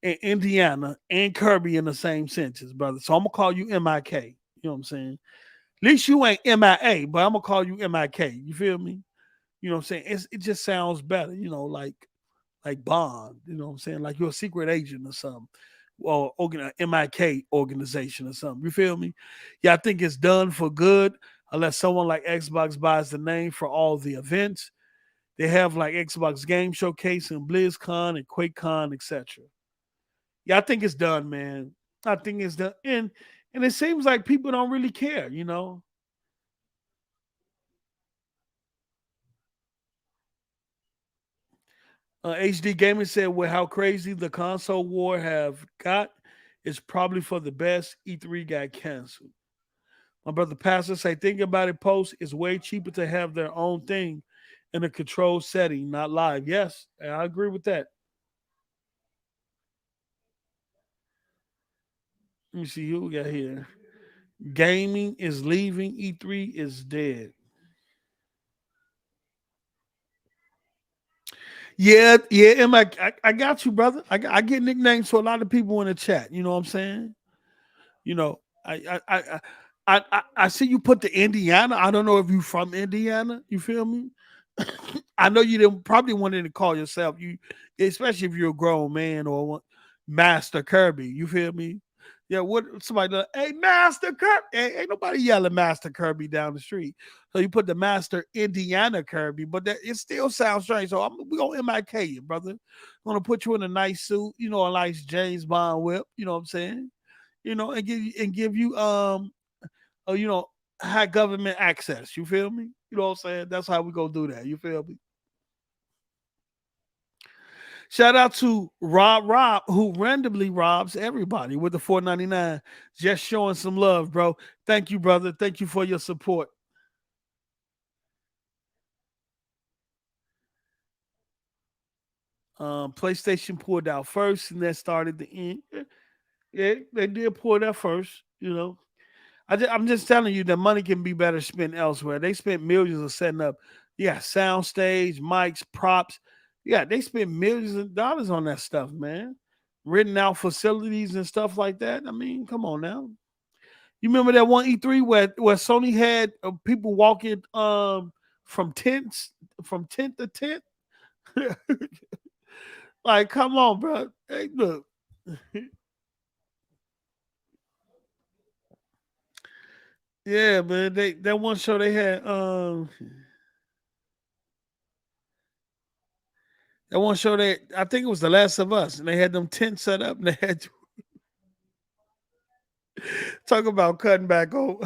and Indiana and Kirby in the same sentence, brother. So I'm gonna call you MIK. You know what I'm saying? At least you ain't MIA, but I'm gonna call you MIK. You feel me? You know what I'm saying? It just sounds better, like Bond, you know what I'm saying? Like you're a secret agent or something. Or MIK organization or something. You feel me? Yeah, I think it's done for good unless someone like Xbox buys the name for all the events. They have like Xbox Game Showcase and BlizzCon and QuakeCon, etc. Yeah, I think it's done, man. I think it's done. And it seems like people don't really care. HD Gaming said, with how crazy the console war have got, it's probably for the best. E3 got canceled. My brother Pastor say, think about it, post. It's way cheaper to have their own thing in a controlled setting, not live. Yes, I agree with that. Let me see who we got here. Gaming is leaving. E3 is dead. Yeah, yeah, I got you, brother. I get nicknames for a lot of people in the chat. You know what I'm saying? You know, I see you put the Indiana. I don't know if you from Indiana. You feel me? I know you didn't probably wanted to call yourself you, especially if you're a grown man or Master Kirby. You feel me? Yeah, what somebody does, hey Master Kirby. Ain't nobody yelling Master Kirby down the street. So you put the Master Indiana Kirby, but that it still sounds strange. So we gonna MIK you, brother. Gonna put you in a nice suit, a nice James Bond whip, you know what I'm saying? And give you high government access. You feel me? You know what I'm saying? That's how we gonna do that. You feel me? Shout out to Rob, who randomly robs everybody with the 4.99. Just showing some love, bro. Thank you, brother. Thank you for your support. PlayStation pulled out first, and then started the end. Yeah, they did pull that first. I'm just telling you that money can be better spent elsewhere. They spent millions of setting up, sound stage, mics, props. Yeah, they spent millions of dollars on that stuff, man. Written out facilities and stuff like that. I mean, come on now. You remember that one E3 where Sony had people walking from tent to tent? Like, come on, bro. Hey, look. Yeah, man. That one show they had that one show that I think it was The Last of Us, and they had them tents set up, and they had to talk about cutting back on.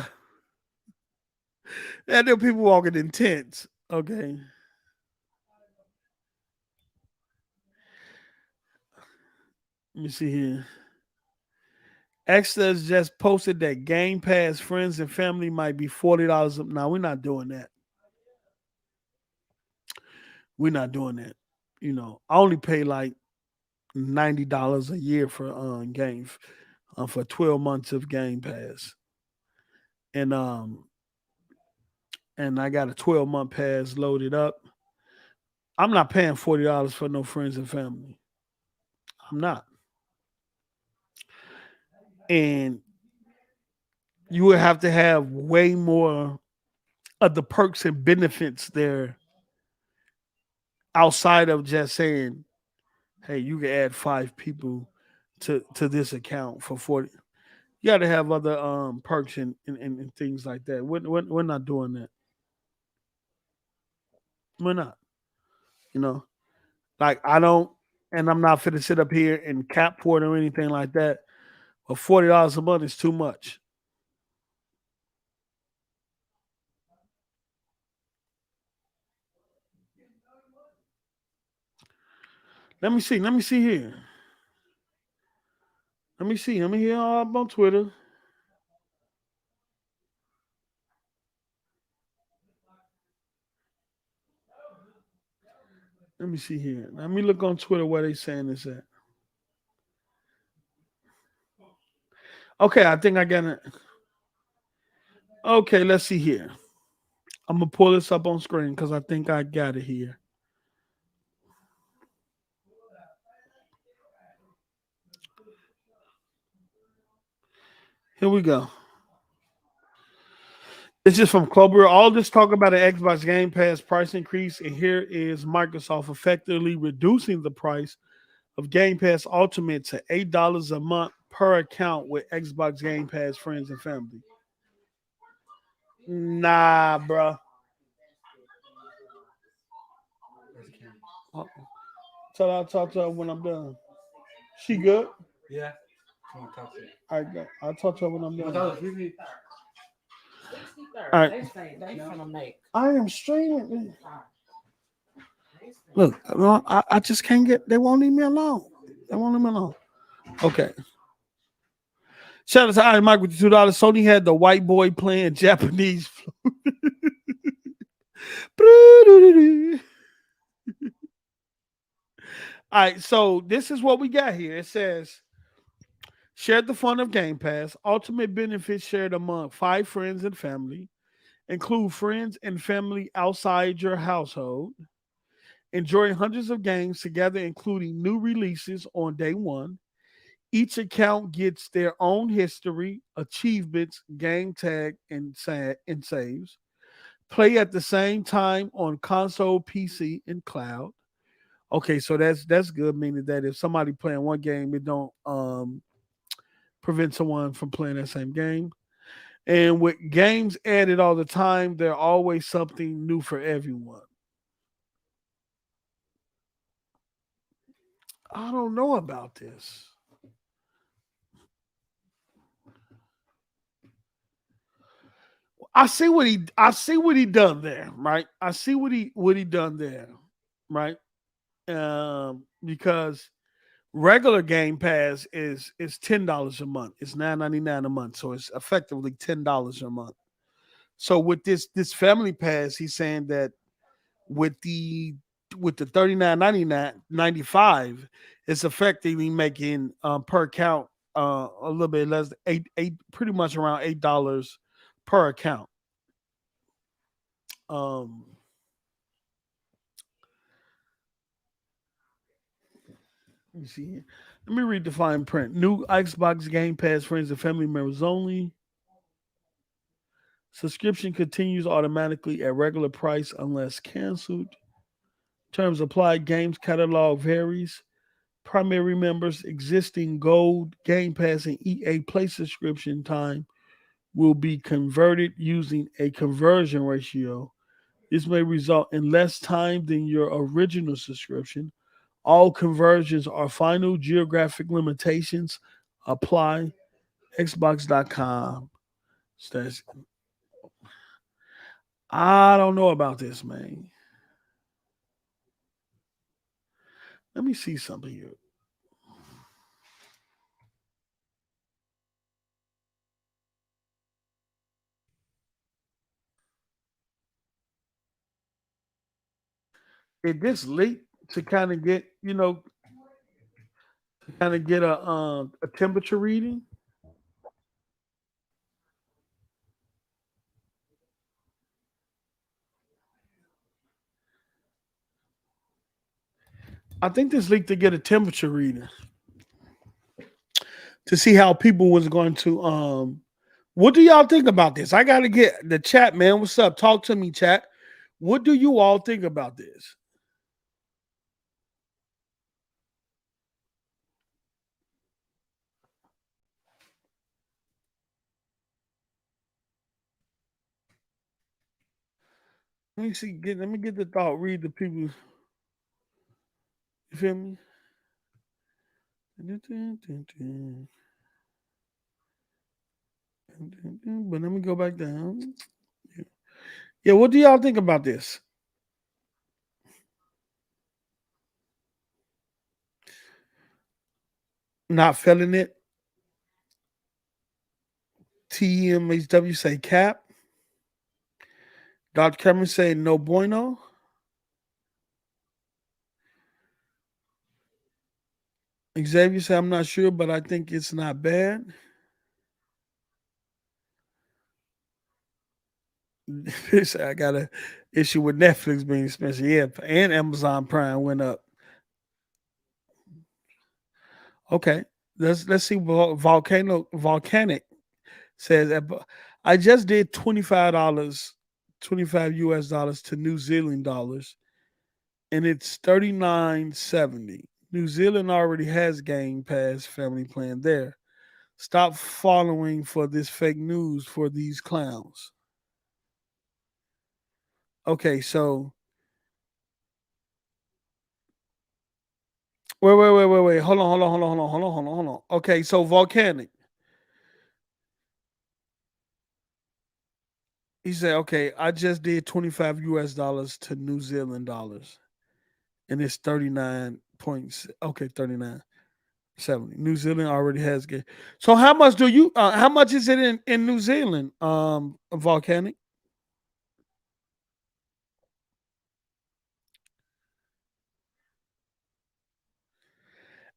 They had them people walking in tents. Okay, let me see here. Extras just posted that Game Pass friends and family might be $40. Now we're not doing that. We're not doing that. I only pay like $90 a year for game for 12 months of Game Pass, and I got a 12-month pass loaded up. I'm not paying $40 for no friends and family. I'm not. And you would have to have way more of the perks and benefits there outside of just saying, hey, you can add 5 people to this account for 40. You got to have other perks and things like that. We're not doing that. We're not. You know, like I don't, and I'm not fit to sit up here and cap port or anything like that. But $40 a month is too much. Let me see. Let me see here. Let me see. Let me hear all up on Twitter. Let me see here. Let me look on Twitter where they saying this at. Okay, I think I got it. Okay, let's see here. I'm gonna pull this up on screen because I think I got it here. Here we go. This is from Clover. All this talk about an Xbox Game Pass price increase, and here is Microsoft effectively reducing the price of Game Pass Ultimate to $8 a month per account with Xbox Game Pass friends and family. Nah, bruh. Uh, Tell her I'll talk to her when I'm done. She good? Yeah. I want to talk to you. All right, go. I'll talk to her when I'm But done. those really 63rd. All right. They say they finna make. I am streaming. They say- Look, no, I just can't get. They won't leave me alone. They won't leave me alone. Okay. Shout out to I Mike with the $2. Sony had the white boy playing Japanese flute. All right, so this is what we got here. It says, share the fun of Game Pass. Ultimate benefits shared among 5 friends and family. Include friends and family outside your household. Enjoy hundreds of games together, including new releases on day one. Each account gets their own history, achievements, game tag, and saves. Play at the same time on console, PC, and cloud. Okay, so that's good, meaning that if somebody playing one game, it don't prevent someone from playing that same game. And with games added all the time, there's always something new for everyone. I don't know about this. I see what he done there, right? I see what he done there, right? Because regular Game Pass is $10 a month. It's $9.99 a month, so it's effectively $10 a month. So with this family pass, he's saying that with the with the 39.95, it's effectively making per account a little bit less, eight pretty much around $8 per account. Um, let me see here. Let me read the fine print. New Xbox Game Pass friends and family members only. Subscription continues automatically at regular price unless canceled. Terms apply. Games catalog varies. Primary members existing Gold, Game Pass, and EA Play subscription time will be converted using a conversion ratio. This may result in less time than your original subscription. All conversions are final. Geographic limitations apply. Xbox.com. Says, I don't know about this, man. Let me see something here. It this late to kind of get, to kind of get a temperature reading. I think this leaked to get a temperature reading to see how people was going to what do y'all think about this? I gotta get the chat, man. What's up? Talk to me, chat. What do you all think about this? Let me see. Let me get the thought. Read the people. You feel me? But let me go back down. Yeah, what do y'all think about this? Not feeling it. TMHW say cap. Dr. Cameron say no bueno. Xavier said I'm not sure, but I think it's not bad. I got a issue with Netflix being expensive. Yeah, and Amazon Prime went up. Okay, let's see volcanic. Says I just did $25, 25 US dollars to New Zealand dollars, and it's 39.70. New Zealand already has Game Pass family plan there. Stop following for this fake news for these clowns. Okay, so wait. Hold on. Okay, so Volcanic. He said, okay, I just did 25 US dollars to New Zealand dollars. And it's 39 points. Okay, 39.70. New Zealand already has game. So how much do you how much is it in New Zealand, Volcanic?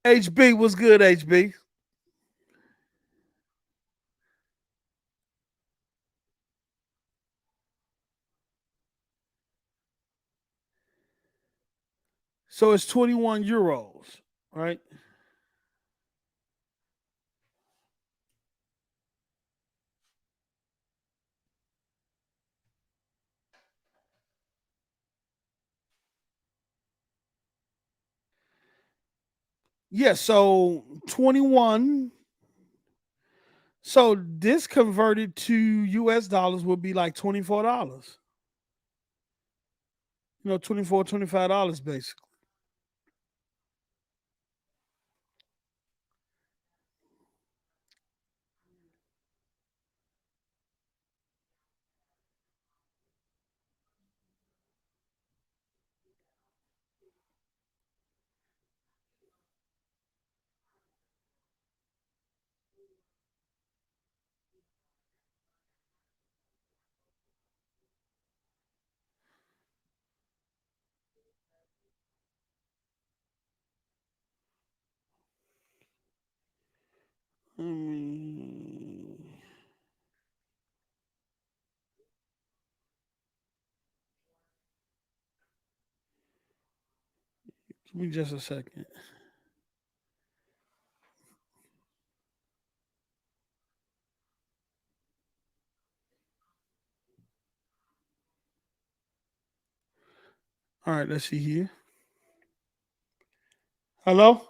HB was good, HB. So it's 21 euros, right? Yeah, so 21. So this converted to US dollars would be like $24. 24, $25 basically. Mm, Give me just a second. All right, let's see here. Hello?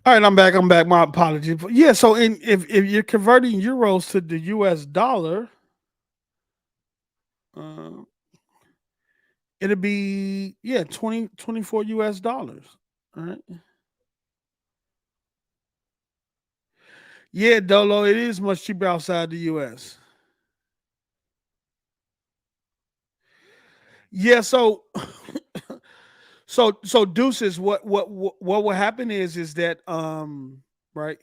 All right, I'm back. I'm back. My apologies. Yeah, so if you're converting euros to the US dollar, uh, it'll be 24 US dollars. All right. Yeah, Dolo, it is much cheaper outside the US. Yeah, so so deuces, what will happen is that right.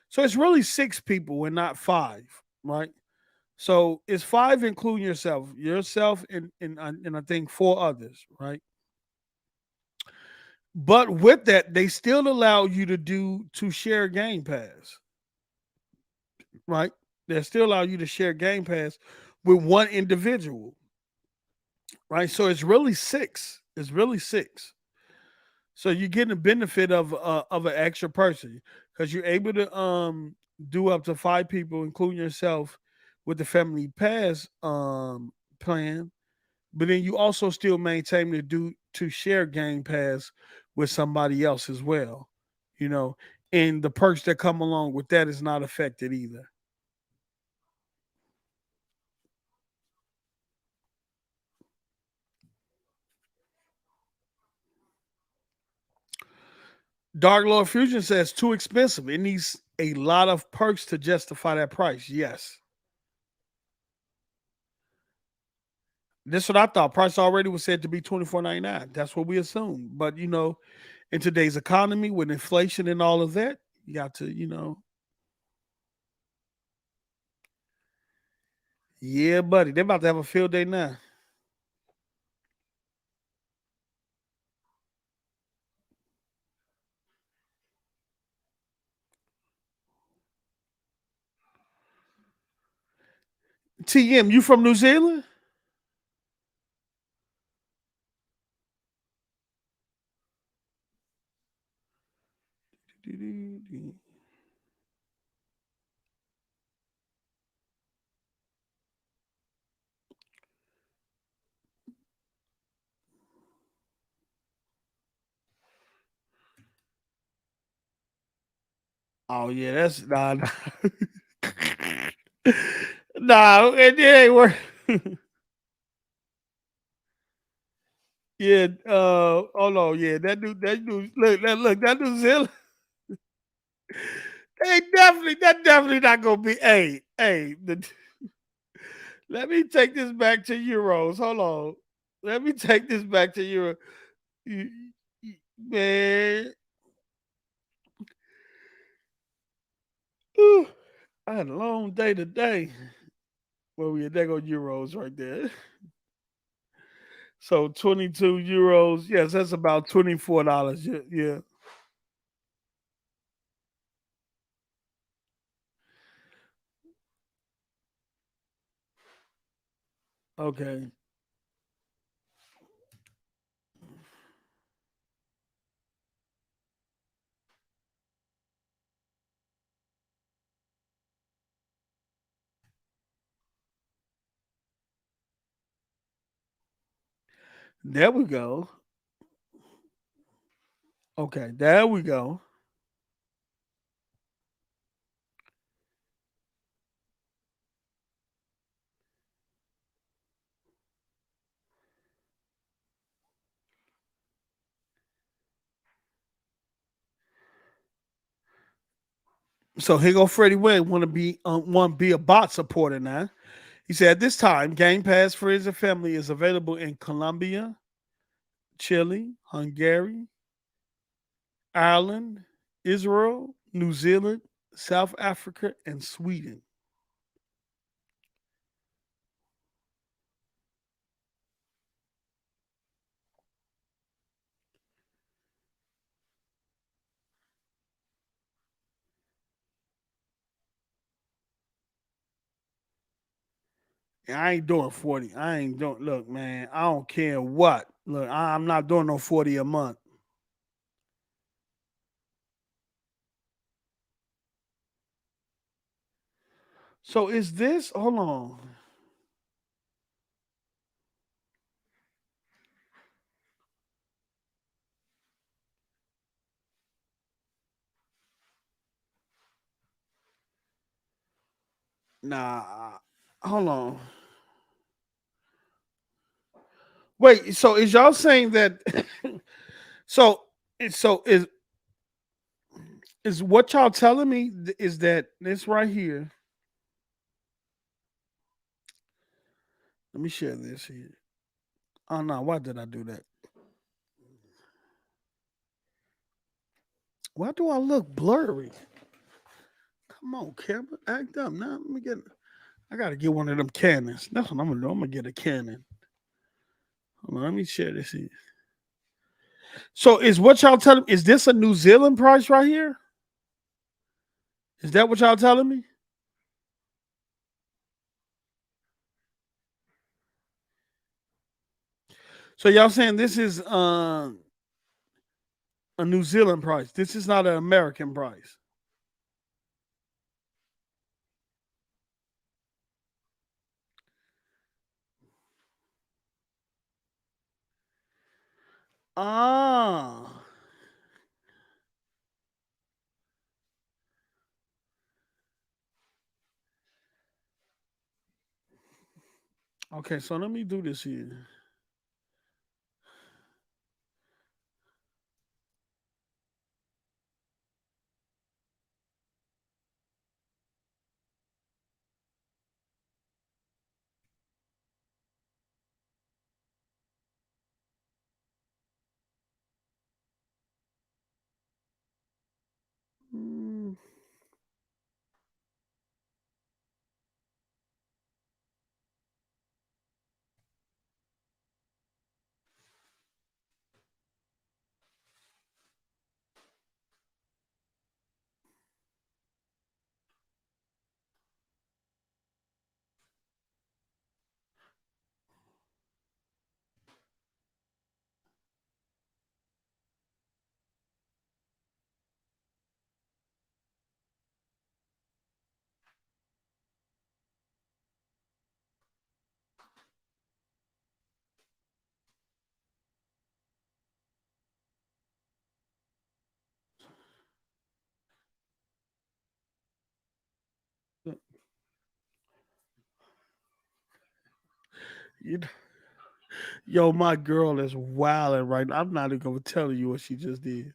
So it's really six people and not five, right? So it's five including yourself and I think four others, right? But with that, they still allow you to share Game Pass, right? They still allow you to share Game Pass with one individual, right? So it's really six. It's really six. So you're getting the benefit of an extra person because you're able to do up to five people, including yourself, with the Family Pass plan. But then you also still maintain to share Game Pass with somebody else as well, you know. and the perks that come along with that is not affected either. Dark Lord Fusion says too expensive. It needs a lot of perks to justify that price. Yes. This is what I thought. Price already was said to be $24.99. That's what we assumed. But in today's economy with inflation and all of that, you got to. Yeah, buddy. They're about to have a field day now. TM, you from New Zealand? Oh yeah, that's nah. Nah, it ain't work. Yeah, hold on, yeah, that dude, look, that New Zealand, that definitely not gonna be. Hey, let me take this back to euros. Hold on, let me take this back to euro. You- Man, whew, I had a long day today. Well, yeah, there go euros right there. So 22 euros. Yes, that's about $24. Yeah, yeah. Okay. There we go. Okay, there we go. So here go Freddie Wade want to be a bot supporter now. He said at this time, Game Pass Friends and Family is available in Colombia, Chile, Hungary, Ireland, Israel, New Zealand, South Africa, and Sweden. And I ain't doing 40. I ain't doing look, man. I don't care what. Look, I'm not doing no 40 a month. So is this hold on. Nah, hold on. Wait, so is y'all saying that so so is what y'all telling me is that this right here. Let me share this here. Oh no, why did I do that? Why do I look blurry? Come on, camera, act up. Now let me get I gotta get one of them cannons. That's what I'm gonna do. I'm gonna get a cannon. Hold on, let me share this here. So is what y'all telling is this a New Zealand price right here? Is that what y'all telling me? So y'all saying this is a New Zealand price. This is not an American price. Ah. Okay, so let me do this here. Mm, you know, yo, my girl is wilding right now. I'm not even gonna tell you what she just did.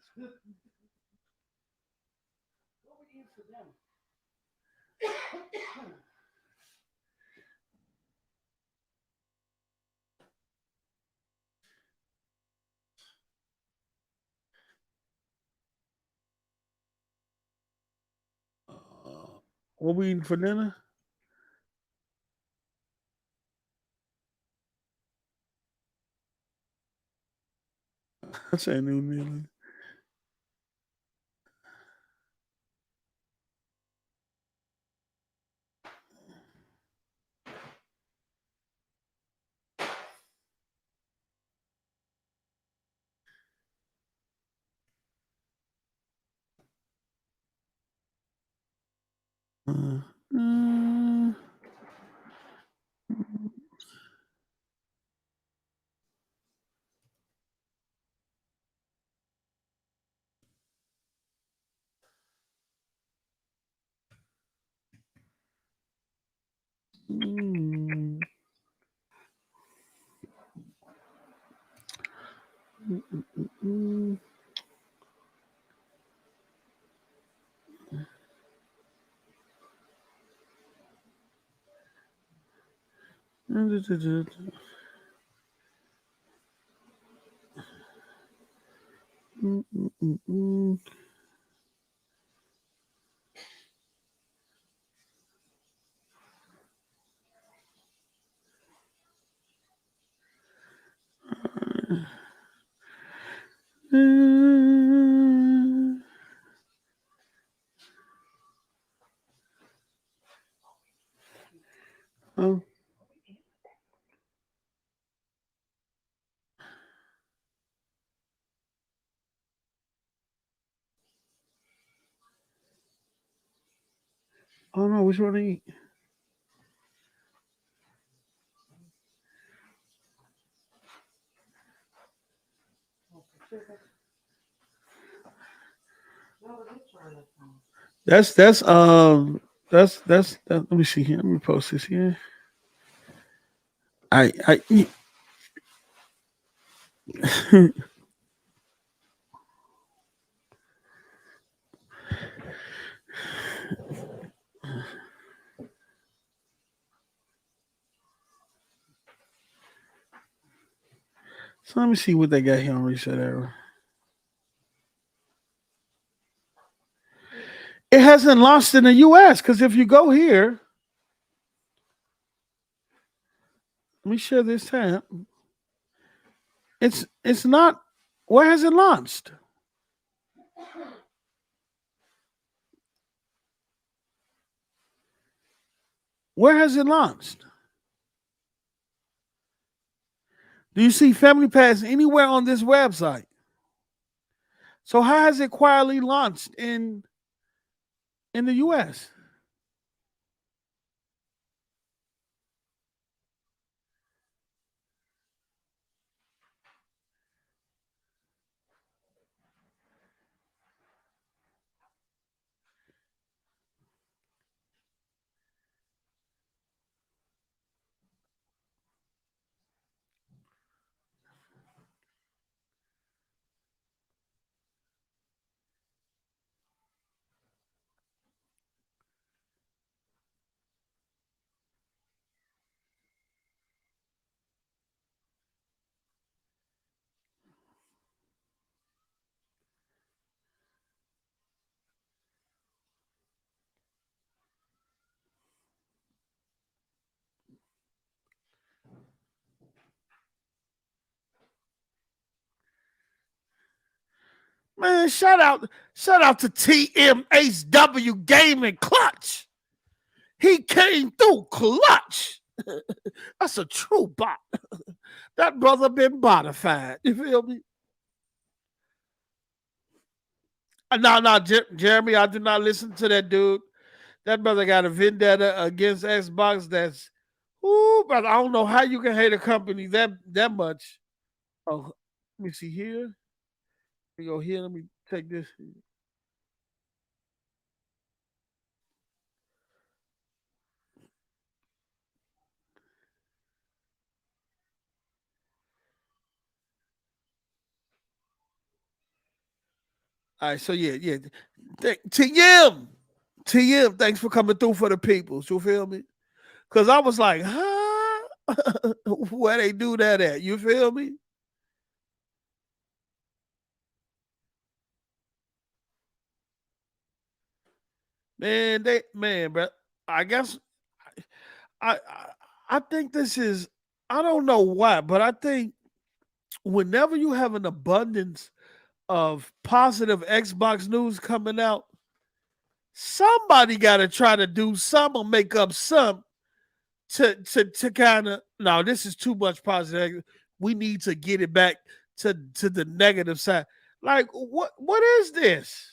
What we eating for dinner? I say New Zealand. Uh, uh, mm, mm, mm. Oh, oh no, which one to eat? That's let me see here. Let me post this here. I eat. So let me see what they got here on Reset Era. It hasn't launched in the US because if you go here, let me share this tab. It's not. Where has it launched? Where has it launched? Do you see Family Pass anywhere on this website? So how has it quietly launched in the US? Man, shout out to TMHW Gaming Clutch. He came through clutch. That's a true bot. That brother been bodified. You feel me? No, Jeremy, I do not listen to that dude. That brother got a vendetta against Xbox. That's, ooh, brother. I don't know how you can hate a company that much. Oh, let me see here. We go here. Let me take this. All right, so yeah. TM, thanks for coming through for the people. You feel me? Because I was like, huh? Where they do that at? You feel me? Man, bro. I guess I, I I think this is, I don't know why, but I think whenever you have an abundance of positive Xbox news coming out, somebody got to try to do some or make up some to kind of, no, this is too much positive. We need to get it back to the negative side. Like what is this?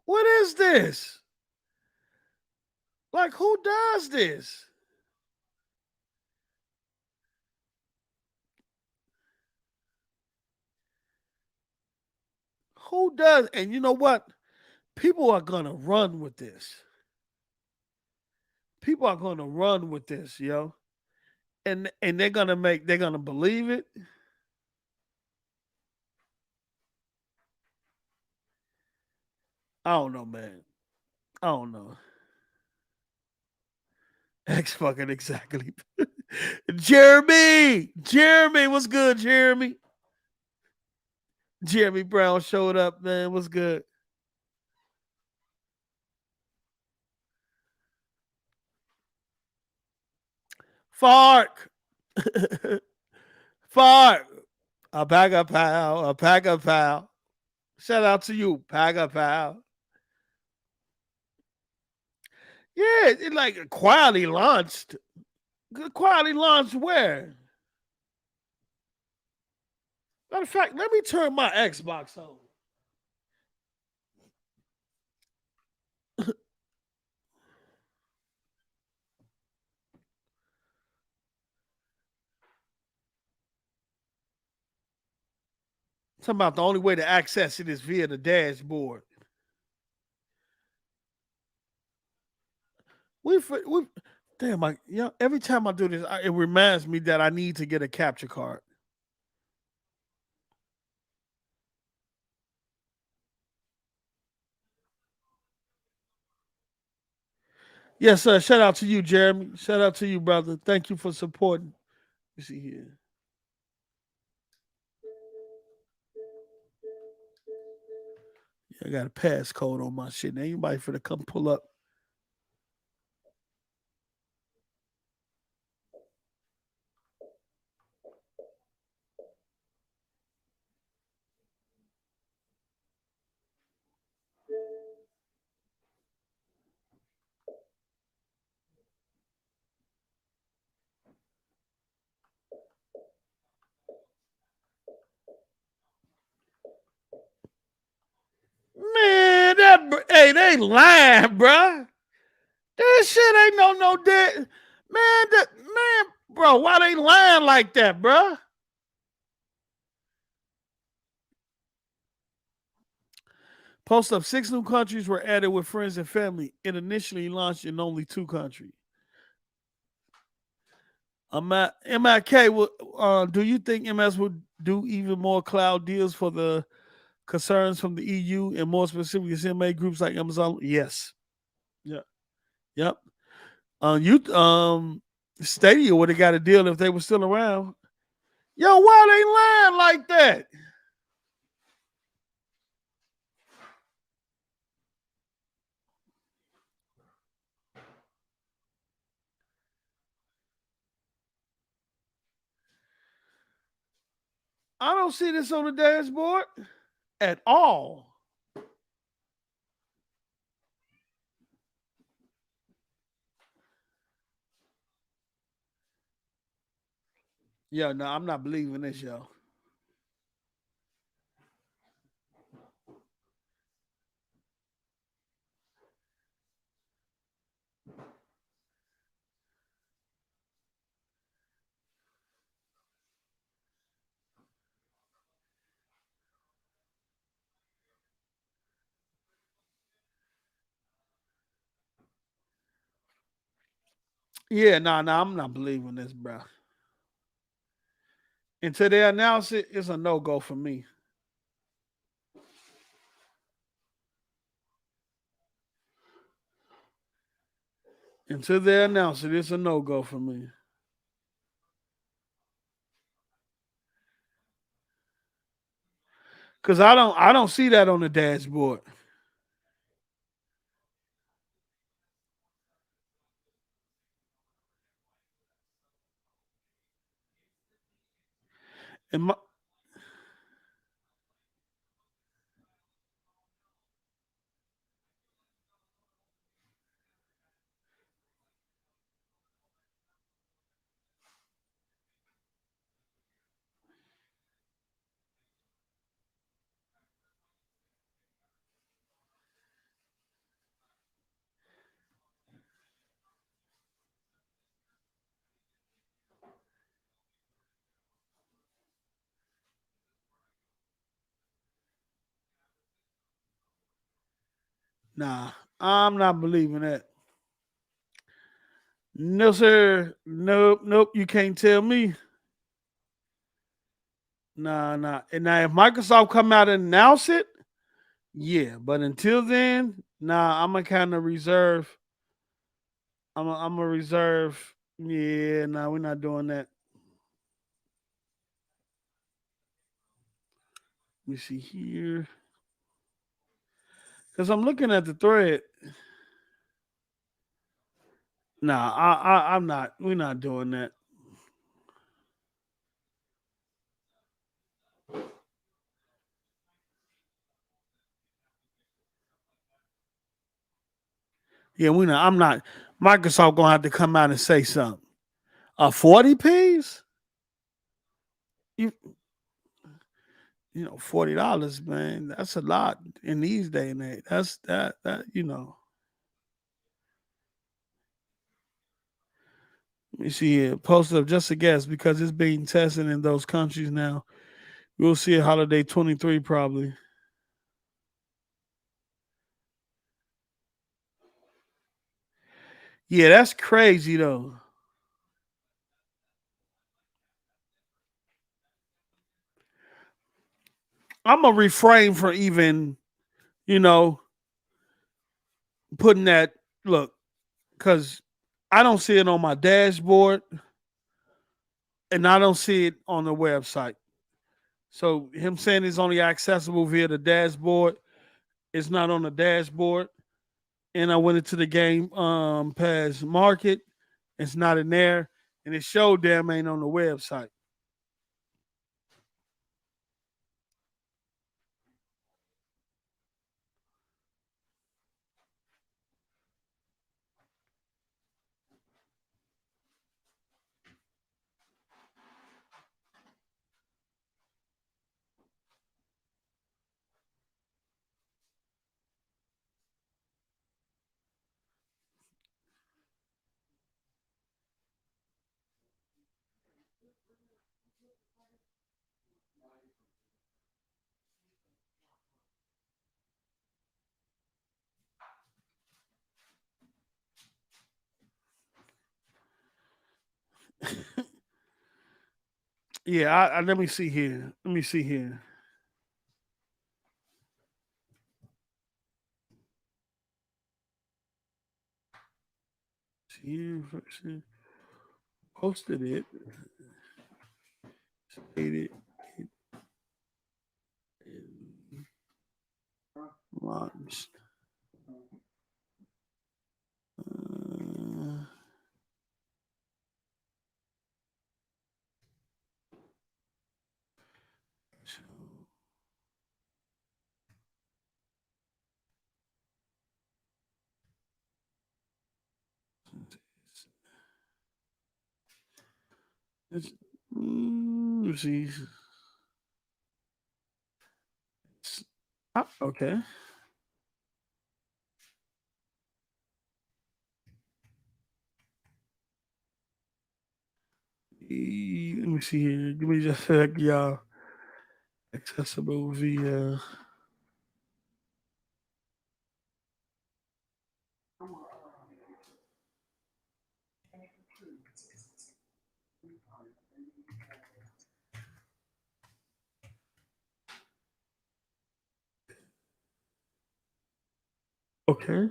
What is this? Like who does this? Who does? And you know what? People are gonna run with this. People are gonna run with this, yo. And they're gonna believe it. I don't know, man. I don't know. X fucking exactly. Jeremy, what's good, Jeremy? Jeremy Brown showed up, man. What's good? Fark. Fark. A pack of pal. A pack of pal. Shout out to you, pack of pal. Yeah, it like quietly launched. Quietly launched where? Matter of fact, let me turn my Xbox on. Talking about the only way to access it is via the dashboard. We damn, every time I do this, it reminds me that I need to get a capture card. Yes, sir. Shout out to you, Jeremy. Shout out to you, brother. Thank you for supporting. You see here. Yeah, I got a passcode on my shit. Now anybody for to come pull up. Man, they lying, bruh. That shit ain't no dead. Man, bro, why they lying like that, bruh? Post up 6 new countries were added with friends and family. It initially launched in only 2 countries. MIK, do you think MS will do even more cloud deals for the concerns from the EU and more specifically CMA groups like Amazon? Yes. Yeah. Yep. Stadia would have got a deal if they were still around. Yo, why they lying like that? I don't see this on the dashboard at all. Yeah, no, I'm not believing this, yo. Yeah, no, I'm not believing this, bro. Until they announce it, it's a no go for me. Until they announce it, it's a no go for me. Cause I don't see that on the dashboard. And my, nah, I'm not believing that. No, sir. Nope. You can't tell me. Nah. And now if Microsoft come out and announce it, yeah. But until then, nah, I'm a kind of reserve. I'm a reserve. Yeah, nah, we're not doing that. Let me see here. Cause I'm looking at the thread. Nah, I'm not. We're not doing that. Yeah, we not. I'm not. Microsoft gonna have to come out and say something. 40 P's? You $40, man. That's a lot in these day and age. That's that. Let me see here. Posted up just a guess because it's being tested in those countries now. We'll see a holiday 23 probably. Yeah, that's crazy though. I'm gonna refrain from even, you know, putting that look, because I don't see it on my dashboard and I don't see it on the website. So him saying it's only accessible via the dashboard, it's not on the dashboard. And I went into the game pass market, it's not in there, and it showed them ain't on the website. Yeah, let me see here. Let me see here. See here, posted it, stated it, launched. Uh, Let's see. Okay. Let me see here. Give me just a sec, y'all. Accessible via. Okay.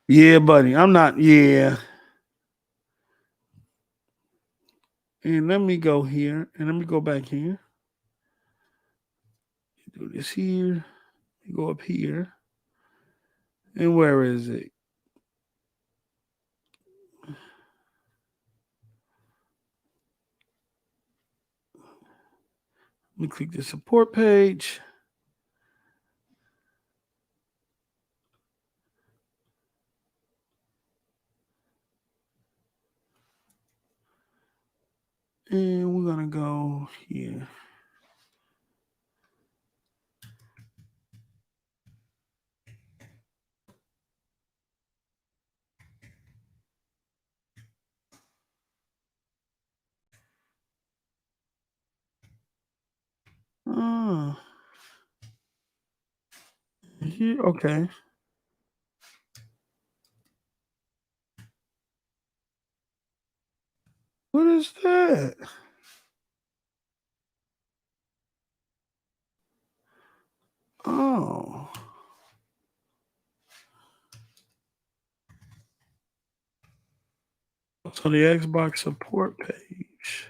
Yeah, buddy. I'm not. Yeah. And let me go here. And let me go back here. Do this here. You go up here. And where is it? Let me click the support page. And we're going to go here. Oh. Here, okay. What is that? Oh. So the Xbox support page.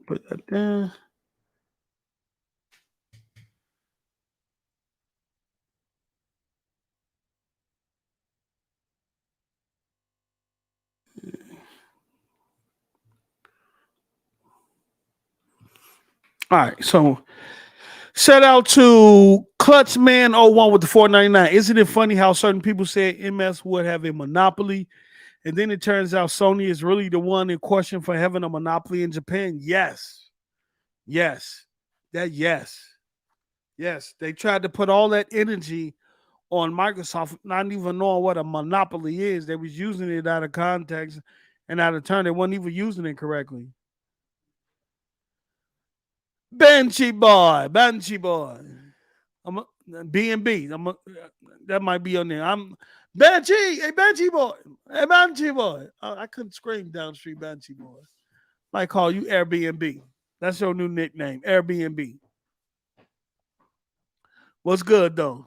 Put that down. All right, so shout out to Clutchman01 with the 499. Isn't it funny how certain people said MS would have a monopoly, and then it turns out Sony is really the one in question for having a monopoly in Japan? Yes, yes, yes. They tried to put all that energy on Microsoft, not even knowing what a monopoly is. They was using it out of context and out of turn. They weren't even using it correctly. Banshee boy. I'm a B&B. That might be on there. I'm Banshee, hey Banshee boy, hey Banshee boy. I couldn't scream down the street, Banshee boy. Might call you Airbnb. That's your new nickname, Airbnb. What's good though?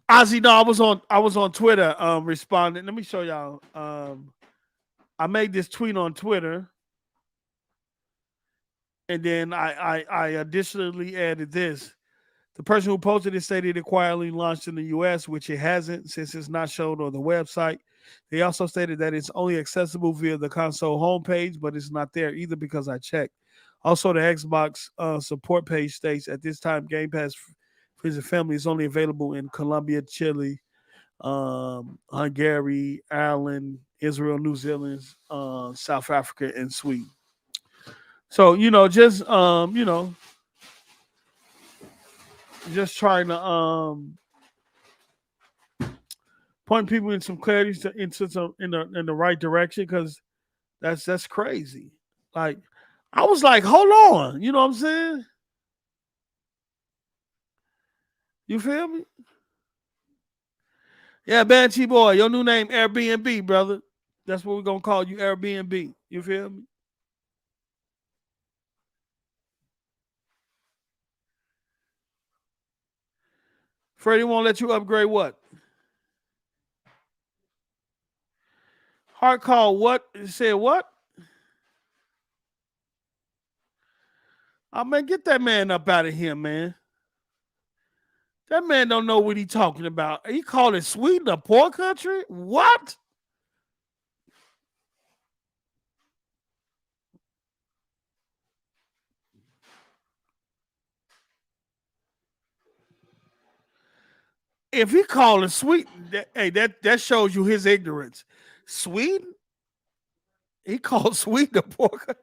Ozzy, no, I was on Twitter responding. Let me show y'all. I made this tweet on Twitter. And then I additionally added this. The person who posted it stated it quietly launched in the US, which it hasn't since it's not shown on the website. They also stated that it's only accessible via the console homepage, but it's not there either because I checked. Also, the Xbox support page states at this time Game Pass Friends and Family is only available in Colombia, Chile, Hungary, Ireland, Israel, New Zealand, South Africa, and Sweden. So, just trying to point people in some clarity into some in the right direction, because that's crazy. Like, I was like, hold on, you know what I'm saying? You feel me? Yeah, Banshee boy, your new name Airbnb, brother. That's what we're gonna call you, Airbnb. You feel me? Freddie won't let you upgrade what? Hard call what? It said what? Oh man, get that man up out of here, man. That man don't know what he talking about. He calling Sweden a poor country? What? If he calling Sweden, hey, that shows you his ignorance. Sweden? He called Sweden a poor country.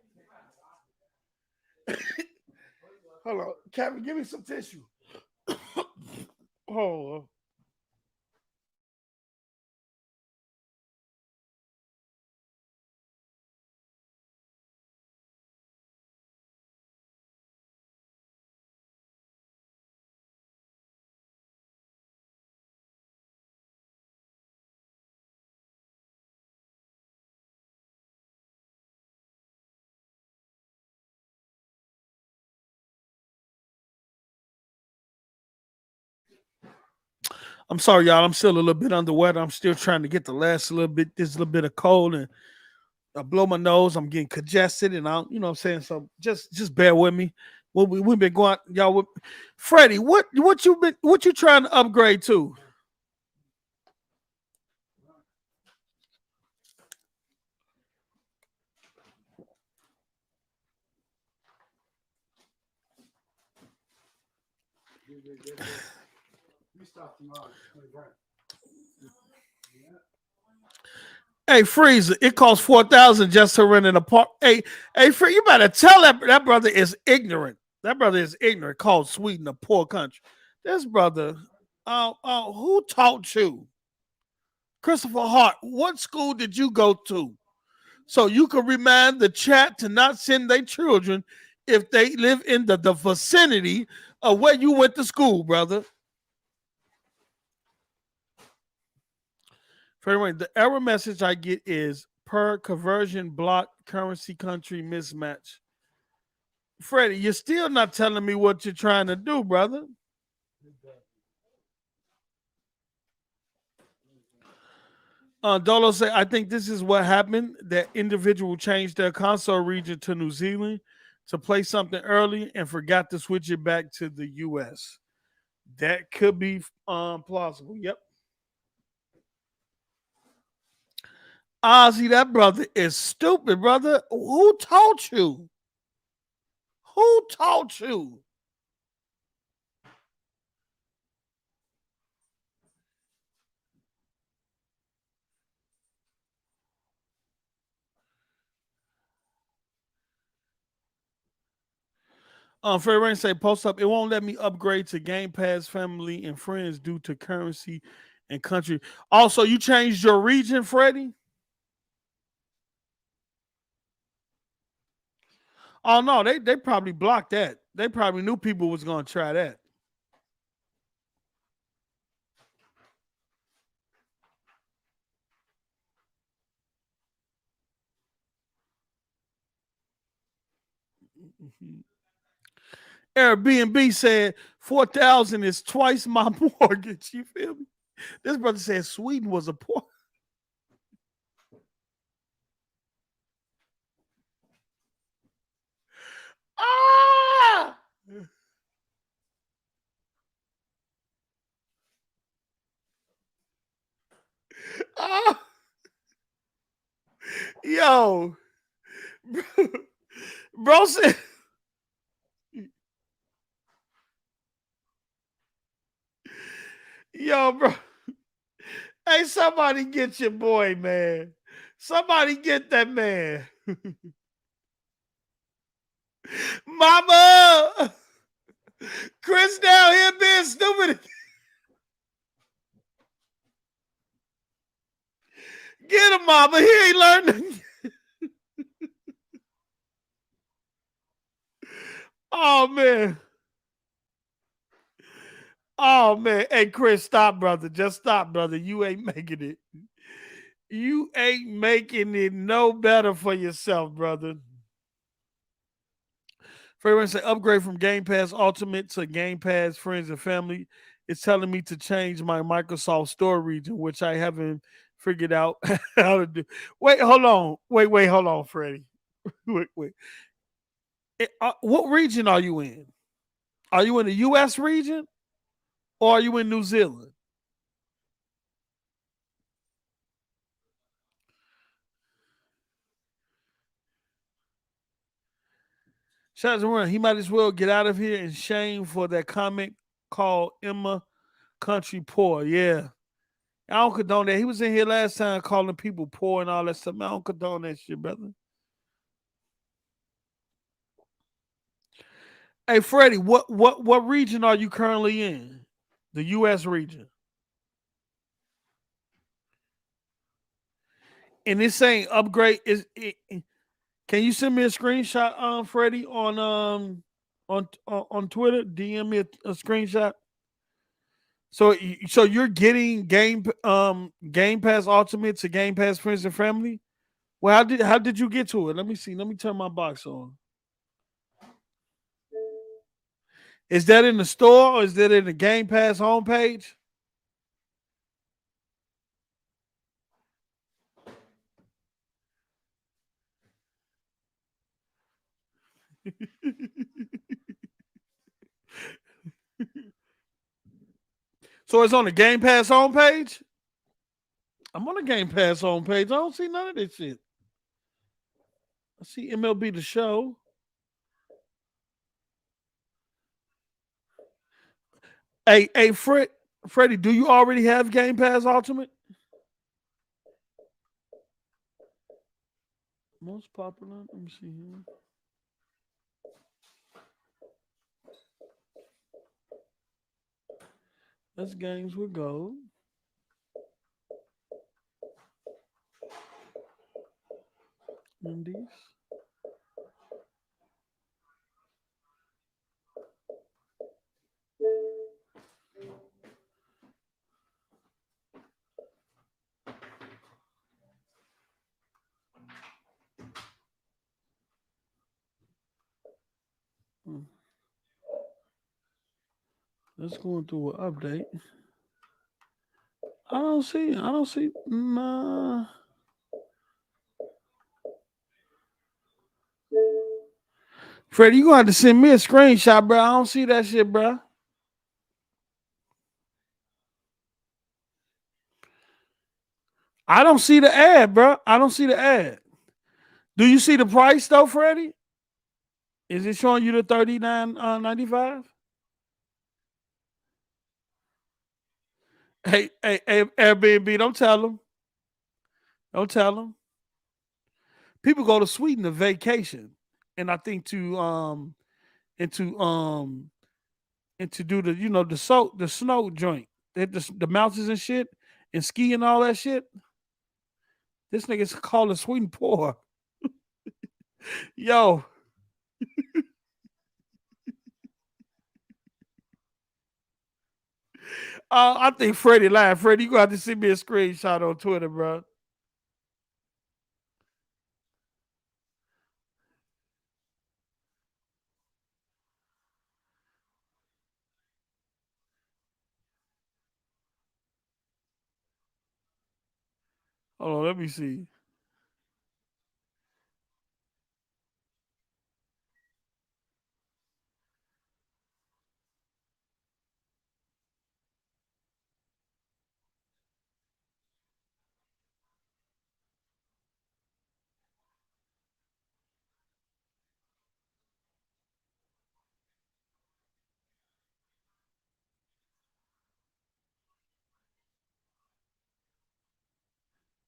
Hold on, Kevin, give me some tissue. Oh. I'm sorry, y'all. I'm still a little bit under weather. I'm still trying to get the last little bit, this little bit of cold, and I blow my nose. I'm getting congested, and you know what I'm saying. So just bear with me. We've been going, y'all. Freddie, what you trying to upgrade to? Hey, Freezer, it costs 4,000 just to rent an apartment. Hey, Free, you better tell that brother is ignorant. That brother is ignorant. Called Sweden a poor country. This brother, who taught you? Christopher Hart, what school did you go to? So you can remind the chat to not send their children if they live in the vicinity of where you went to school, brother. Anyway, the error message I get is per conversion block currency country mismatch. Freddie, you're still not telling me what you're trying to do, brother. Dolo say, I think this is what happened. That individual changed their console region to New Zealand to play something early and forgot to switch it back to the US. That could be plausible. Yep. Ozzy, that brother is stupid, brother. Who taught you? Who taught you? Fair Rain say, post up. It won't let me upgrade to Game Pass family and friends due to currency and country. Also, you changed your region, Freddie? Oh no, they probably blocked that. They probably knew people was gonna try that. Airbnb said 4,000 is twice my mortgage. You feel me? This brother said Sweden was a poor. Ah! Ah! Yo, bro said, yo, bro. Hey, somebody get your boy, man. Somebody get that man. Mama! Chris down here being stupid. Get him, mama. He ain't learning. Oh, man. Oh, man. Hey, Chris, stop, brother. Just stop, brother. You ain't making it. You ain't making it no better for yourself, brother. For say upgrade from Game Pass Ultimate to Game Pass Friends and Family. It's telling me to change my Microsoft Store region, which I haven't figured out how to do. Wait, hold on. Wait, hold on, Freddie. Wait. What region are you in? Are you in the U.S. region or are you in New Zealand? Shout out to Ron. He might as well get out of here and shame for that comment called Emma Country Poor. Yeah. I don't condone that. He was in here last time calling people poor and all that stuff. Man, I don't condone that shit, brother. Hey, Freddie, what region are you currently in? The U.S. region. And it's saying upgrade can you send me a screenshot, Freddie, on Twitter? DM me a screenshot. So you're getting Game Pass Ultimate to Game Pass Friends and Family? Well, how did you get to it? Let me see. Let me turn my box on. Is that in the store or is that in the Game Pass homepage? So it's on the Game Pass homepage? I'm on the Game Pass homepage. I don't see none of this shit. I see MLB The Show. Hey, Freddie, do you already have Game Pass Ultimate? Most popular. Let me see here. That's games with gold. Indies. Let's go through an update. I don't see. Nah. Freddie, you gonna have to send me a screenshot, bro. I don't see that shit, bro. I don't see the ad, bro. I don't see the ad. Do you see the price though, Freddie? Is it showing you the $39.95? Hey, Airbnb, don't tell them. Don't tell them. People go to Sweden to vacation, and I think to and to do the snow joint, the mountains and shit, and ski and all that shit. This nigga's calling Sweden poor. Yo. I think Freddie lied. Freddie, you got to send me a screenshot on Twitter, bro. Hold on, let me see.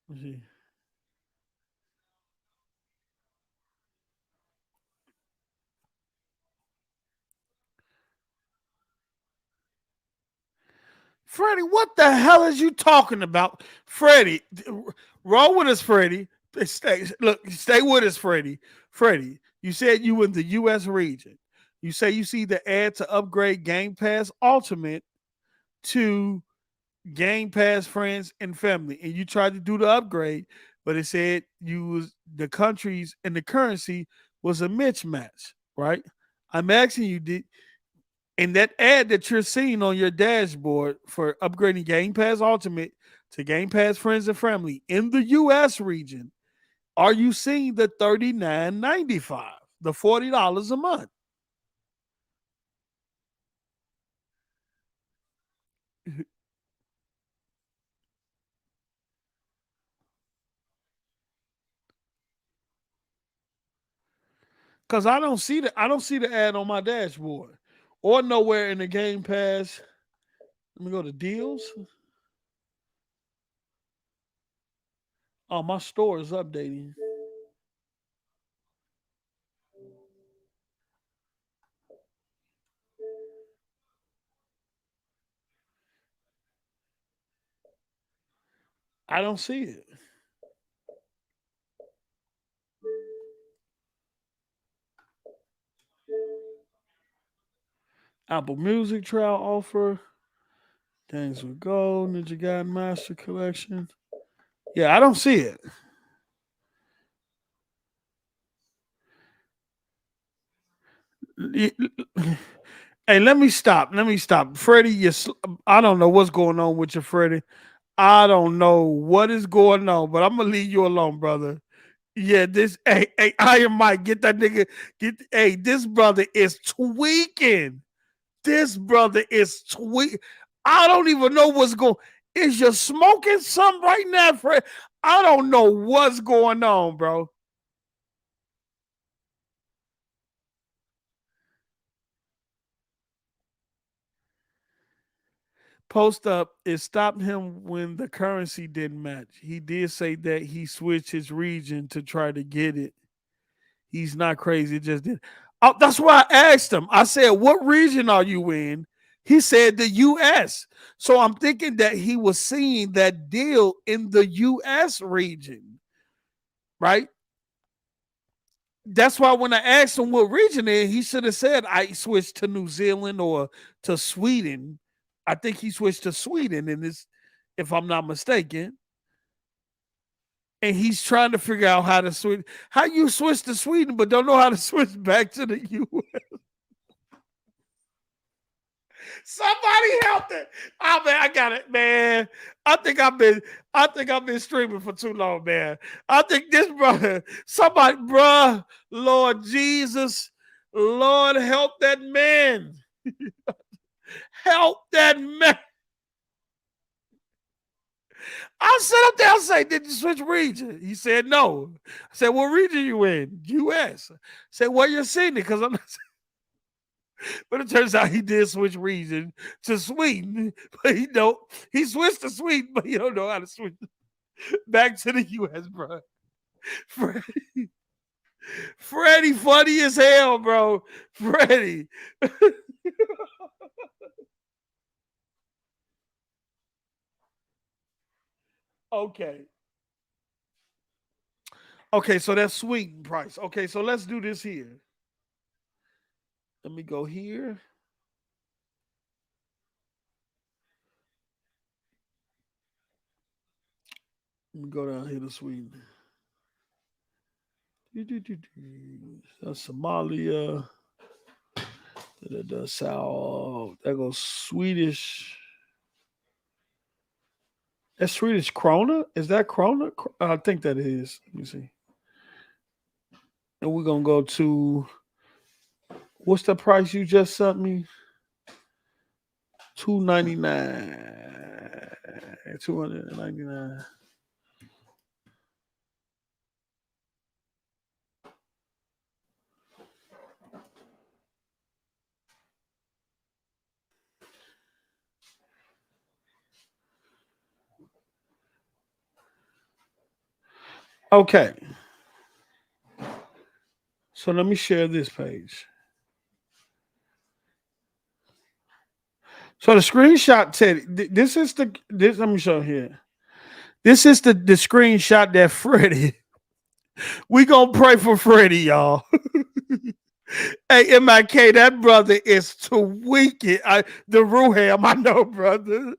Let me see. Freddie, what the hell is you talking about? Freddie, roll with us, Freddie. Stay with us, Freddie. Freddie, you said you in the U.S. region. You say you see the ad to upgrade Game Pass Ultimate to Game Pass Friends and Family, and you tried to do the upgrade, but it said the countries and the currency was a mismatch, right? I'm asking you, in that ad that you're seeing on your dashboard for upgrading Game Pass Ultimate to Game Pass Friends and Family in the U.S. region, are you seeing the $39.95? the $40 a month. Cause I don't see the ad on my dashboard or nowhere in the Game Pass. Let me go to deals. Oh, my store is updating. I don't see it. Apple Music trial offer. Games with Gold, Ninja Gaiden Master Collection. Yeah, I don't see it. Hey, let me stop. Freddie, I don't know what's going on with you, Freddie. I don't know what is going on, but I'm gonna leave you alone, brother. Yeah, hey, Iron Mike, get that nigga. This brother is tweaking. This brother is tweaking. I don't even know what's going. Is you smoking something right now, Fred? I don't know what's going on, bro. Post up, it stopped him when the currency didn't match. He did say that he switched his region to try to get it. He's not crazy, it just did. Oh, that's why I asked him. I said, what region are you in? He said the US. So I'm thinking that he was seeing that deal in the US region, right? That's why when I asked him what region it is, he should have said I switched to New Zealand or to Sweden. I think he switched to Sweden in this, if I'm not mistaken. And he's trying to figure out how to switch. How you switch to Sweden, but don't know how to switch back to the US. Somebody help it. Oh man, I got it, man. I think I've been streaming for too long, man. I think this brother, somebody, bruh, Lord Jesus, Lord, help that man. Help that man. I said up there, I say, did you switch region? He said no. I said, what region you in? US. I said, well, you're seeing it because I'm not. But it turns out he did switch region to Sweden, but he switched to Sweden, but he don't know how to switch back to the US, bro. Freddie funny as hell, bro. Freddie. Okay. Okay, so that's Sweden price. Okay, so let's do this here. Let me go here. Let me go down here to Sweden. That's Somalia. South. That goes Swedish. That's Swedish krona? Is that krona? I think that is. Let me see. And we're going to go to, what's the price you just sent me? $299. $299. Okay. So let me share this page. So the screenshot, Teddy, let me show here. This is the screenshot that Freddie, we gonna pray for Freddie, y'all. Hey, MIK, that brother is tweaking. The Ruham, I know, brother.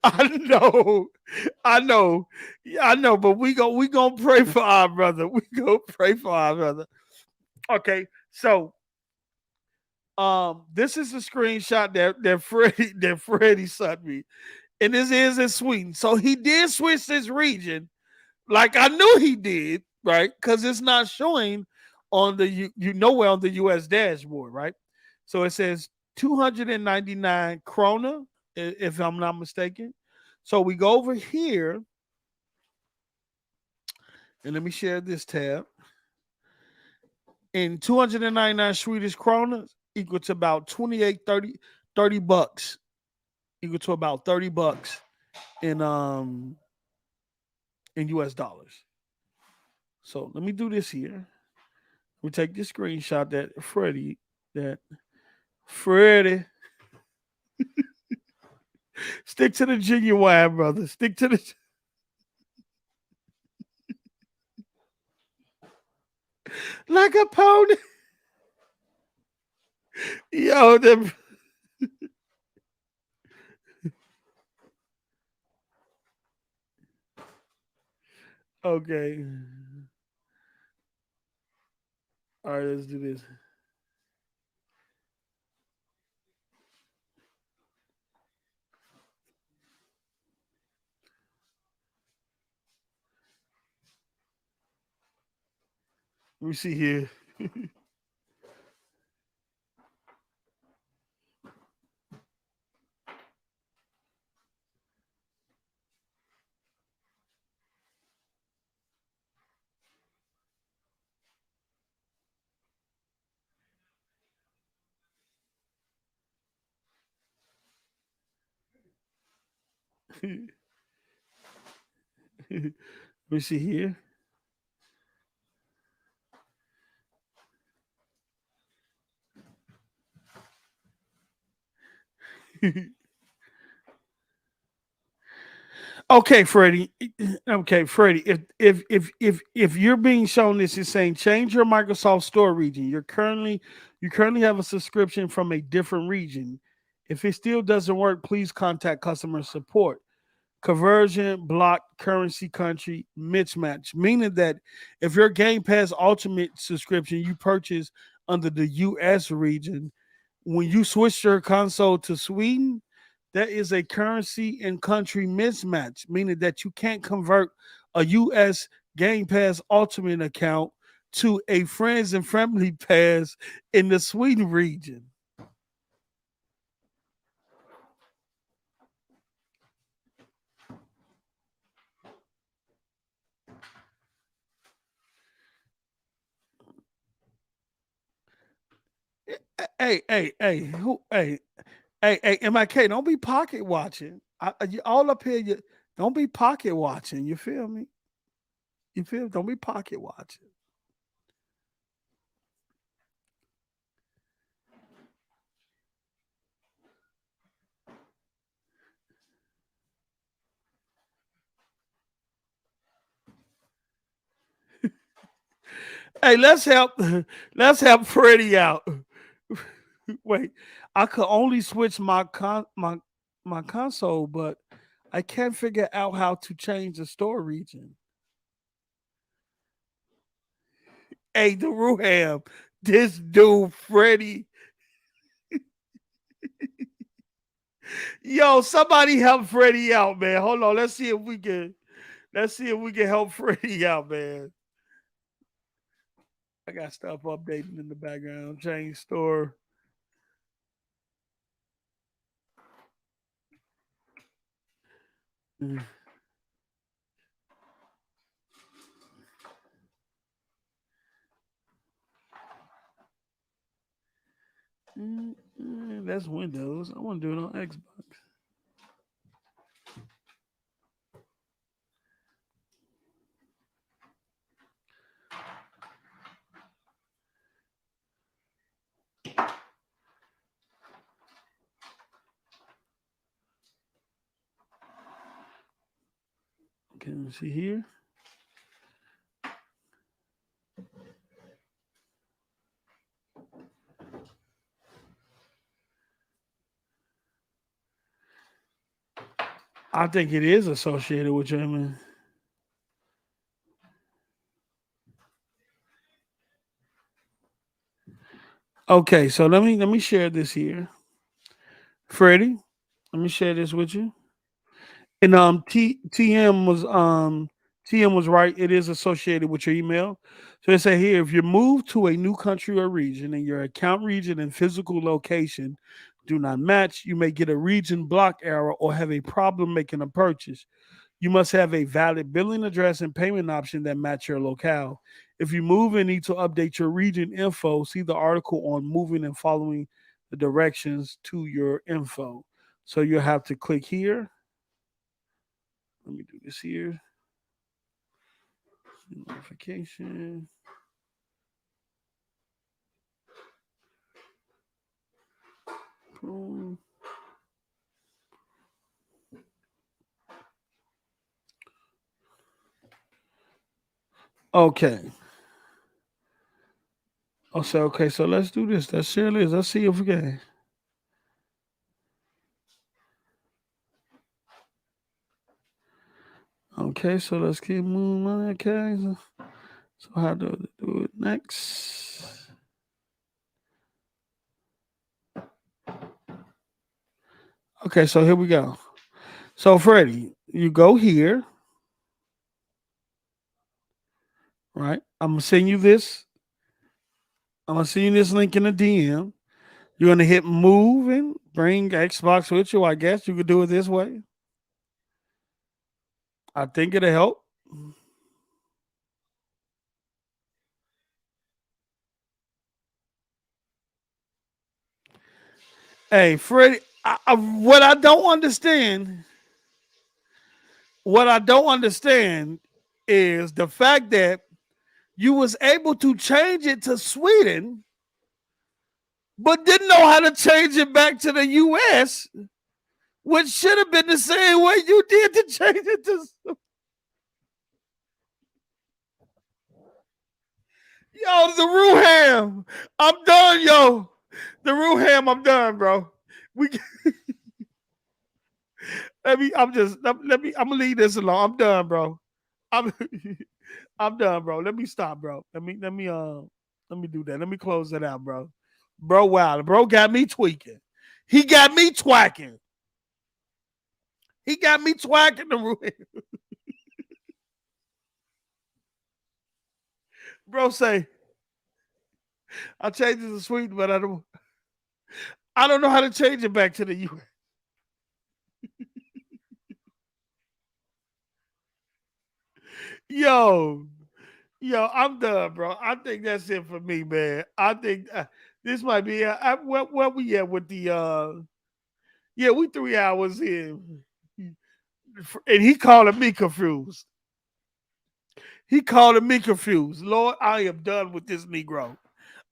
I know, but we gonna pray for our brother. We gonna pray for our brother. Okay, so this is the screenshot that Freddie sent me, and this is in Sweden. So he did switch this region, like I knew he did, right? Because it's not showing on the you nowhere on the US dashboard, right? So it says 299 krona, if I'm not mistaken. So we go over here and let me share this tab. In 299 Swedish kronas equal to about 28, 30 bucks. Equal to about 30 bucks in US dollars. So let me do this here. We take this screenshot that Freddie stick to the genuine, brother. Stick to the like a pony. Yo, them okay. All right, let's do this. Let me see here. Let me see here. Okay, Freddie. Okay, Freddie. If you're being shown this, it's saying change your Microsoft Store region. You currently have a subscription from a different region. If it still doesn't work, please contact customer support. Conversion, block, currency, country, mismatch. Meaning that if your Game Pass Ultimate subscription you purchase under the US region, when you switch your console to Sweden, there is a currency and country mismatch, meaning that you can't convert a US Game Pass Ultimate account to a friends and family pass in the Sweden region. Hey, MIK, don't be pocket watching. You all up here, don't be pocket watching. You feel me? You feel? Don't be pocket watching. Hey, let's help Freddie out. Wait, I could only switch my console, but I can't figure out how to change the store region. Hey, the Ruham, this dude Freddie. Yo, somebody help Freddie out, man. Hold on, let's see if we can help Freddie out, man. I got stuff updating in the background. Change store. Mm. That's Windows. I want to do it on Xbox. Okay, let's see here. I think it is associated with German. Okay, so let me share this here. Freddie, let me share this with you. And TM was TM was right. It is associated with your email. So they say here, if you move to a new country or region and your account region and physical location do not match, you may get a region block error or have a problem making a purchase. You must have a valid billing address and payment option that match your locale. If you move and need to update your region info, see the article on moving and following the directions to your info. So you'll have to click here. Let me do this here. Notification. Boom. Okay. I'll say, okay, so let's do this. Let's share this. Let's see if we can. Okay, so let's keep moving. Okay. So how do I do it next? Okay, so here we go. So Freddie, you go here, right? I'm gonna send you this. I'm gonna send you this link in the DM. You're gonna hit move and bring Xbox with you. I guess you could do it this way. I think it'll help. Hey, Freddie, what I don't understand is the fact that you was able to change it to Sweden, but didn't know how to change it back to the US, which should have been the same way you did to change it to. Yo, the Ruham, I'm done, yo. The Ruham, I'm done, bro. We I'm gonna leave this alone. I'm done, bro. I'm I'm done, bro. Let me stop, bro. Let me do that. Let me close it out, bro. Bro, wow. Bro got me tweaking. He got me twacking. He got me twacking the Ruham. Bro say, I changed it to Sweden, but I don't know how to change it back to the US. Yo, I'm done, bro. I think that's it for me, man. I think this might be where we at with the yeah, we 3 hours in. And he calling me confused. He calling me confused. Lord, I am done with this Negro.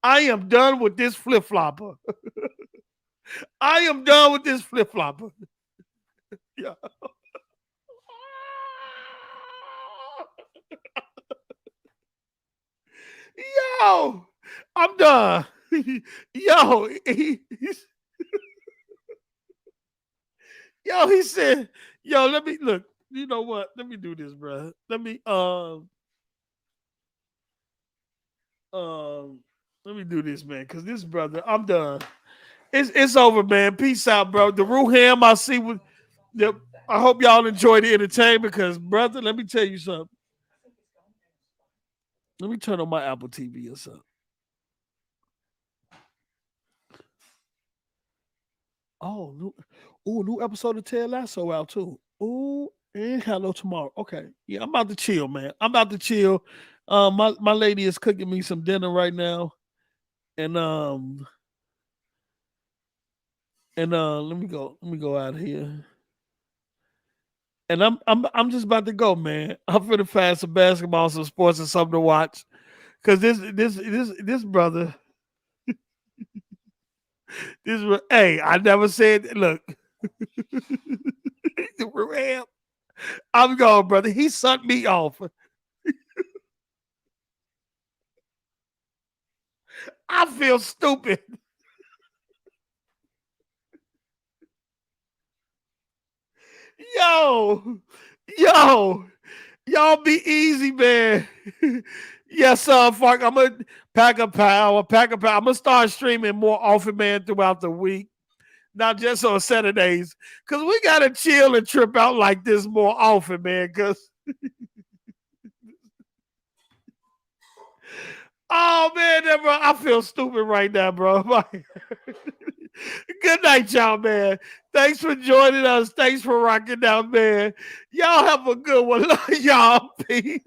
I am done with this flip-flopper. I am done with this flip-flopper. Yeah. Yo, I'm done. Yo, he said, yo, let me look. You know what? Let me do this, bro. Let me do this, man, because this brother, I'm done. It's over, man. Peace out, bro. The Ruham, I see with the. I hope y'all enjoy the entertainment, because brother, let me tell you something. Let me turn on my Apple TV or something. Oh, new episode of Ted Lasso out too. Ooh, and Hello Tomorrow. Okay, yeah, I'm about to chill, man. I'm about to chill. My lady is cooking me some dinner right now, and let me go out here. And I'm just about to go, man. I'm finna find some basketball, some sports, and something to watch. Cause this brother, hey, I never said look. I'm going, brother. He sucked me off. I feel stupid. Yo, y'all be easy, man. Yes, fuck. I'm gonna pack a power. I'm gonna start streaming more often, man, throughout the week, not just on Saturdays, because we gotta chill and trip out like this more often, man. Because Oh man, that bro, I feel stupid right now, bro. Good night, y'all, man. Thanks for joining us. Thanks for rocking out, man. Y'all have a good one. Love y'all. Peace.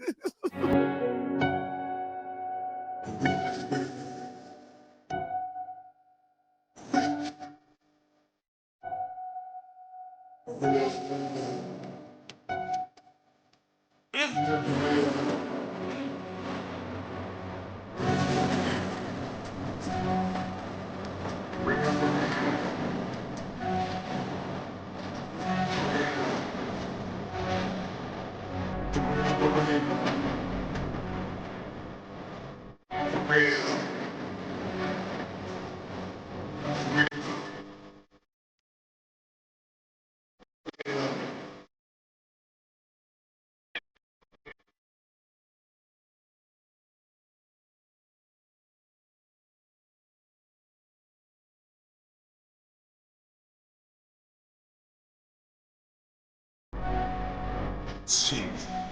Chief.